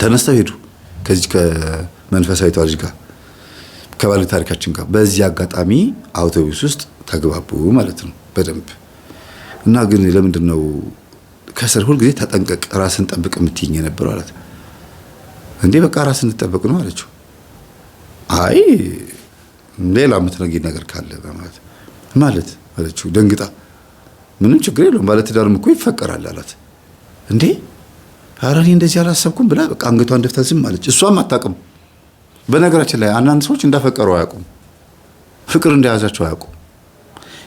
ተነስተው ሄዱ ከዚህ ከመንፈሳዊ ታሪክ ጋር ከባለ ታሪካችን ጋር። በዚህ አጋጣሚ አውቶቡስ ውስጥ ተግባቡ ማለት ነው በደንብ። እና ግን ለምንድን ነው ከስር ሁል ጊዜ ተጠንቀቅ ራስን ጠብቅ የምትይኝ የነበረው አላት። እንዴ በቃ ራስን ተጠብቅ ነው አለችው። አይ ሌላ የምትነግሪኝ ነገር ካለ ማለት አለችው ደንግጣ። ምንም ችግር የለውም ባለትዳርም እኮ ይፈቀራል አላት። እንዴ ኧረ እኔ እንደዚህ አላሰብኩም ብላ በቃ አንገቷን ደፍታ ዝም አለች። እሷም አታውቅም። በነገራችን ላይ አንዳንድ ሰዎች እንዳፈቀሩ አያውቁም፣ ፍቅር እንደያዛቸው አያውቁም።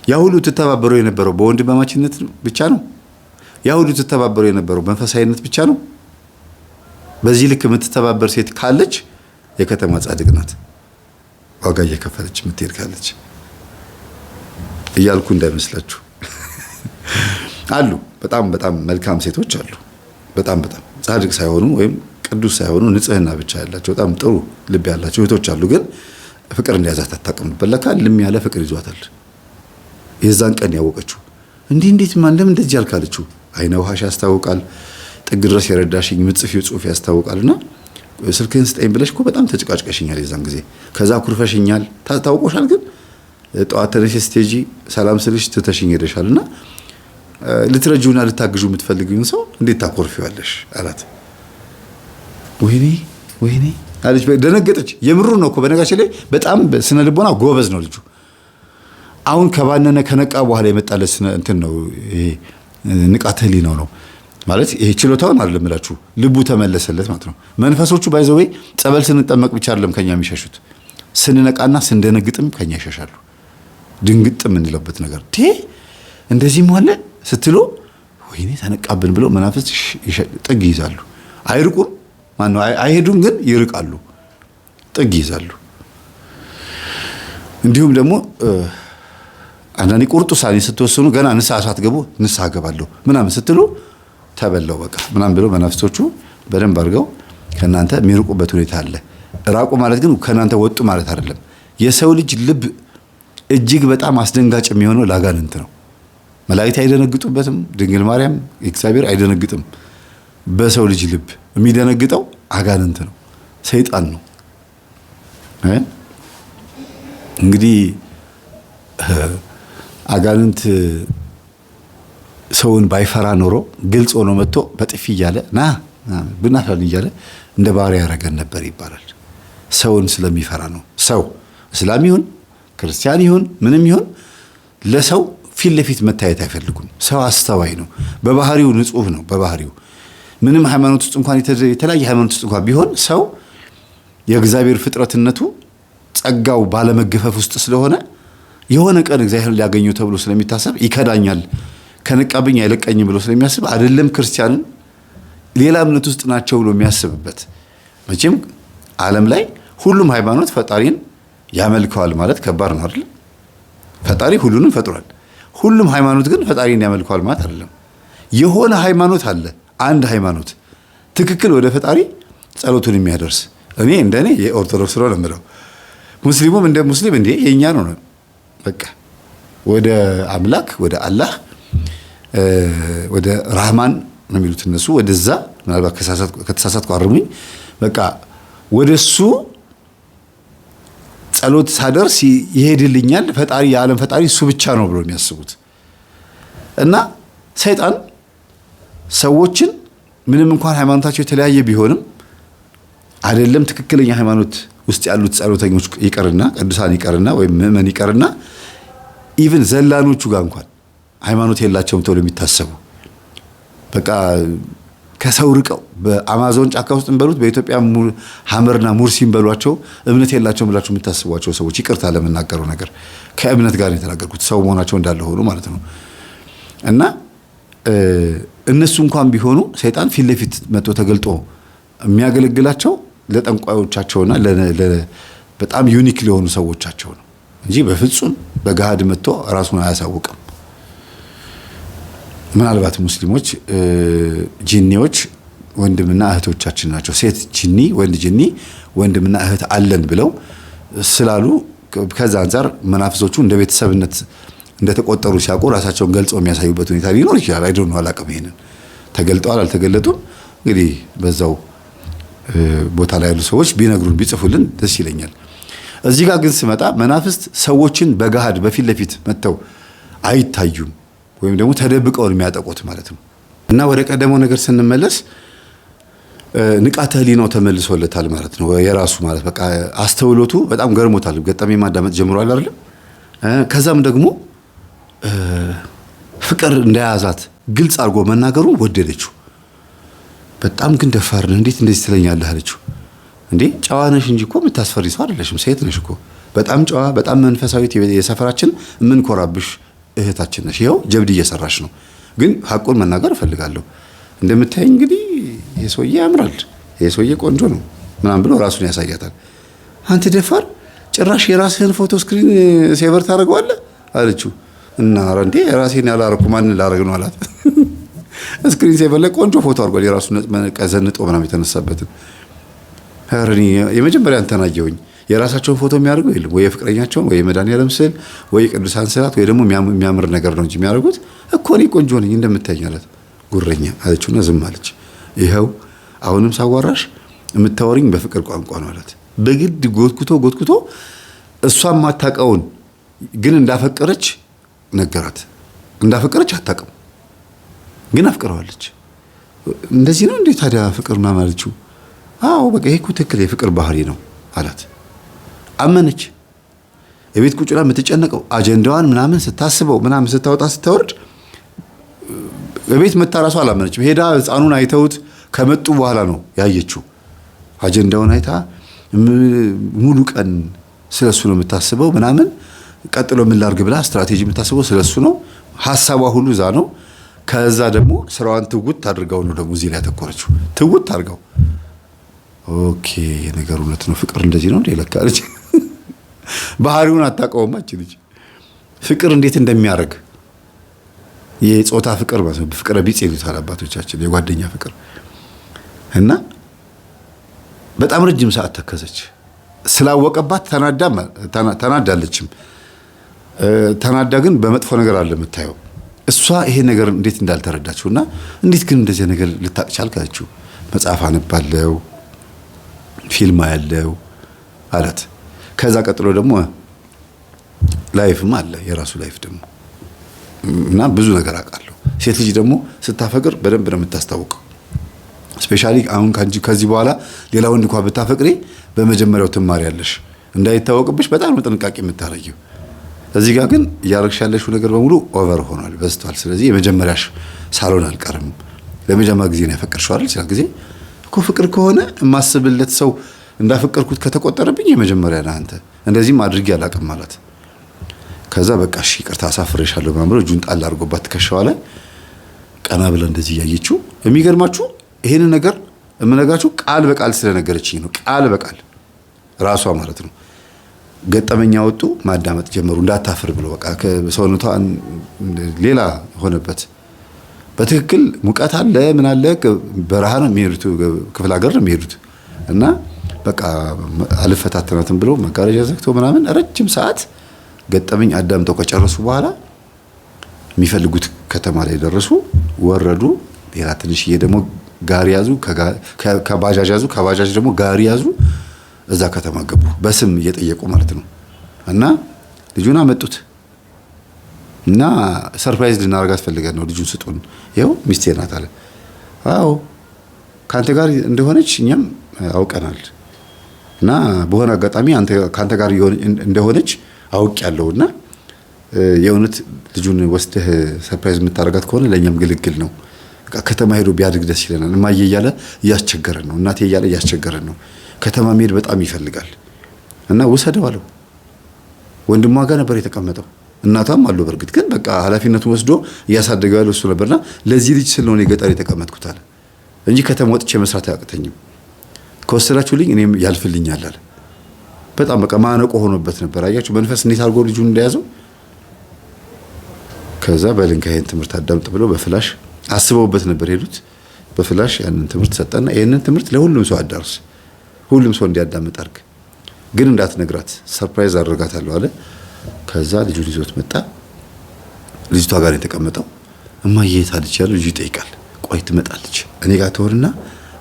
ያ ሁሉ ትተባበሩ የነበረው በወንድማማችነት ብቻ ነው። ያ ሁሉ ትተባበሩ የነበረው መንፈሳዊነት ብቻ ነው። በዚህ ልክ የምትተባበር ሴት ካለች የከተማ ጻድቅ ናት፣ ዋጋ እየከፈለች የምትሄድ ካለች እያልኩ እንዳይመስላችሁ። አሉ በጣም በጣም መልካም ሴቶች አሉ። በጣም በጣም ጻድቅ ሳይሆኑ ወይም ቅዱስ ሳይሆኑ ንጽህና ብቻ ያላቸው በጣም ጥሩ ልብ ያላቸው እህቶች አሉ። ግን ፍቅር እንደያዛት አታውቅም። በለካ ልም ያለ ፍቅር ይዟታል። የዛን ቀን ያወቀችው እንዴት ማን ለምን እንደዚህ ያልካለችው አይነ ውሃሽ ያስታውቃል። ጥግ ድረስ የረዳሽኝ ምጽፊው ጽሁፍ ያስታውቃልና ስልክህን ስጠኝ ብለሽ እኮ በጣም ተጨቃጭቀሽኛል የዛን ጊዜ። ከዛ ኩርፈሽኛል። ታውቆሻል። ግን ጠዋት ተነሽ ስቴጂ ሰላም ስልሽ ትተሽኝ ሄደሻልና ልትረጂውና ልታግዡ የምትፈልጊውን ሰው እንዴት ታኮርፊዋለሽ አላት። ወይኔ አለች። ደነገጠች። የምሩ ነው እኮ በነጋችን ላይ በጣም ስነ ልቦና ጎበዝ ነው ልጁ። አሁን ከባነነ ከነቃ በኋላ የመጣለት እንትን ነው ይሄ ንቃተ ህሊናው ነው ማለት ይሄ ችሎታውን አይደለም እላችሁ ልቡ ተመለሰለት ማለት ነው። መንፈሶቹ ባይዘው ጸበል ስንጠመቅ ብቻ አይደለም ከኛ የሚሸሹት፣ ስንነቃና ስንደነግጥም ከኛ ይሸሻሉ። ድንግጥ የምንለበት ነገር እንደዚህ ማለት ስትሉ ወይኔ ተነቃብን ብለው መናፍስት ጥግ ይይዛሉ። አይርቁም ማን ነው አይሄዱም፣ ግን ይርቃሉ፣ ጥግ ይይዛሉ። እንዲሁም ደግሞ አንዳንዴ ቁርጥ ውሳኔ ስትወስኑ ገና ንስሐ ሳትገቡ ንስሐ ገባለሁ ምናምን ስትሉ ተበላው በቃ ምናምን ብለው መናፍስቶቹ በደንብ አድርገው ከናንተ የሚርቁበት ሁኔታ አለ። ራቁ ማለት ግን ከናንተ ወጡ ማለት አይደለም። የሰው ልጅ ልብ እጅግ በጣም አስደንጋጭ የሚሆነው ላጋንንት ነው። መላእክት አይደነግጡበትም። ድንግል ማርያም እግዚአብሔር አይደነግጥም። በሰው ልጅ ልብ የሚደነግጠው አጋንንት ነው፣ ሰይጣን ነው። እንግዲህ አጋንንት ሰውን ባይፈራ ኖሮ ግልጽ ሆኖ መጥቶ በጥፊ እያለ ና ብናፈን እያለ እንደ ባሪያ ያረገን ነበር ይባላል። ሰውን ስለሚፈራ ነው። ሰው እስላም ይሁን ክርስቲያን ይሁን ምንም ይሁን ለሰው ፊት ለፊት መታየት አይፈልጉም። ሰው አስተዋይ ነው፣ በባህሪው ንጹህ ነው። በባህሪው ምንም ሃይማኖት ውስጥ እንኳን የተለያየ ሃይማኖት ውስጥ እንኳን ቢሆን ሰው የእግዚአብሔር ፍጥረትነቱ ጸጋው ባለመገፈፍ ውስጥ ስለሆነ የሆነ ቀን እግዚአብሔር ሊያገኘው ተብሎ ስለሚታሰብ ይከዳኛል፣ ከነቃብኝ አይለቀኝም ብሎ ስለሚያስብ አይደለም ክርስቲያንን ሌላ እምነት ውስጥ ናቸው ብሎ የሚያስብበት። መቼም ዓለም ላይ ሁሉም ሃይማኖት ፈጣሪን ያመልከዋል ማለት ከባድ ነው አይደል? ፈጣሪ ሁሉንም ፈጥሯል። ሁሉም ሃይማኖት ግን ፈጣሪን ያመልከዋል ማለት አይደለም። የሆነ ሃይማኖት አለ፣ አንድ ሃይማኖት ትክክል ወደ ፈጣሪ ጸሎቱን የሚያደርስ። እኔ እንደኔ የኦርቶዶክስ ነው የምለው፣ ሙስሊሙም እንደ ሙስሊም እንዴ የኛ ነው በቃ ወደ አምላክ ወደ አላህ ወደ ራህማን ነው የሚሉት እነሱ። ወደዛ ምናልባት ከተሳሳትኩ አርሙኝ። በቃ ወደሱ ጸሎት ሳደርስ ይሄድልኛል ፈጣሪ፣ የዓለም ፈጣሪ እሱ ብቻ ነው ብሎ የሚያስቡት። እና ሰይጣን ሰዎችን ምንም እንኳን ሃይማኖታቸው የተለያየ ቢሆንም አይደለም ትክክለኛ ሃይማኖት ውስጥ ያሉት ጸሎተኞች ይቀርና ቅዱሳን ይቀርና ወይም ምእመን ይቀርና ኢቭን ዘላኖቹ ጋር እንኳን ሃይማኖት የላቸውም ተብሎ የሚታሰቡ በቃ ከሰው ርቀው በአማዞን ጫካ ውስጥ እንበሉት በኢትዮጵያ ሐመርና ሙርሲን በሏቸው እምነት የላቸውም ብላችሁ የምታስቧቸው ሰዎች ይቅርታ ለምናገረው ነገር ከእምነት ጋር የተናገርኩት ሰው መሆናቸው እንዳለ ሆኖ ማለት ነው። እና እነሱ እንኳን ቢሆኑ ሰይጣን ፊት ለፊት መጥቶ ተገልጦ የሚያገለግላቸው ለጠንቋዮቻቸውና በጣም ዩኒክ ሊሆኑ ሰዎቻቸው ነው እንጂ በፍጹም በገሃድ መጥቶ ራሱን አያሳውቅም። ምናልባት ሙስሊሞች ጂኒዎች ወንድምና እህቶቻችን ናቸው፣ ሴት ጂኒ ወንድ ጂኒ ወንድምና እህት አለን ብለው ስላሉ ከዛ አንፃር መናፍሶቹ እንደ ቤተሰብነት እንደተቆጠሩ ሲያውቁ ራሳቸውን ገልጸው የሚያሳዩበት ሁኔታ ሊኖር ይችላል። አይዶን ነው አላውቅም። ይሄንን ተገልጠዋል አልተገለጡም እንግዲህ በዛው ቦታ ላይ ያሉ ሰዎች ቢነግሩን ቢጽፉልን ደስ ይለኛል። እዚህ ጋር ግን ስመጣ መናፍስት ሰዎችን በገሃድ በፊት ለፊት መጥተው አይታዩም ወይም ደግሞ ተደብቀው የሚያጠቁት ማለት ነው። እና ወደ ቀደመው ነገር ስንመለስ ንቃተ ህሊናው ተመልሶለታል ማለት ነው። የራሱ ማለት በቃ አስተውሎቱ በጣም ገርሞታል። ገጠመኝ ማዳመጥ ጀምሯል አይደል? ከዛም ደግሞ ፍቅር እንደያዛት ግልጽ አድርጎ መናገሩን ወደደችው። በጣም ግን ደፋር ነህ፣ እንዴት እንደዚህ ትለኛለህ አለችው። እንዴ ጨዋ ነሽ እንጂ እኮ የምታስፈሪ ሰው አይደለሽም፣ ሴት ነሽ እኮ በጣም ጨዋ፣ በጣም መንፈሳዊት፣ የሰፈራችን የምንኮራብሽ እህታችን ነሽ። ይኸው ጀብድ እየሰራሽ ነው። ግን ሐቁን መናገር እፈልጋለሁ። እንደምታይ እንግዲህ ይሄ ሰውዬ ያምራል፣ ይሄ ሰውዬ ቆንጆ ነው ምናምን ብሎ ራሱን ያሳያታል። አንተ ደፋር ጭራሽ የራስህን ፎቶ ስክሪን ሴቨር ታደርገዋለህ አለችው። እና ኧረ እንዴ ራሴን ያላረኩ ማንን ላረግ ነው አላት። ስክሪን ሴቨር ላይ ቆንጆ ፎቶ አድርጓል፣ የራሱን ዘንጦ ምናምን የተነሳበትን። ኧረ እኔ የመጀመሪያ እንትን አየሁኝ። የራሳቸውን ፎቶ የሚያደርገው የለም ወይ የፍቅረኛቸውን ወይ የመድኃኒዓለም ስዕል ወይ የቅዱሳን ስዕላት ወይ ደግሞ የሚያምር ነገር ነው እንጂ የሚያደርጉት እኮ እኔ ቆንጆ ነኝ እንደምታየኝ አላት። ጉረኛ አለችውና ዝም አለች። ይኸው አሁንም ሳዋራሽ የምታወሪኝ በፍቅር ቋንቋ ነው አላት። በግድ ጎትኩቶ እሷም ማታውቀውን ግን እንዳፈቀረች ነገራት። እንዳፈቀረች አታውቅም ግን አፍቅረዋለች። እንደዚህ ነው እንዴ ታዲያ ፍቅር ምናምን አለችው። አዎ በቃ ይሄ እኮ ትክክል የፍቅር ባህሪ ነው አላት። አመነች። የቤት ቁጭ ብላ የምትጨነቀው አጀንዳዋን ምናምን ስታስበው ምናምን ስታወጣ ስታወርድ በቤት መታ ራሷ አላመነችም። ሄዳ ህፃኑን አይተውት ከመጡ በኋላ ነው ያየችው። አጀንዳውን አይታ ሙሉ ቀን ስለሱ ነው የምታስበው ምናምን። ቀጥሎ ምን ላድርግ ብላ ስትራቴጂ የምታስበው ስለሱ ነው። ሐሳቧ ሁሉ እዛ ነው። ከዛ ደግሞ ስራዋን ትውት አድርጋው ነው ደግሞ እዚህ ላይ ያተኮረችው። ትውት አድርጋው ኦኬ የነገር እውነት ነው ፍቅር እንደዚህ ነው እንዴ ለካ አለች። ባህሪውን አታውቀውም እቺ ልጅ ፍቅር እንዴት እንደሚያደርግ። የጾታ ፍቅር ማለት ነው። ፍቅረ ቢጽ ይሉታል አባቶቻችን፣ የጓደኛ ፍቅር። እና በጣም ረጅም ሰዓት ተከዘች። ስላወቀባት ተናዳለችም። ተናዳ ግን በመጥፎ ነገር አለ የምታየው። እሷ ይሄ ነገር እንዴት እንዳልተረዳችውና እንዴት ግን እንደዚህ ነገር ልታቅ ቻልክ አለችው። መጽሐፍ አነባለሁ ፊልም ያለው አላት። ከዛ ቀጥሎ ደግሞ ላይፍም አለ የራሱ ላይፍ ደግሞ እና ብዙ ነገር አውቃለሁ። ሴት ልጅ ደግሞ ስታፈቅር በደንብ ነው የምታስታውቀው። ስፔሻሊ አሁን ከዚህ በኋላ ሌላ ወንድ እንኳን ብታፈቅሪ በመጀመሪያው ትማሪያለሽ፣ እንዳይታወቅብሽ በጣም ነው ጥንቃቄ የምታረጊው። እዚህ ጋር ግን እያረግሽ ያለሽው ነገር በሙሉ ኦቨር ሆኗል፣ በዝቷል። ስለዚህ የመጀመሪያሽ ሳሎን አልቀርም። ለመጀመሪያ ጊዜ ነው ያፈቅርሽው አይደል? ሲል ጊዜ እኮ ፍቅር ከሆነ የማስብለት ሰው እንዳፈቀርኩት ከተቆጠረብኝ የመጀመሪያ ነህ አንተ። እንደዚህም አድርጌ አላውቅም ማለት። ከዛ በቃ እሺ ይቅርታ አሳፍሬሻለሁ ማምሮ እጁን ጣል አድርጎባት ትከሻዋ ላይ ቀና ብላ እንደዚህ ያየችው። የሚገርማችሁ ይሄን ነገር የምነግራችሁ ቃል በቃል ስለነገረችኝ ነው። ቃል በቃል ራሷ ማለት ነው። ገጠመኛ ወጡ ማዳመጥ ጀመሩ እንዳታፍር ብሎ በቃ ከሰውነቷ ሌላ ሆነበት። በትክክል ሙቀት አለ ምን አለ በረሃ ነው የሚሄዱት፣ ክፍለ ሀገር ነው የሚሄዱት። እና በቃ አልፈታተናትም ብሎ መጋረጃ ዘግቶ ምናምን ረጅም ሰዓት ገጠመኝ አዳምጠው ከጨረሱ በኋላ የሚፈልጉት ከተማ ላይ ደረሱ። ወረዱ። ሌላ ትንሽዬ ደግሞ ጋሪ ያዙ፣ ከባጃጅ ያዙ፣ ከባጃጅ ደግሞ ጋሪ ያዙ። እዛ ከተማ ገቡ፣ በስም እየጠየቁ ማለት ነው። እና ልጁን አመጡት እና ሰርፕራይዝ ልናደርጋት ፈልገን ነው ልጁን ስጡን፣ ይኸው ሚስቴ ናት አለ። አዎ ካንተ ጋር እንደሆነች እኛም አውቀናል እና በሆነ አጋጣሚ ካንተ ጋር እንደሆነች አውቄያለሁና የእውነት ልጁን ወስደህ ሰርፕራይዝ የምታደርጋት ከሆነ ለእኛም ግልግል ነው። ከተማ ሄዶ ቢያድግ ደስ ይለናል። እማዬ እያለ እያስቸገረን ነው፣ እናቴ እያለ እያስቸገረን ነው። ከተማ መሄድ በጣም ይፈልጋል እና ውሰደው አለው። ወንድሟ ጋር ነበር የተቀመጠው፣ እናቷም አሉ። በርግጥ ግን በቃ ኃላፊነቱን ወስዶ እያሳደገው ያለው እሱ ነበርና ለዚህ ልጅ ስለሆነ የገጠር የተቀመጥኩት አለ እንጂ ከተማ ወጥቼ መስራት አያቅተኝም። ከወሰዳችሁልኝ እኔም ያልፍልኛል አለ። በጣም በቃ ማነቆ ሆኖበት ነበር። አያችሁ መንፈስ እንዴት አድርጎ ልጁን እንደያዘው። ከዛ በልንካ ይሄን ትምህርት አዳምጥ ብለው በፍላሽ አስበውበት ነበር ሄዱት። በፍላሽ ያንን ትምህርት ሰጠና ይሄንን ትምህርት ለሁሉም ሰው አዳርስ፣ ሁሉም ሰው እንዲያዳምጥ አድርግ፣ ግን እንዳትነግራት ሰርፕራይዝ አድርጋታለሁ አለ። ከዛ ልጁን ይዞት መጣ። ልጅቷ ጋር የተቀመጠው እማዬ የት አለች ያለው ልጁ ይጠይቃል። ቆይ ትመጣለች እኔ ጋር ትሆንና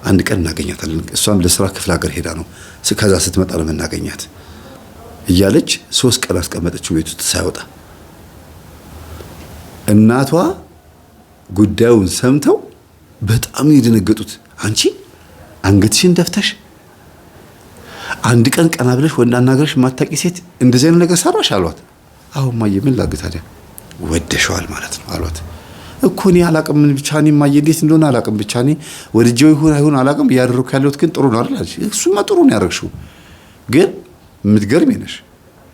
አንድ ቀን እናገኛታለን፣ እሷም ለስራ ክፍለ ሀገር ሄዳ ነው ከዛ ስትመጣ ነው የምናገኛት እያለች 3 ቀን አስቀመጠችው ቤት ውስጥ ሳይወጣ። እናቷ ጉዳዩን ሰምተው በጣም የደነገጡት አንቺ አንገትሽን ደፍተሽ አንድ ቀን ቀና ብለሽ ወንድ አናግረሽ የማታውቂ ሴት እንደዚህ አይነት ነገር ሰራሽ አሏት። አሁን ማየ ምን ላድርግ ታዲያ ወደሽዋል ማለት ነው አሏት። እኮ እኔ አላቅም ምን ብቻ እኔ ማየ እንዴት እንደሆነ አላቅም ብቻ እኔ ወድጄው ይሁን አይሁን አላቅም እያደረኩ ያለሁት ግን ጥሩ ነው አይደል አለች። እሱማ ጥሩ ነው ያደረግሽው፣ ግን የምትገርሚ ነሽ።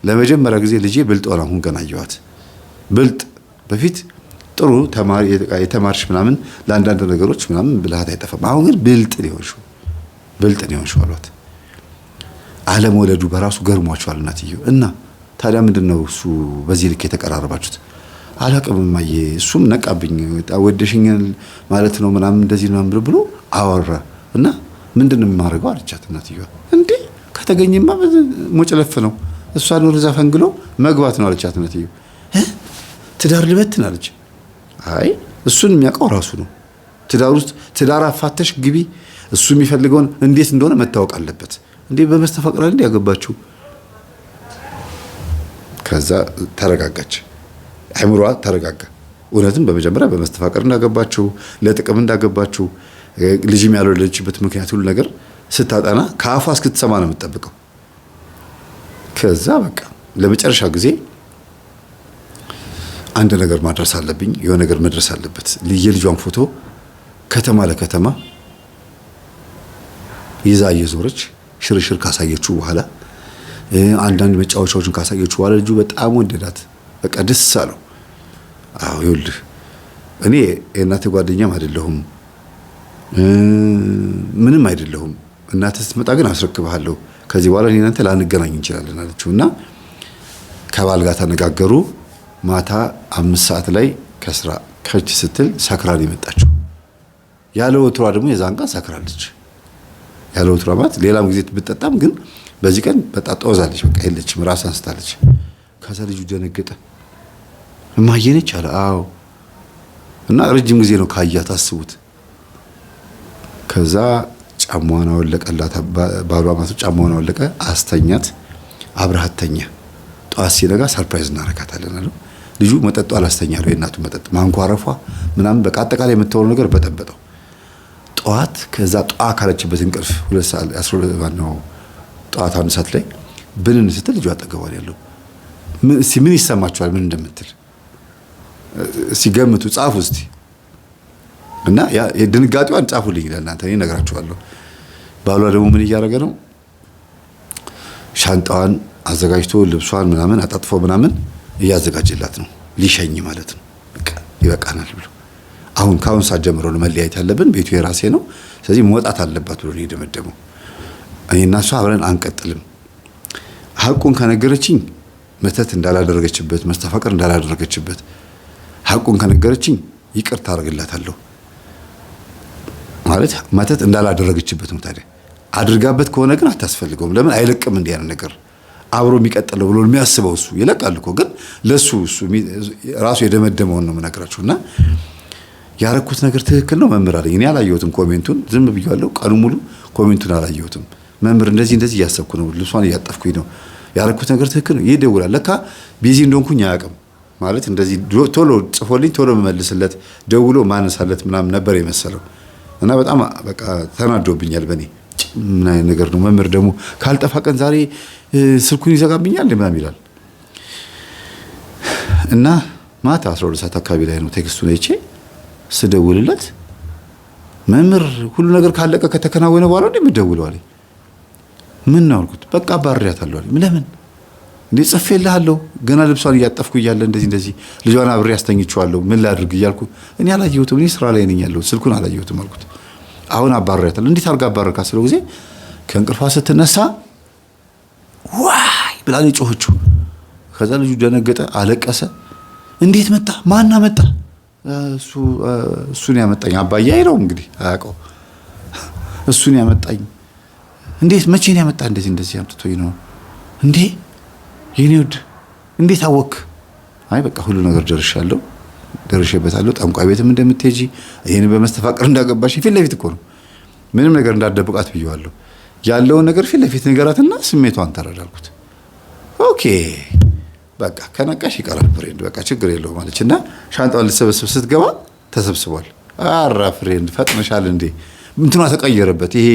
ለመጀመሪያ ጊዜ ልጄ ብልጥ ሆና አሁን ገና አየኋት። ብልጥ በፊት ጥሩ ተማሪ የተማርሽ ምናምን ለአንዳንድ ነገሮች ምናምን ብልሃት አይጠፋም። አሁን ግን ብልጥ ነው የሆንሽው አሏት። አለመውለዱ በራሱ ገርሟቸዋል እናትየው። እና ታዲያ ምንድነው እሱ በዚህ ልክ የተቀራረባችሁት? አላቅም እማዬ እሱም ነቃብኝ ወደሽኛል ማለት ነው ምናምን እንደዚህ ነው ብሎ አወራ እና ምንድነው የማደርገው አለቻት እናትየዋ። እንዴ ከተገኘማ ሞጭለፍ ነው እሷን ወደዛ ፈንግሎ መግባት ነው አለቻት እናትየው። ትዳር ልበትን አለች። አይ እሱን የሚያውቀው ራሱ ነው። ትዳር ውስጥ ትዳር አፋተሽ ግቢ፣ እሱ የሚፈልገውን እንዴት እንደሆነ መታወቅ አለበት። እንዴ በመስተፋቅር እንዴ ያገባችሁ? ከዛ ተረጋጋች፣ አይምሮዋ ተረጋጋ። እውነትም በመጀመሪያ በመስተፋቅር እንዳገባችሁ ለጥቅም እንዳገባችሁ ልጅም ያልወለደችበት ምክንያት ሁሉ ነገር ስታጠና ከአፏ እስክትሰማ ነው የምትጠብቀው። ከዛ በቃ ለመጨረሻ ጊዜ አንድ ነገር ማድረስ አለብኝ፣ የሆነ ነገር መድረስ አለበት። የልጇን ፎቶ ከተማ ለከተማ ይዛ እየዞረች ሽርሽር ካሳየችው በኋላ አንዳንድ መጫወቻዎችን ካሳየችው በኋላ ልጁ በጣም ወደዳት። በቃ ደስ አለው። አዎ ይኸውልህ እኔ የእናቴ ጓደኛም አይደለሁም ምንም አይደለሁም፣ እናትህ ስትመጣ ግን አስረክብሃለሁ፣ ከዚህ በኋላ እኔ እናንተ ላንገናኝ እንችላለን አለችው። እና ከባል ጋር ተነጋገሩ። ማታ 5 ሰዓት ላይ ከስራ ከች ስትል ሰክራን የመጣችው። ያለ ወትሯ ደግሞ የዛን ቀን ሰክራለች። ያለ ወትሯ ማለት ሌላም ጊዜ ብትጠጣም ግን በዚህ ቀን በጣም ጦዛለች። በቃ የለችም፣ ራስ አንስታለች። ከዛ ልጁ ደነገጠ። እማዬ ነች አለ። አዎ። እና ረጅም ጊዜ ነው ካያት አስቡት። ከዛ ጫማዋን አወለቀላት። ባሏ ማቱ ጫማዋን አወለቀ፣ አስተኛት። አብረሃት ተኛ። ጠዋት ሲነጋ ሰርፕራይዝ እናረጋታለን አለው። ልጁ መጠጡ አላስተኛለው። የእናቱ መጠጥ ማንኳረፏ ምናምን በቃ አጠቃላይ የምትሆነው ነገር በጠበጠው። ጠዋት ከዛ ጧ ካለችበት እንቅልፍ 2 ሰዓት 12 ነው ጠዋት 1 ሰዓት ላይ ብንን ስትል ልጁ አጠገቧል ያለው። ምን ይሰማችኋል? ምን እንደምትል ሲገምቱ ጻፉ እስቲ። እና ያ የድንጋጤዋን ጻፉልኝ ለእናንተ እኔ እነግራችኋለሁ። ባሏ ደግሞ ምን እያደረገ ነው? ሻንጣዋን አዘጋጅቶ ልብሷን ምናምን አጣጥፎ ምናምን እያዘጋጀላት ነው፣ ሊሸኝ ማለት ነው። በቃ ይበቃናል ብሎ አሁን ካሁን ሰዓት ጀምሮ ነው መለያየት ያለብን፣ ቤቱ የራሴ ነው፣ ስለዚህ መውጣት አለባት ብሎ ነው የደመደመው። እኔና እሷ አብረን አንቀጥልም። ሐቁን ከነገረችኝ መተት እንዳላደረገችበት መስተፋቅር እንዳላደረገችበት ሐቁን ከነገረችኝ ይቅርታ አድርግላታለሁ ማለት መተት እንዳላደረገችበት ነው። ታዲያ አድርጋበት ከሆነ ግን አታስፈልገውም። ለምን አይለቅም? እንዲህ ያለ ነገር አብሮ የሚቀጥለው ብሎ የሚያስበው እሱ ይለቃል እኮ። ግን ለሱ እሱ ራሱ የደመደመውን ነው የምነግራችሁና ያረኩት ነገር ትክክል ነው መምህር አለኝ። እኔ አላየሁትም ኮሜንቱን፣ ዝም ብያለሁ። ቀኑ ሙሉ ኮሜንቱን አላየሁትም። መምህር እንደዚህ እያሰብኩ ነው፣ ልብሷን እያጠፍኩኝ ነው፣ ያረኩት ነገር ትክክል ነው። ይደውላል። ለካ ቢዚ እንደሆንኩኝ አያውቅም ማለት እንደዚህ ቶሎ ጽፎልኝ ቶሎ መመልስለት ደውሎ ማነሳለት ምናምን ነበር የመሰለው። እና በጣም በቃ ተናዶብኛል በኔ። ምን አይነት ነገር ነው? መምህር ደግሞ ካልጠፋ ቀን ዛሬ ስልኩን ይዘጋብኛል ምናምን ይላል። እና ማታ 12 ሰዓት አካባቢ ላይ ነው ቴክስቱን አይቼ ስደውልለት መምህር ሁሉ ነገር ካለቀ ከተከናወነ በኋላ እንደምደውለው አለኝ። ምን ነው አልኩት። በቃ ባሪያታለሁ አለኝ። ለምን እንዴ? ጽፌልሃለሁ ገና ልብሷን እያጠፍኩ እያለ እንደዚህ ልጇን አብሬ ያስተኝቼዋለሁ ምን ላድርግ እያልኩ እኔ አላየሁትም፣ እኔ ስራ ላይ ነኝ ያለሁት፣ ስልኩን አላየሁትም አልኩት። አሁን አባሪያታለሁ። እንዴት አድርጋ አባረካ ስለው ጊዜ ከእንቅልፏ ስትነሳ ዋይ ብላ ነው የጮኸችው። ከዛ ልጁ ደነገጠ፣ አለቀሰ። እንዴት መጣ? ማን አመጣ? እሱን ያመጣኝ አባዬ አይለው እንግዲህ አያውቀው። እሱን ያመጣኝ እንዴት መቼ ነው ያመጣ? እንደዚህ አምጥቶኝ ነው እንዴ? የኔ ውድ እንዴት አወክ? አይ በቃ ሁሉ ነገር ደርሼበታለሁ። ጠንቋይ ቤትም እንደምትሄጂ ይሄን በመስተፋቅር እንዳገባሽ ፊት ለፊት እኮ ነው። ምንም ነገር እንዳደብቃት ብየዋለሁ። ያለውን ነገር ፊት ለፊት ንገራትና ስሜቷን ተረዳልኩት። ኦኬ በቃ ከነቃሽ ይቀራል ፍሬንድ፣ በቃ ችግር የለውም አለችና ሻንጣዋን ልትሰበስብ ስትገባ ተሰብስቧል። አራ ፍሬንድ ፈጥነሻል እንዴ? እንትኗ ተቀየረበት። ይሄ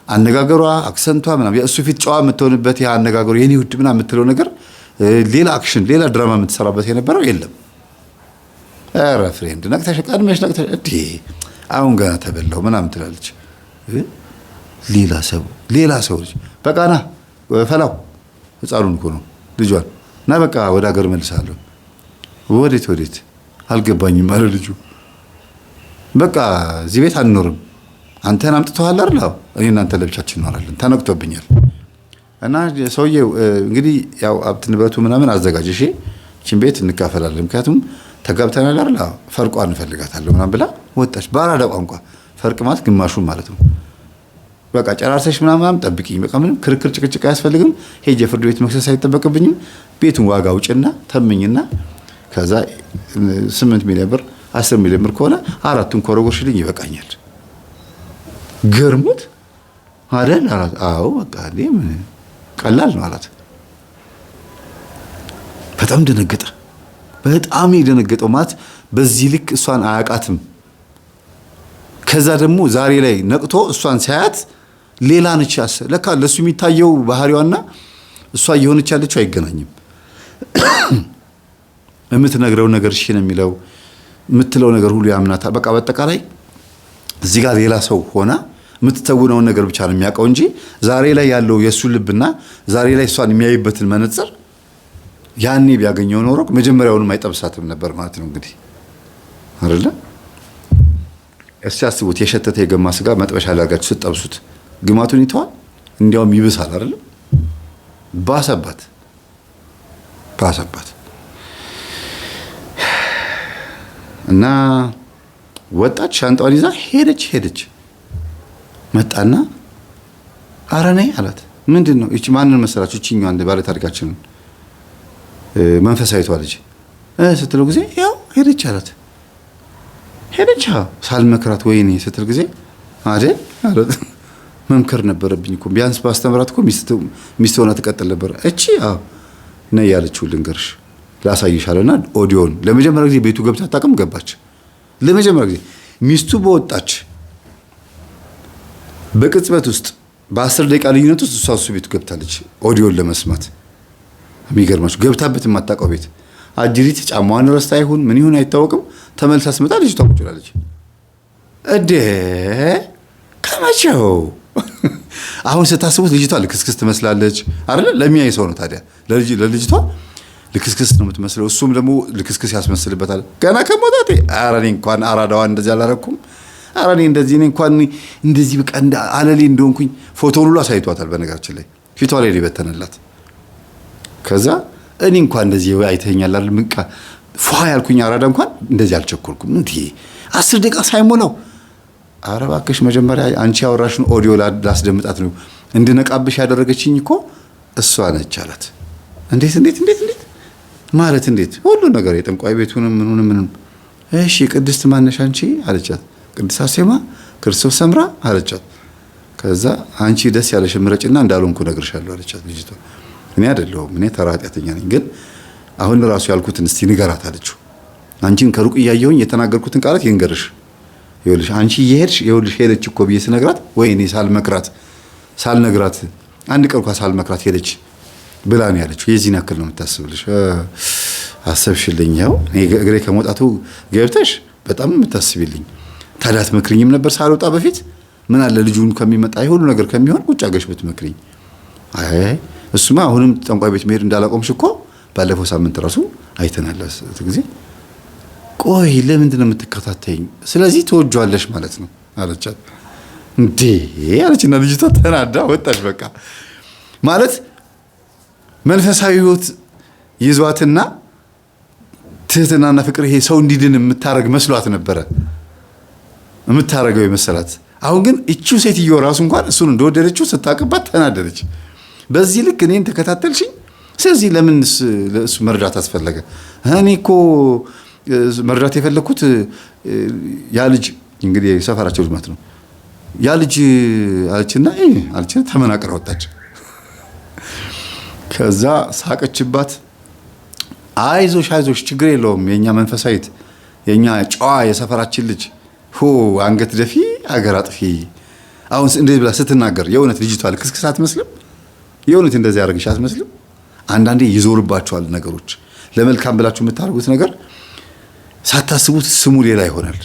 አነጋገሯ፣ አክሰንቷ ምናምን የእሱ ፊት ጨዋ የምትሆንበት ይሄ አነጋገሩ የኔ ውድ ምናምን የምትለው ነገር ሌላ አክሽን፣ ሌላ ድራማ የምትሰራበት የነበረው የለም። አራ ፍሬንድ ነቅተሽ ቀድመሽ ነቅተሽ እንዴ አሁን ገና ተበላው ምናምን ትላለች። ሌላ ሰው ልጅ በቃ ና ፈላው ህፃኑን እኮ ነው ልጇን እና በቃ ወደ ሀገር መልሳለሁ። ወዴት አልገባኝም አለ ልጁ። በቃ እዚህ ቤት አንኖርም፣ አንተን አምጥተዋል አይደል? እኔ እናንተ ለብቻችን እንኖራለን፣ ተነቅቶብኛል። እና ሰውዬው እንግዲህ ያው ሀብት ንብረቱ ምናምን አዘጋጅ፣ እሺ እቺን ቤት እንካፈላለን፣ ምክንያቱም ተጋብተናል አይደል? ፈርቋን እንፈልጋታለሁ ምናምን ብላ ወጣች። በአራዳ ቋንቋ ፈርቅ ማለት ግማሹን ማለት ነው። በቃ ጨራርሰሽ ምናምን ጠብቂኝ፣ በቃ ምንም ክርክር ጭቅጭቅ አያስፈልግም፣ ሄጄ ፍርድ ቤት መክሰስ አይጠበቅብኝም፣ ቤቱን ዋጋ ውጭና ተምኝና ከዛ 8 ሚሊዮን ብር 10 ሚሊዮን ብር ከሆነ 4ቱን ኮረጎርሽልኝ ይበቃኛል። ገርሙት አይደል አላት። አዎ በቃ ምን ቀላል ነው አላት። በጣም ደነገጠ። በጣም የደነገጠው ማለት በዚህ ልክ እሷን አያውቃትም። ከዛ ደግሞ ዛሬ ላይ ነቅቶ እሷን ሲያያት ሌላ ነች። ለካ ለሱ የሚታየው ባህሪዋና እሷ እየሆነች ያለችው አይገናኝም። የምትነግረው ነገር እሺ ነው የሚለው፣ የምትለው ነገር ሁሉ ያምናታል። በቃ በአጠቃላይ እዚህ ጋር ሌላ ሰው ሆና የምትተውነውን ነገር ብቻ ነው የሚያውቀው እንጂ ዛሬ ላይ ያለው የእሱ ልብና ዛሬ ላይ እሷን የሚያይበትን መነጽር ያኔ ቢያገኘው ኖሮ መጀመሪያውንም አይጠብሳትም ነበር ማለት ነው እንግዲህ አይደለ? እስቲ አስቡት፣ የሸተተ የገማ ስጋ መጥበሻ ላይ አድርጋችሁ ስትጠብሱት ግማቱን ይተዋል? እንዲያውም ይብሳል አይደለ? ባሰባት። እና ወጣች፣ ሻንጣዋን ይዛ ሄደች። መጣና ኧረ ነይ አላት። ምንድን ነው እቺ? ማንን መሰላችሁ? እቺኛዋን ባለ ታሪካችንን መንፈሳዊቷ ልጅ ስትለው ጊዜ ያው ሄደች አላት። ሄደች ሳልመክራት ወይኔ ስትል ጊዜ አይደል አላት። መምከር ነበረብኝ እኮ ቢያንስ ባስተምራት እኮ ሚስት ሆና ትቀጥል ነበር። እቺ ነይ ያለችው ልንገርሽ ላሳይሻለና ኦዲዮን ለመጀመሪያ ጊዜ ቤቱ ገብታ አታውቅም። ገባች ለመጀመሪያ ጊዜ ሚስቱ በወጣች በቅጽበት ውስጥ በ10 ደቂቃ ልዩነት ውስጥ እሱ ቤቱ ገብታለች ኦዲዮን ለመስማት። የሚገርማችሁ ገብታበት የማታውቀው ቤት አጅሪት ጫማዋን ረስታ ይሁን ምን ይሁን አይታወቅም። ተመልሳ ስመጣ ልጅቷ ቁጭ ብላለች። እዴ ከመቼው አሁን ስታስቡት ልጅቷ ልክስክስ ትመስላለች አይደል? ለሚያይ ሰው ነው ታዲያ ለልጅቷ ልክስክስ ነው የምትመስለው። እሱም ደግሞ ልክስክስ ያስመስልበታል። ገና ከሞታቴ ኧረ እኔ እንኳን አራዳዋ እንደዚህ አላረኩም። ኧረ እኔ እንኳን እንደዚህ በቃ አለሌ እንደሆንኩኝ ፎቶውን ሁሉ አሳይቷታል። በነገራችን ላይ ፊቷ ላይ ሊበተነላት። ከዛ እኔ እንኳን እንደዚህ አይተኛል አይደል? ምንቃ ፏ ያልኩኝ አራዳ እንኳን እንደዚህ አልቸኮልኩም። እንዴ 10 ደቂቃ ሳይሞላው ኧረ እባክሽ መጀመሪያ አንቺ ያወራሽን ኦዲዮ ላስደምጣት ነው እንድነቃብሽ ያደረገችኝ እኮ እሷ ነች አላት። እንዴት ማለት እንዴት? ሁሉ ነገር የጠንቋይ ቤቱንም ምኑንም። እሺ ቅድስት ማነሽ አንቺ አለቻት። ቅድስት አርሴማ ክርስቶስ ሰምራ አለቻት። ከዛ አንቺ ደስ ያለሽ ምረጭና እንዳልሆንኩ ነግርሻለሁ አለቻት ልጅቷ። እኔ አይደለሁም እኔ ተራ ኃጢአተኛ ነኝ፣ ግን አሁን ራሱ ያልኩትን እስቲ ንገራት አለችው። አንቺን ከሩቅ እያየሁኝ የተናገርኩትን ቃላት ይንገርሽ። ይኸውልሽ አንቺ እየሄድሽ ይኸውልሽ ሄደች እኮ ብዬ ስነግራት ወይኔ ሳልነግራት አንድ ቀን እንኳን ሳልመክራት ሄደች ብላ ነው ያለችው። የዚህን ያክል ነው የምታስብልሽ። አሰብሽልኝ። ያው እኔ እግሬ ከመውጣቱ ገብተሽ በጣም የምታስቢልኝ። ታዲያ አትመክሪኝም ነበር ሳልወጣ በፊት? ምን አለ ልጁን ከሚመጣ ሁሉ ነገር ከሚሆን ቁጭ አገሽ ብትመክሪኝ። አይ እሱማ አሁንም ጠንቋይ ቤት መሄድ እንዳላቆምሽ እኮ ባለፈው ሳምንት ራሱ አይተናል ጊዜ። ቆይ ለምንድን ነው የምትከታተይኝ? ስለዚህ ትወጇለሽ ማለት ነው አለቻት። እንዴ አለችና ልጅቷ ተናዳ ወጣች። በቃ ማለት መንፈሳዊ ህይወት ይዟትና ትህትናና ፍቅር ይሄ ሰው እንዲድን የምታረግ መስሏት ነበረ የምታረገው የመሰላት። አሁን ግን እቺው ሴትዮ ራሱ እንኳን እሱን እንደወደደችው ስታቀባት ተናደደች። በዚህ ልክ እኔን ተከታተልሽኝ፣ ስለዚህ ለምን እሱ መርዳት አስፈለገ? እኔ እኮ መርዳት የፈለኩት ያ ልጅ እንግዲህ ሰፈራቸው ልጅ ማለት ነው ያ ልጅ አለችና ተመናቅራ ወጣች። ከዛ ሳቀችባት። አይዞሽ ችግር የለውም የኛ መንፈሳዊት የኛ ጨዋ የሰፈራችን ልጅ አንገት ደፊ አገር አጥፊ። አሁን እንደዚህ ብላ ስትናገር የእውነት ልጅቷ ልክስክስ አትመስልም? የእውነት እንደዚህ ያደርግሽ አትመስልም? አንዳንዴ ይዞርባቸዋል ነገሮች። ለመልካም ብላችሁ የምታደርጉት ነገር ሳታስቡት ስሙ ሌላ ይሆናል።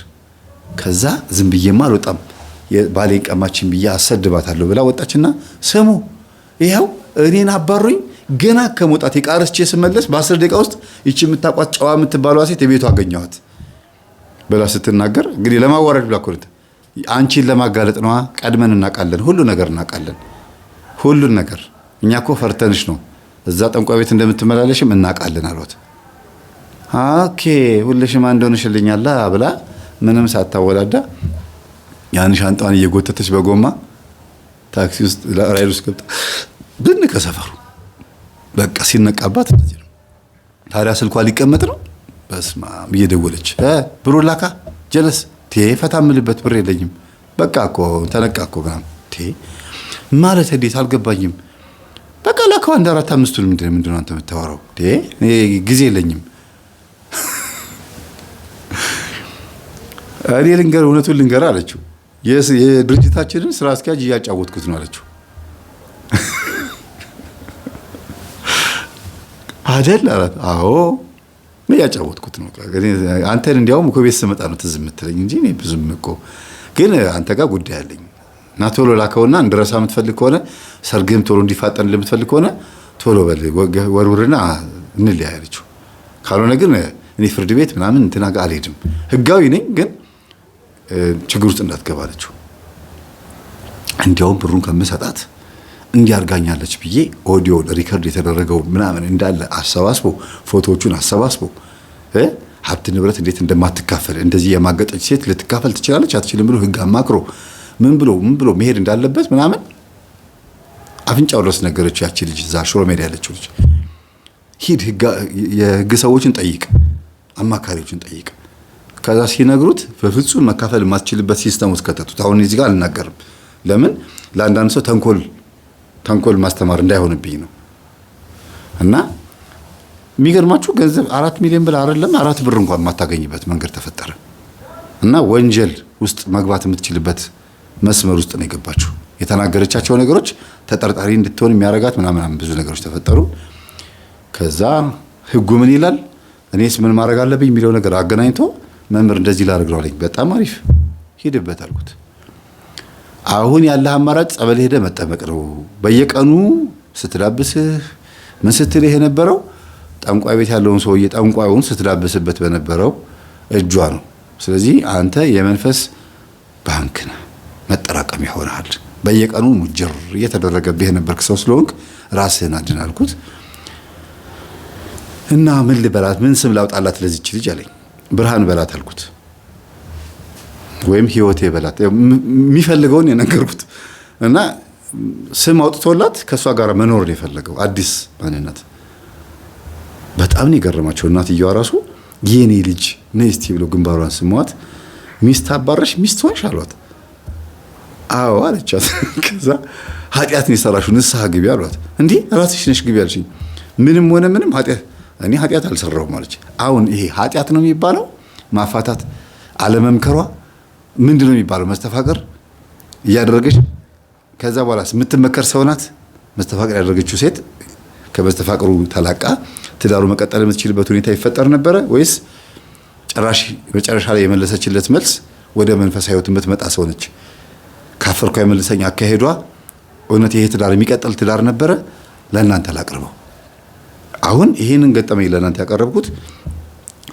ከዛ ዝም ብዬማ አልወጣም ባሌን ቀማችን ብዬ አሰድባታለሁ ብላ ወጣችና ስሙ ይኸው እኔን አባሩኝ ገና ከመውጣት የቃረስቼ ስመለስ በ10 ደቂቃ ውስጥ ይቺ የምታቋት ጨዋ የምትባለዋ ሴት የቤቷ አገኘኋት ብላ ስትናገር እንግዲህ ለማዋረድ ብላ ኮርት አንቺን ለማጋለጥ ነዋ። ቀድመን እናውቃለን፣ ሁሉ ነገር እናውቃለን። ሁሉን ነገር እኛ እኮ ፈርተንሽ ነው እዛ ጠንቋይ ቤት እንደምትመላለሽም እናውቃለን አሏት። ኦኬ ሁልሽም አንዶንሽልኛላ ብላ ምንም ሳታወላዳ ያን ሻንጣዋን እየጎተተች በጎማ ታክሲ ውስጥ ራይድ ውስጥ ገብታ ብን ከሰፈሩ በቃ ሲነቃባት እንደዚህ ነው። ታዲያ ስልኳ ሊቀመጥ ነው። በስማ እየደወለች ብሩ ላካ ጀለስ ፈታ ምልበት ብር የለኝም በቃ እኮ ተነቃ እኮ ማለት እንዴት አልገባኝም። በቃ ላካው 1 4 5 ምንድነው አንተ የምታወራው? እኔ ጊዜ የለኝም። እኔ እውነቱን ልንገር አለችው። የድርጅታችንን ስራ አስኪያጅ እያጫወትኩት ነው አለችው። አይደል አላት። አዎ እያጫወትኩት ነው። አንተን እንዲያውም እኮ ቤት ስመጣ ነው ትዝ የምትለኝ እንጂ እኔ ብዙም እኮ ግን አንተ ጋር ጉዳይ አለኝ እና ቶሎ ላከውና እንድረሳ የምትፈልግ ከሆነ ሰርግም ቶሎ እንዲፋጠን ለምትፈልግ ከሆነ ቶሎ በል ወርውርና እንለያይ አለችው። ካልሆነ ግን እኔ ፍርድ ቤት ምናምን እንትና ጋር አልሄድም፣ ህጋዊ ነኝ ግን ችግር ውስጥ እንዳትገባ አለችው። እንዲያውም ብሩን ከምሰጣት እንዲያርጋኛለች ብዬ ኦዲዮ ሪከርድ የተደረገው ምናምን እንዳለ አሰባስቦ ፎቶዎቹን አሰባስቦ ሀብት ንብረት እንዴት እንደማትካፈል እንደዚህ የማገጠች ሴት ልትካፈል ትችላለች አትችልም ብሎ ህግ አማክሮ ምን ብሎ መሄድ እንዳለበት ምናምን አፍንጫው ድረስ ነገረችው። ያቺ ልጅ እዛ ሽሮ ሜዳ ያለችው ልጅ ሂድ የህግ ሰዎችን ጠይቅ፣ አማካሪዎችን ጠይቅ። ከዛ ሲነግሩት በፍጹም መካፈል የማትችልበት ሲስተም ውስጥ ከተቱት። አሁን እዚህ ጋር አልናገርም። ለምን ለአንዳንድ ሰው ተንኮል ማስተማር እንዳይሆንብኝ ነው። እና የሚገርማችሁ ገንዘብ 4 ሚሊዮን ብር አይደለም 4 ብር እንኳን የማታገኝበት መንገድ ተፈጠረ። እና ወንጀል ውስጥ መግባት የምትችልበት መስመር ውስጥ ነው የገባችው። የተናገረቻቸው ነገሮች ተጠርጣሪ እንድትሆን የሚያረጋት ምናምን ብዙ ነገሮች ተፈጠሩ። ከዛ ህጉ ምን ይላል እኔስ ምን ማድረግ አለብኝ የሚለው ነገር አገናኝቶ መምህር እንደዚህ ላደርግ ነው አለኝ። በጣም አሪፍ ሂድበት አልኩት። አሁን ያለህ አማራጭ ጸበል ሄደ መጠመቅ ነው። በየቀኑ ስትዳብስህ ምን ስትልህ የነበረው ጠንቋይ ቤት ያለውን ሰውዬ ጠንቋዩን ስትዳብስበት በነበረው እጇ ነው። ስለዚህ አንተ የመንፈስ ባንክ ነህ፣ መጠራቀሚያ ሆነሃል። በየቀኑ ሙጅር እየተደረገብህ የነበርክ ሰው ስለሆንክ ራስህን አድን አልኩት። እና ምን ልበላት ምን ስም ላውጣላት ለዚች ልጅ አለኝ። ብርሃን በላት አልኩት፣ ወይም ህይወቴ በላት የሚፈልገውን የነገርኩት። እና ስም አውጥቶላት ከሷ ጋር መኖር ነው የፈለገው አዲስ ማንነት። በጣም ነው የገረማቸው። እናትየዋ ራሱ የኔ ልጅ ነይ እስቲ ብሎ ግንባሯን ስሟት ሚስት አባረሽ ሚስት ሆንሽ አሏት። አዎ አለቻት። ከዛ ኃጢአት ነው የሰራሽው ንስሐ ግቢ አሏት። እንዴ ራስሽ ነሽ ግቢ አልሽኝ። ምንም ሆነ ምንም እኔ ኃጢአት አልሰራሁም አለች። አሁን ይሄ ኃጢአት ነው የሚባለው? ማፋታት አለመምከሯ ምንድነው የሚባለው? መስተፋቀር እያደረገች ከዛ በኋላ የምትመከር ሰው ናት። መስተፋቀር ያደረገችው ሴት ከመስተፋቀሩ ተላቃ ትዳሩ መቀጠል የምትችልበት ሁኔታ ይፈጠር ነበረ ወይስ ጭራሽ መጨረሻ ላይ የመለሰችለት መልስ ወደ መንፈሳዊ ህይወት የምትመጣ ሰው ነች? ካፈርኩ የመለሰኝ አካሄዷ እውነት ይሄ ትዳር የሚቀጥል ትዳር ነበረ? ለእናንተ ላቅርበው። አሁን ይሄንን ገጠመኝ ለእናንተ ያቀረብኩት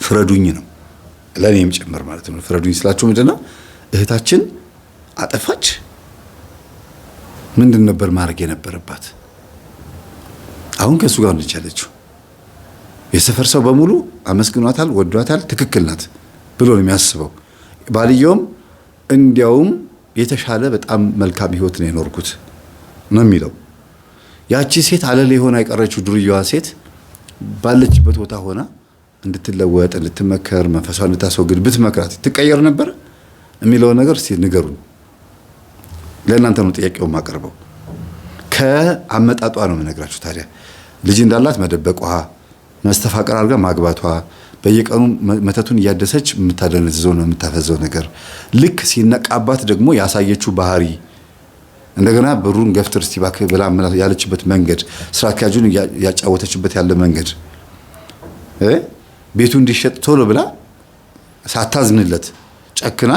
ፍረዱኝ ነው፣ ለእኔም ጭምር ማለት ነው። ፍረዱኝ ስላችሁ ምንድነው? እህታችን አጠፋች። ምንድን ነበር ማድረግ የነበረባት? አሁን ከሱ ጋር ነች ያለችው። የሰፈር ሰው በሙሉ አመስግኗታል፣ ወዷታል፣ ትክክል ናት ብሎ ነው የሚያስበው። ባልየውም እንዲያውም የተሻለ በጣም መልካም ህይወት ነው የኖርኩት ነው የሚለው። ያቺ ሴት አለል የሆነ የቀረችው ዱርያዋ ሴት ባለችበት ቦታ ሆና እንድትለወጥ እንድትመከር መንፈሷን እንድታስወግድ ብትመክራት ትቀየር ነበር የሚለው ነገር እስቲ ንገሩን። ለእናንተ ነው ጥያቄው ማቀርበው። ከአመጣጧ ነው የምነግራችሁ። ታዲያ ልጅ እንዳላት መደበቋ፣ መስተፋቀር አድርጋ ማግባቷ፣ በየቀኑ መተቱን እያደሰች የምታደነዝዘው ነው የምታፈዘው ነገር፣ ልክ ሲነቃባት ደግሞ ያሳየችው ባህሪ፣ እንደገና ብሩን ገፍትር እስቲ እባክህ ብላ ያለችበት መንገድ፣ ስራ አስኪያጁን ያጫወተችበት ያለ መንገድ፣ ቤቱ እንዲሸጥ ቶሎ ብላ ሳታዝንለት ጨክና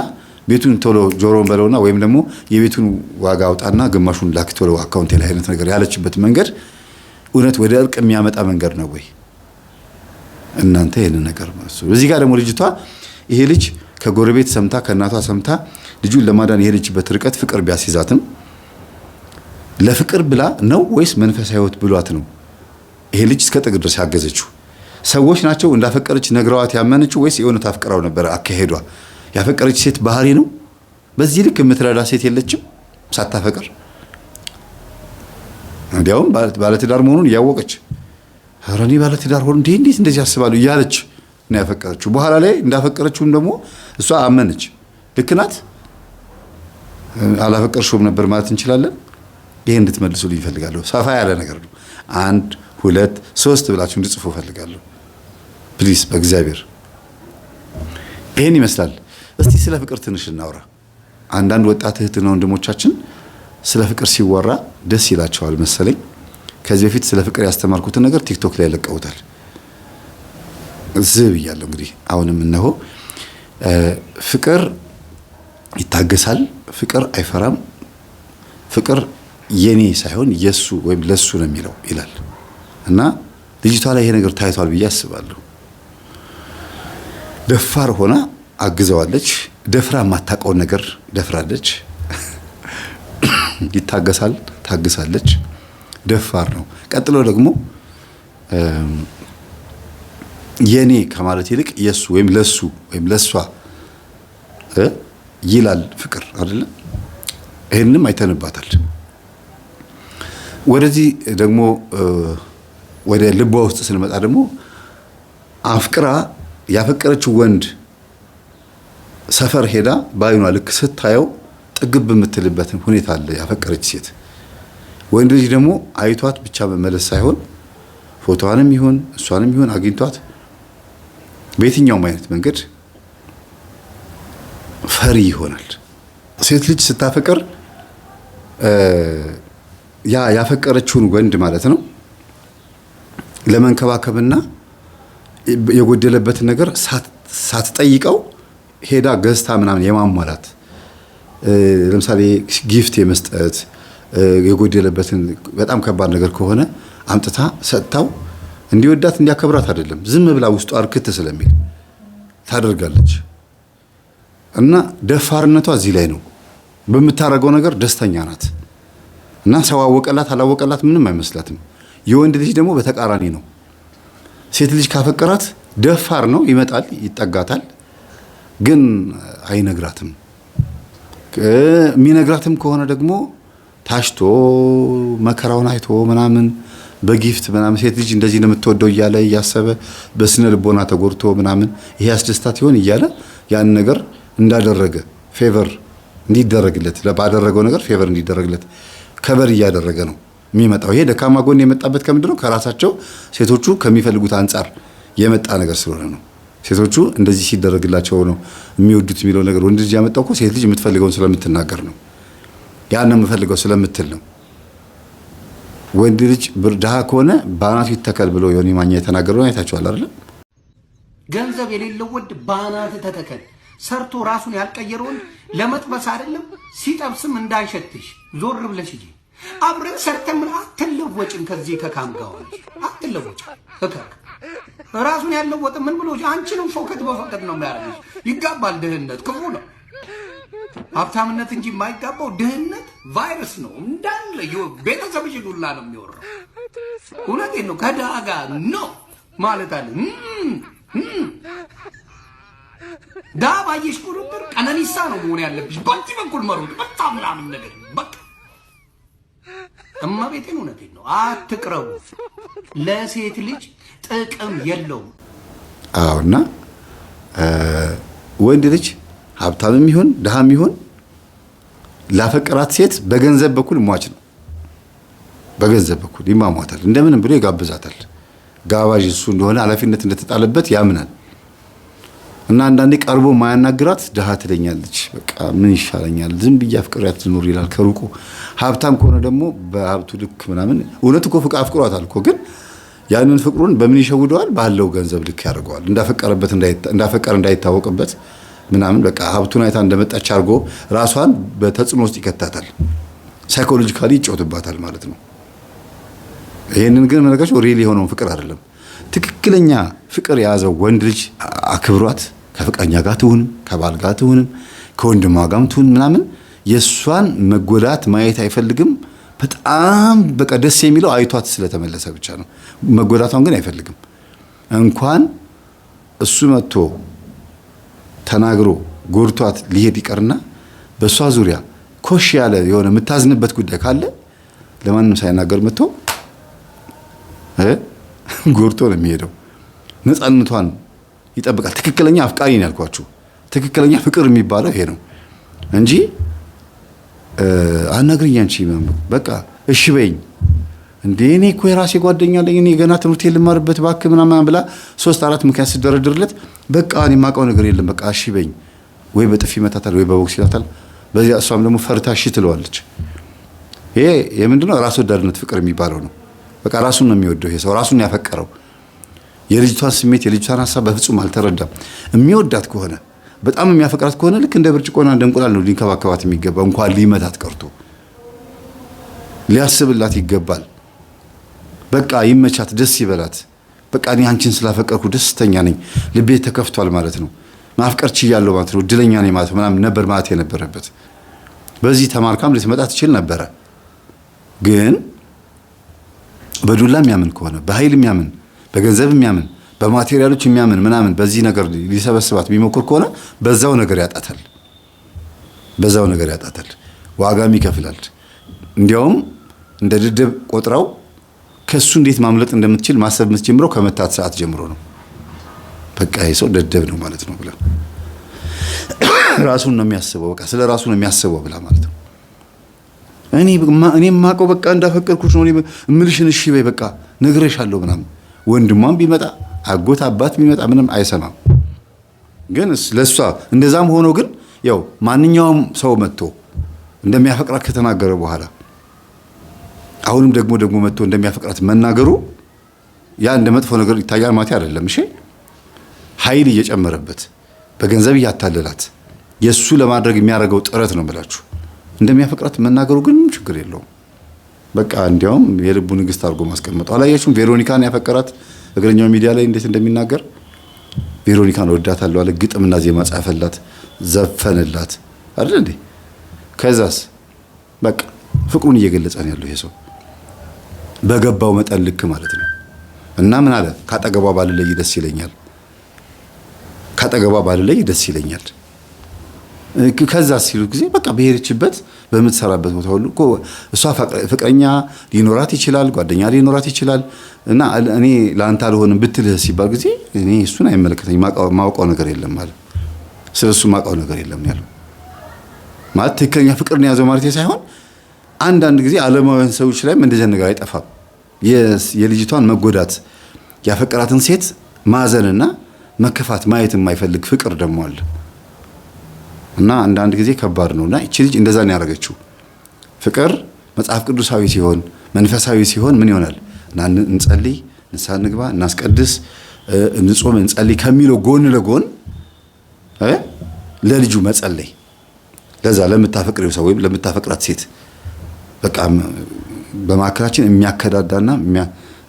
ቤቱን ቶሎ ጆሮን በለውና ወይም ደግሞ የቤቱን ዋጋ አውጣና ግማሹን ላክ ቶሎ አካውንቴ ላይ አይነት ነገር ያለችበት መንገድ እውነት ወደ እርቅ የሚያመጣ መንገድ ነው ወይ? እናንተ ይሄንን ነገር ማለት ነው። እዚህ ጋር ደግሞ ልጅቷ ይሄ ልጅ ከጎረቤት ሰምታ ከእናቷ ሰምታ ልጁን ለማዳን የሄደችበት ርቀት ፍቅር ቢያስይዛትም ለፍቅር ብላ ነው ወይስ መንፈሳዊ ህይወት ብሏት ነው ይሄ ልጅ እስከ ጥግ ድረስ ያገዘችው? ሰዎች ናቸው እንዳፈቀረች ነግረዋት ያመነችው ወይስ የሆነ ታፍቅራው ነበር አካሄዷ? ያፈቀረች ሴት ባህሪ ነው። በዚህ ልክ የምትረዳ ሴት የለችም ሳታፈቅር። እንዲያውም ባለትዳር መሆኑን እያወቀች አረኒ ባለትዳር ሆኖ እንዴት እንደዚህ ያስባሉ እያለች ነው ያፈቀረችው። በኋላ ላይ እንዳፈቀረችውም ደግሞ እሷ አመነች። ልክ ናት። አላፈቀርሽውም ነበር ማለት እንችላለን? ይሄ እንድትመልሱልኝ እፈልጋለሁ። ሰፋ ያለ ነገር ነው። 1 2 3 ብላችሁ እንድጽፉ እፈልጋለሁ ፕሊዝ በእግዚአብሔር። ይሄን ይመስላል። እስቲ ስለ ፍቅር ትንሽ እናውራ። አንዳንድ ወጣት እህትና ወንድሞቻችን ስለ ፍቅር ሲወራ ደስ ይላቸዋል መሰለኝ። ከዚህ በፊት ስለ ፍቅር ያስተማርኩትን ነገር ቲክቶክ ላይ ለቀውታል። ዝብ ይያለው እንግዲህ አሁንም እነሆ ፍቅር ይታገሳል፣ ፍቅር አይፈራም፣ ፍቅር የኔ ሳይሆን የሱ ወይም ለሱ ነው የሚለው ይላል እና ልጅቷ ላይ ይሄ ነገር ታይቷል ብዬ አስባለሁ። ደፋር ሆና አግዘዋለች። ደፍራ የማታውቀውን ነገር ደፍራለች። ይታገሳል፣ ታግሳለች። ደፋር ነው። ቀጥሎ ደግሞ የኔ ከማለት ይልቅ የሱ ወይም ለሱ ወይም ለሷ ይላል ፍቅር አይደለ? ይሄንንም አይተንባታል። ወደዚህ ደግሞ ወደ ልቧ ውስጥ ስንመጣ ደግሞ አፍቅራ ያፈቀረችው ወንድ ሰፈር ሄዳ ባይኗ ልክ ስታየው ጥግብ የምትልበት ሁኔታ አለ። ያፈቀረች ሴት ወንድ ልጅ ደግሞ አይቷት ብቻ መመለስ ሳይሆን ፎቶዋንም ይሁን እሷንም ይሁን አግኝቷት በየትኛውም አይነት መንገድ ፈሪ ይሆናል። ሴት ልጅ ስታፈቅር ያፈቀረችውን ወንድ ማለት ነው ለመንከባከብና የጎደለበትን ነገር ሳትጠይቀው ሄዳ ገዝታ ምናምን የማሟላት ለምሳሌ ጊፍት የመስጠት የጎደለበትን በጣም ከባድ ነገር ከሆነ አምጥታ ሰጥታው እንዲወዳት እንዲያከብራት አይደለም፣ ዝም ብላ ውስጡ አርክት ስለሚል ታደርጋለች። እና ደፋርነቷ እዚህ ላይ ነው። በምታረገው ነገር ደስተኛ ናት እና ሰው አወቀላት አላወቀላት ምንም አይመስላትም። የወንድ ልጅ ደግሞ በተቃራኒ ነው። ሴት ልጅ ካፈቀራት ደፋር ነው፣ ይመጣል፣ ይጠጋታል፣ ግን አይነግራትም። የሚነግራትም ከሆነ ደግሞ ታሽቶ መከራውን አይቶ ምናምን በጊፍት ምናምን ሴት ልጅ እንደዚህ እንደምትወደው እያለ እያሰበ በስነ ልቦና ተጎድቶ ምናምን ይሄ ያስደስታት ይሆን እያለ ያን ነገር እንዳደረገ ፌቨር እንዲደረግለት ባደረገው ነገር ፌቨር እንዲደረግለት ከበር እያደረገ ነው የሚመጣው። ይሄ ደካማ ጎን የመጣበት ከምንድነው? ከራሳቸው ሴቶቹ ከሚፈልጉት አንፃር የመጣ ነገር ስለሆነ ነው። ሴቶቹ እንደዚህ ሲደረግላቸው ነው የሚወዱት የሚለው ነገር ወንድ ልጅ ያመጣው እኮ ሴት ልጅ የምትፈልገውን ስለምትናገር ነው። ያን የምፈልገው ስለምትል ነው። ወንድ ልጅ ድሃ ከሆነ ባናቱ ይተከል ብሎ የሆነ ማኛ የተናገረው አይታችኋል አይደል? ገንዘብ የሌለው ወንድ ባናቱ ተተከል ሰርቶ ራሱን ያልቀየረውን ለመጥበስ አይደለም ሲጠብስም እንዳይሸትሽ ዞር ብለሽ እጂ አብረን ሰርተን ምን አትለወጭም። ከዚህ ከካምጋው አትለወጭ እከክ ራሱን ያለወጥ ምን ብሎ አንቺንም ፎከት በፎከት ነው የሚያደርግሽ። ይጋባል። ድህነት ክፉ ነው። ሀብታምነት እንጂ የማይጋባው ድህነት ቫይረስ ነው። እንዳለ ቤተሰብሽ ሁላ ነው የሚወራው። እውነቴን ነው። ከድሃ ጋር ነው ማለት አለ። ዳ ባየሽ ቁጥር ቀነኒሳ ነው መሆን ያለብሽ። በዚህ በኩል መሮጥ በጣም ምናምን ነገር በቃ እማቤቴን እውነቴን ነው። አትቅረቡ፣ ለሴት ልጅ ጥቅም የለውም። አዎና ወንድ ልጅ ሀብታምም ይሁን ድሃም ይሁን ላፈቀራት ሴት በገንዘብ በኩል ሟች ነው። በገንዘብ በኩል ይማሟታል፣ እንደምንም ብሎ ይጋብዛታል። ጋባዥ እሱ እንደሆነ ኃላፊነት እንደተጣለበት ያምናል። እና አንዳንዴ ቀርቦ ማያናግራት ድሃ ትለኛለች፣ በቃ ምን ይሻለኛል ዝም ብዬ አፍቅሬያት ትኖር ይላል ከሩቁ። ሀብታም ከሆነ ደግሞ በሀብቱ ልክ ምናምን እውነት እኮ ፍቅር አፍቅሯታል እኮ፣ ግን ያንን ፍቅሩን በምን ይሸውደዋል? ባለው ገንዘብ ልክ ያደርገዋል። እንዳፈቀረ እንዳይታወቅበት ምናምን በቃ ሀብቱን አይታ እንደመጣች አድርጎ ራሷን በተጽዕኖ ውስጥ ይከታታል። ሳይኮሎጂካሊ ይጫወትባታል ማለት ነው። ይሄንን ግን መነጋገር ሪል የሆነውን ፍቅር አይደለም። ትክክለኛ ፍቅር የያዘው ወንድ ልጅ አክብሯት፣ ከፍቅረኛ ጋር ትሁንም ከባል ጋር ትሁንም ከወንድሟ ጋርም ትሁን ምናምን የሷን መጎዳት ማየት አይፈልግም። በጣም በቃ ደስ የሚለው አይቷት ስለተመለሰ ብቻ ነው። መጎዳቷን ግን አይፈልግም። እንኳን እሱ መጥቶ ተናግሮ ጎድቷት ሊሄድ ይቀርና በሷ ዙሪያ ኮሽ ያለ የሆነ የምታዝንበት ጉዳይ ካለ ለማንም ሳይናገር መጥቶ ጎድቶ ነው የሚሄደው። ነፃነቷን ይጠብቃል። ትክክለኛ አፍቃሪ ነው ያልኳችሁ። ትክክለኛ ፍቅር የሚባለው ይሄ ነው እንጂ አናግሪኝ አንቺ በቃ እሺ በይኝ እንዴ እኔ እኮ የራሴ ጓደኛ አለኝ እኔ ገና ትምህርቴን ልማርበት እባክህ ምናምን ብላ 3-4 ምክንያት ሲደረድርለት በቃ እኔ የማውቀው ነገር የለም በቃ እሺ በይኝ፣ ወይ በጥፊ መታታል ወይ በቦክስ ይላታል። በዚያ እሷም ደግሞ ፈርታ እሺ ትለዋለች። ይሄ የምንድነው? ራስ ወዳድነት ፍቅር የሚባለው ነው። በቃ ራሱን ነው የሚወደው። ይሄ ሰው ራሱን ያፈቀረው የልጅቷን ስሜት የልጅቷን ሀሳብ በፍጹም አልተረዳም። የሚወዳት ከሆነ በጣም የሚያፈቅራት ከሆነ ልክ እንደ ብርጭቆና እንደ እንቁላል ነው ሊንከባከባት የሚገባ። እንኳን ሊመታት ቀርቶ ሊያስብላት ይገባል። በቃ ይመቻት፣ ደስ ይበላት። በቃ እኔ አንቺን ስላፈቀርኩ ደስተኛ ነኝ፣ ልቤ ተከፍቷል ማለት ነው፣ ማፍቀር ችያለሁ ማለት ነው፣ እድለኛ ነኝ ማለት ምናምን ነበር ማለት የነበረበት። በዚህ ተማርካም ልትመጣ ትችል ነበረ። ግን በዱላ የሚያምን ከሆነ በኃይል የሚያምን በገንዘብ የሚያምን በማቴሪያሎች የሚያምን ምናምን በዚህ ነገር ሊሰበስባት የሚሞክር ከሆነ በዛው ነገር ያጣታል፣ ዋጋም ይከፍላል። እንዲያውም እንደ ድድብ ቆጥራው ከሱ እንዴት ማምለጥ እንደምትችል ማሰብ የምትጀምረው ከመታት ሰዓት ጀምሮ ነው። በቃ ይሄ ሰው ደደብ ነው ማለት ነው ብላ ራሱን ነው የሚያስበው፣ በቃ ስለ ራሱ ነው የሚያስበው ብላ ማለት ነው። እኔ ማቀው በቃ እንዳፈቀርኩሽ ነው እምልሽን እሺ በይ በቃ ነግሬሻለሁ ምናምን። ወንድሟም ቢመጣ አጎት አባት ቢመጣ ምንም አይሰማም። ግን ለሷ እንደዛም ሆኖ ግን ያው ማንኛውም ሰው መጥቶ እንደሚያፈቅራት ከተናገረ በኋላ አሁንም ደግሞ መጥቶ እንደሚያፈቅራት መናገሩ ያ እንደ መጥፎ ነገር ይታያል ማለት አይደለም። እሺ ኃይል እየጨመረበት በገንዘብ እያታለላት የሱ ለማድረግ የሚያደርገው ጥረት ነው ብላችሁ እንደሚያፈቅራት መናገሩ ግን ችግር የለውም። በቃ እንዲያውም የልቡ ንግስት አድርጎ ማስቀመጠው። አላያችሁም? ቬሮኒካን ያፈቀራት እግረኛው ሚዲያ ላይ እንዴት እንደሚናገር። ቬሮኒካን ወዳታለሁ አለ፣ ግጥምና ዜማ ጻፈላት፣ ዘፈነላት አይደል እንዴ? ከዛስ በቃ ፍቅሩን እየገለጸ ነው ያለው ይሄ ሰው በገባው መጠን ልክ ማለት ነው። እና ምን አለ? ካጠገቧ ባልለይ ደስ ይለኛል፣ ካጠገቧ ባልለይ ደስ ይለኛል። ከዛ ሲሉ ጊዜ በቃ በሄደችበት በምትሰራበት ቦታ ሁሉ እኮ እሷ ፍቅረኛ ሊኖራት ይችላል፣ ጓደኛ ሊኖራት ይችላል። እና እኔ ለአንተ አልሆንም ብትልህ ሲባል ጊዜ እኔ እሱን አይመለከተኝም ማውቀው ነገር የለም ማለት ስለሱ ማውቀው ነገር የለም ያለው ማለት ትክክለኛ ፍቅር ነው ያዘው ማለት ሳይሆን አንዳንድ ጊዜ ዓለማውያን ሰዎች ላይም እንደዚህ ነገር አይጠፋም። የልጅቷን መጎዳት ያፈቀራትን ሴት ማዘንና መከፋት ማየት የማይፈልግ ፍቅር ደግሞ አለ። እና አንዳንድ ጊዜ ከባድ ነውና እቺ ልጅ እንደዛ ነው ያደረገችው። ፍቅር መጽሐፍ ቅዱሳዊ ሲሆን መንፈሳዊ ሲሆን ምን ይሆናል? እንጸልይ፣ ንስሐ እንግባ፣ እናስቀድስ፣ እንጾም፣ እንጸልይ ከሚለው ጎን ለጎን ለልጁ መጸለይ፣ ለዛ ለምታፈቅረው ሰው ወይም ለምታፈቅራት ሴት በቃ በማከራችን የሚያከዳዳና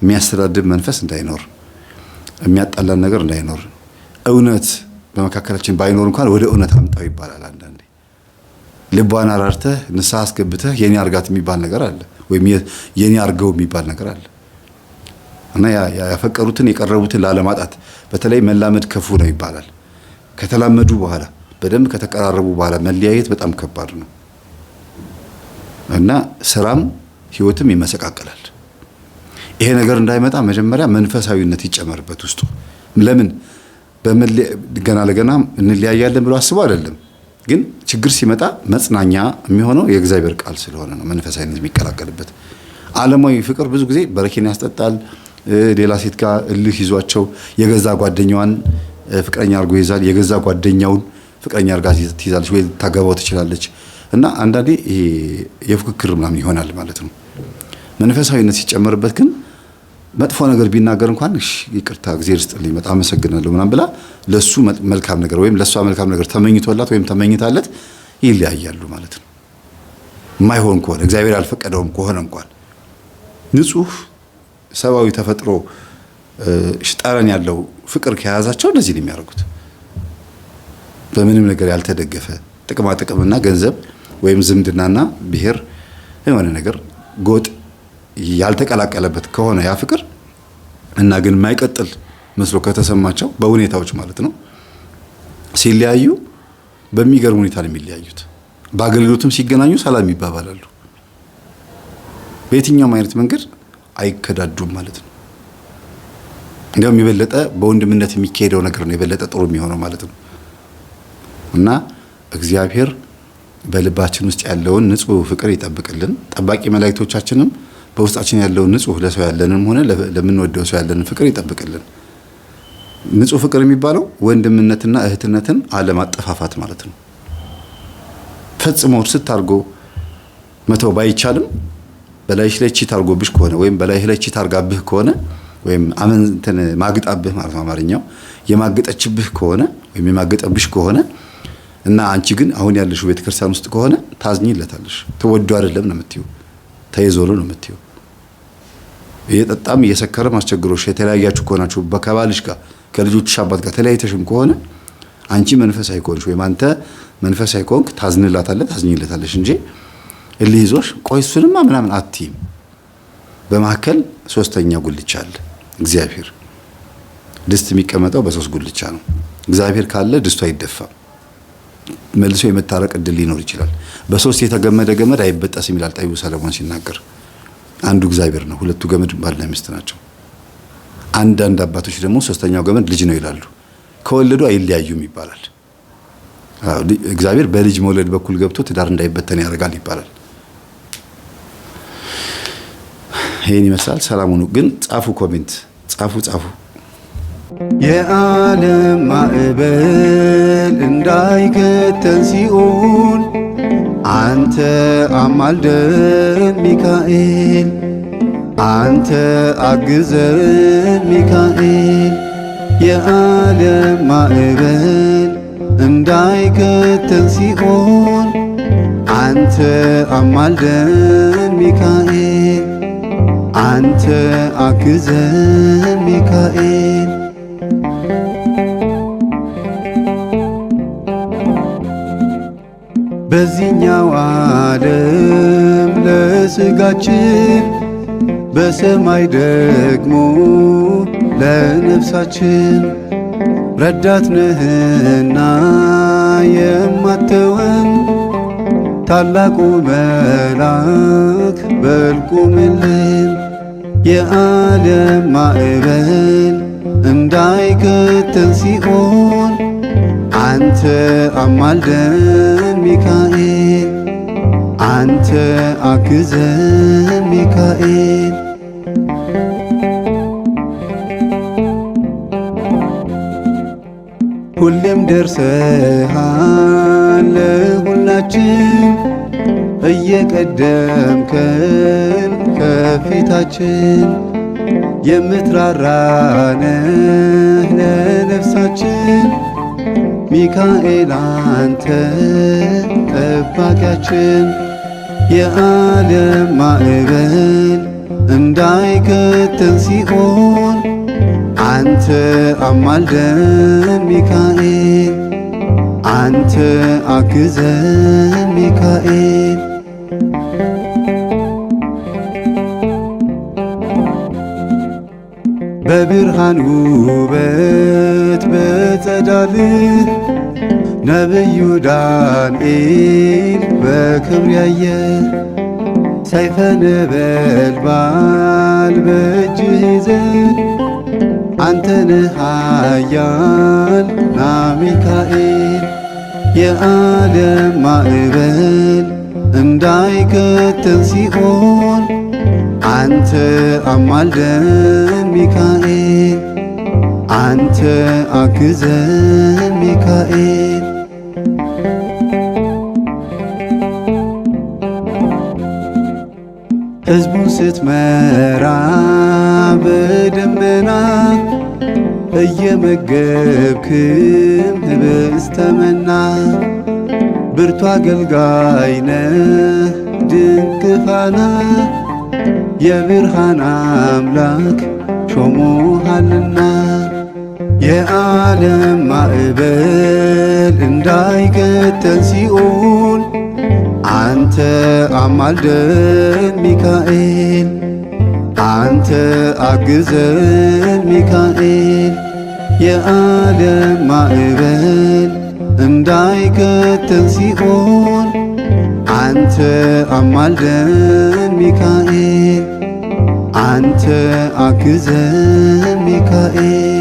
የሚያስተዳድብ መንፈስ እንዳይኖር፣ የሚያጣላን ነገር እንዳይኖር፣ እውነት በመካከላችን ባይኖር እንኳን ወደ እውነት አምጣው ይባላል። አንዳንዴ ልቧን አራርተህ ንስሐ አስገብተህ የኔ አርጋት የሚባል ነገር አለ፣ ወይም የኔ አርገው የሚባል ነገር አለ። እና ያፈቀሩትን የቀረቡትን ላለማጣት በተለይ መላመድ ከፉ ነው ይባላል። ከተላመዱ በኋላ በደንብ ከተቀራረቡ በኋላ መለያየት በጣም ከባድ ነው እና ስራም ህይወትም ይመሰቃቀላል። ይሄ ነገር እንዳይመጣ መጀመሪያ መንፈሳዊነት ይጨመርበት ውስጡ። ለምን ገና ለገና እንለያያለን ብሎ አስበው አይደለም፣ ግን ችግር ሲመጣ መጽናኛ የሚሆነው የእግዚአብሔር ቃል ስለሆነ ነው መንፈሳዊነት የሚቀላቀልበት። ዓለማዊ ፍቅር ብዙ ጊዜ በረኪና ያስጠጣል። ሌላ ሴት ጋር እልህ ይዟቸው የገዛ ጓደኛዋን ፍቅረኛ አድርጎ ይዛል፣ የገዛ ጓደኛውን ፍቅረኛ አድርጋ ትይዛለች ወይ ታገባው ትችላለች። እና አንዳንዴ ይሄ የፉክክር ምናምን ይሆናል ማለት ነው። መንፈሳዊነት ሲጨመርበት ግን መጥፎ ነገር ቢናገር እንኳን እሺ ይቅርታ እግዚአብሔር ይስጥልኝ በጣም አመሰግናለሁ ምናምን ብላ ለሱ መልካም ነገር ወይም ለሷ መልካም ነገር ተመኝቶላት ወይም ተመኝታለት ይለያያሉ ማለት ነው። የማይሆን ከሆነ እግዚአብሔር ያልፈቀደውም ከሆነ እንኳን ንጹህ ሰብአዊ ተፈጥሮ ጠረን ያለው ፍቅር ከያዛቸው እንደዚህ ነው የሚያደርጉት። በምንም ነገር ያልተደገፈ ጥቅማ ጥቅምና ገንዘብ ወይም ዝምድናና ብሔር የሆነ ነገር ጎጥ ያልተቀላቀለበት ከሆነ ያ ፍቅር እና ግን የማይቀጥል መስሎ ከተሰማቸው በሁኔታዎች ማለት ነው ሲለያዩ በሚገርም ሁኔታ ነው የሚለያዩት። በአገልግሎትም ሲገናኙ ሰላም ይባባላሉ። በየትኛውም አይነት መንገድ አይከዳዱም ማለት ነው። እንዲያውም የበለጠ በወንድምነት የሚካሄደው ነገር ነው የበለጠ ጥሩ የሚሆነው ማለት ነው። እና እግዚአብሔር በልባችን ውስጥ ያለውን ንጹህ ፍቅር ይጠብቅልን። ጠባቂ መላእክቶቻችንም በውስጣችን ያለውን ንጹህ ለሰው ያለንም ሆነ ለምንወደው ሰው ያለንን ፍቅር ይጠብቅልን። ንጹህ ፍቅር የሚባለው ወንድምነትና እህትነትን አለማጠፋፋት ማለት ነው። ፈጽሞ እርስት አድርጎ መተው ባይቻልም በላይሽ ላይ ቺት አድርጎብሽ ከሆነ ወይም በላይሽ ላይ ቺት አድርጋብህ ከሆነ ወይም ማግጣብህ ማለት ነው አማርኛው የማገጠችብህ ከሆነ ወይም የማገጠብሽ ከሆነ እና አንቺ ግን አሁን ያለሽው ቤተክርስቲያን ውስጥ ከሆነ ታዝኝለታለሽ። ተወዶ አይደለም ነው የምትይው፣ ተይዞሎ ነው የምትይው። እየጠጣም እየሰከረም አስቸግሮሽ የተለያያችሁ ከሆናችሁ በከባልሽ ጋር ከልጆችሽ አባት ጋር ተለያይተሽም ከሆነ አንቺ መንፈሳዊ ከሆንሽ ወይም አንተ መንፈሳዊ ከሆንክ ታዝኝለታለሽ እንጂ እልህ ይዞሽ ቆይ እሱንማ ምናምን አትይም። በመካከል ሶስተኛ ጉልቻ አለ እግዚአብሔር። ድስት የሚቀመጠው በሶስት ጉልቻ ነው። እግዚአብሔር ካለ ድስቱ አይደፋም። መልሶ የመታረቅ እድል ሊኖር ይችላል። በሶስት የተገመደ ገመድ አይበጠስም ይላል ጠቢቡ ሰለሞን ሲናገር። አንዱ እግዚአብሔር ነው፣ ሁለቱ ገመድ ባልና ሚስት ናቸው። አንዳንድ አባቶች ደግሞ ሶስተኛው ገመድ ልጅ ነው ይላሉ። ከወለዱ አይለያዩም ይባላል። እግዚአብሔር በልጅ መውለድ በኩል ገብቶ ትዳር እንዳይበተን ያደርጋል ይባላል። ይሄን ይመስላል። ሰላም ሁኑ። ግን ጻፉ፣ ኮሜንት ጻፉ። የዓለም ማዕበል እንዳይከተን ሲኦል አንተ አማልደን ሚካኤል፣ አንተ አግዘን ሚካኤል። የዓለም ማዕበል እንዳይከተን ሲኦል አንተ አማልደን ሚካኤል፣ አንተ አግዘን ሚካኤል። በዚህኛው ዓለም ለስጋችን በሰማይ ደግሞ ለነፍሳችን ረዳት ነህና የማትተወን ታላቁ መልአክ በል ቁምልን። የዓለም ማዕበል እንዳይከተን ሲኦል አንተ አማልደን ሚካኤል፣ አንተ አግዘን ሚካኤል። ሁሌም ደርሰሃል ለሁላችን እየቀደምከን ከፊታችን የምትራራነህ ለነፍሳችን ሚካኤል አንተ ጠባቂያችን። የዓለም ማዕበል እንዳይከተን ሲኦል አንተ አማልደን ሚካኤል፣ አንተ አግዘን ሚካኤል። በብርሃን ውበት በጸዳልህ ነቢዩ ዳንኤል በክብር ያየ ሰይፈ ነበልባል በእጅህ ይዘህ አንተነህ ኃያል ና ሚካኤል የዓለም ማዕበል እንዳይከተን ሲኦል አንተ አማልደን ሚካኤል አንተ አግዘን ሚካኤል ሕዝቡን ስትመራ በደመና እየመገብክም ኅብስተ መና ብርቱ አገልጋይ ነህ ድንቅ ፋና የብርሃን አምላክ ሾሞሃልና የዓለም ማዕበል እንዳይከተን ሲኦል አንተ አማልደን ሚካኤል አንተ አግዘን ሚካኤል የዓለም ማዕበል እንዳይከተን ሲኦል አንተ አማልደን ሚካኤል አንተ አግዘን ሚካኤል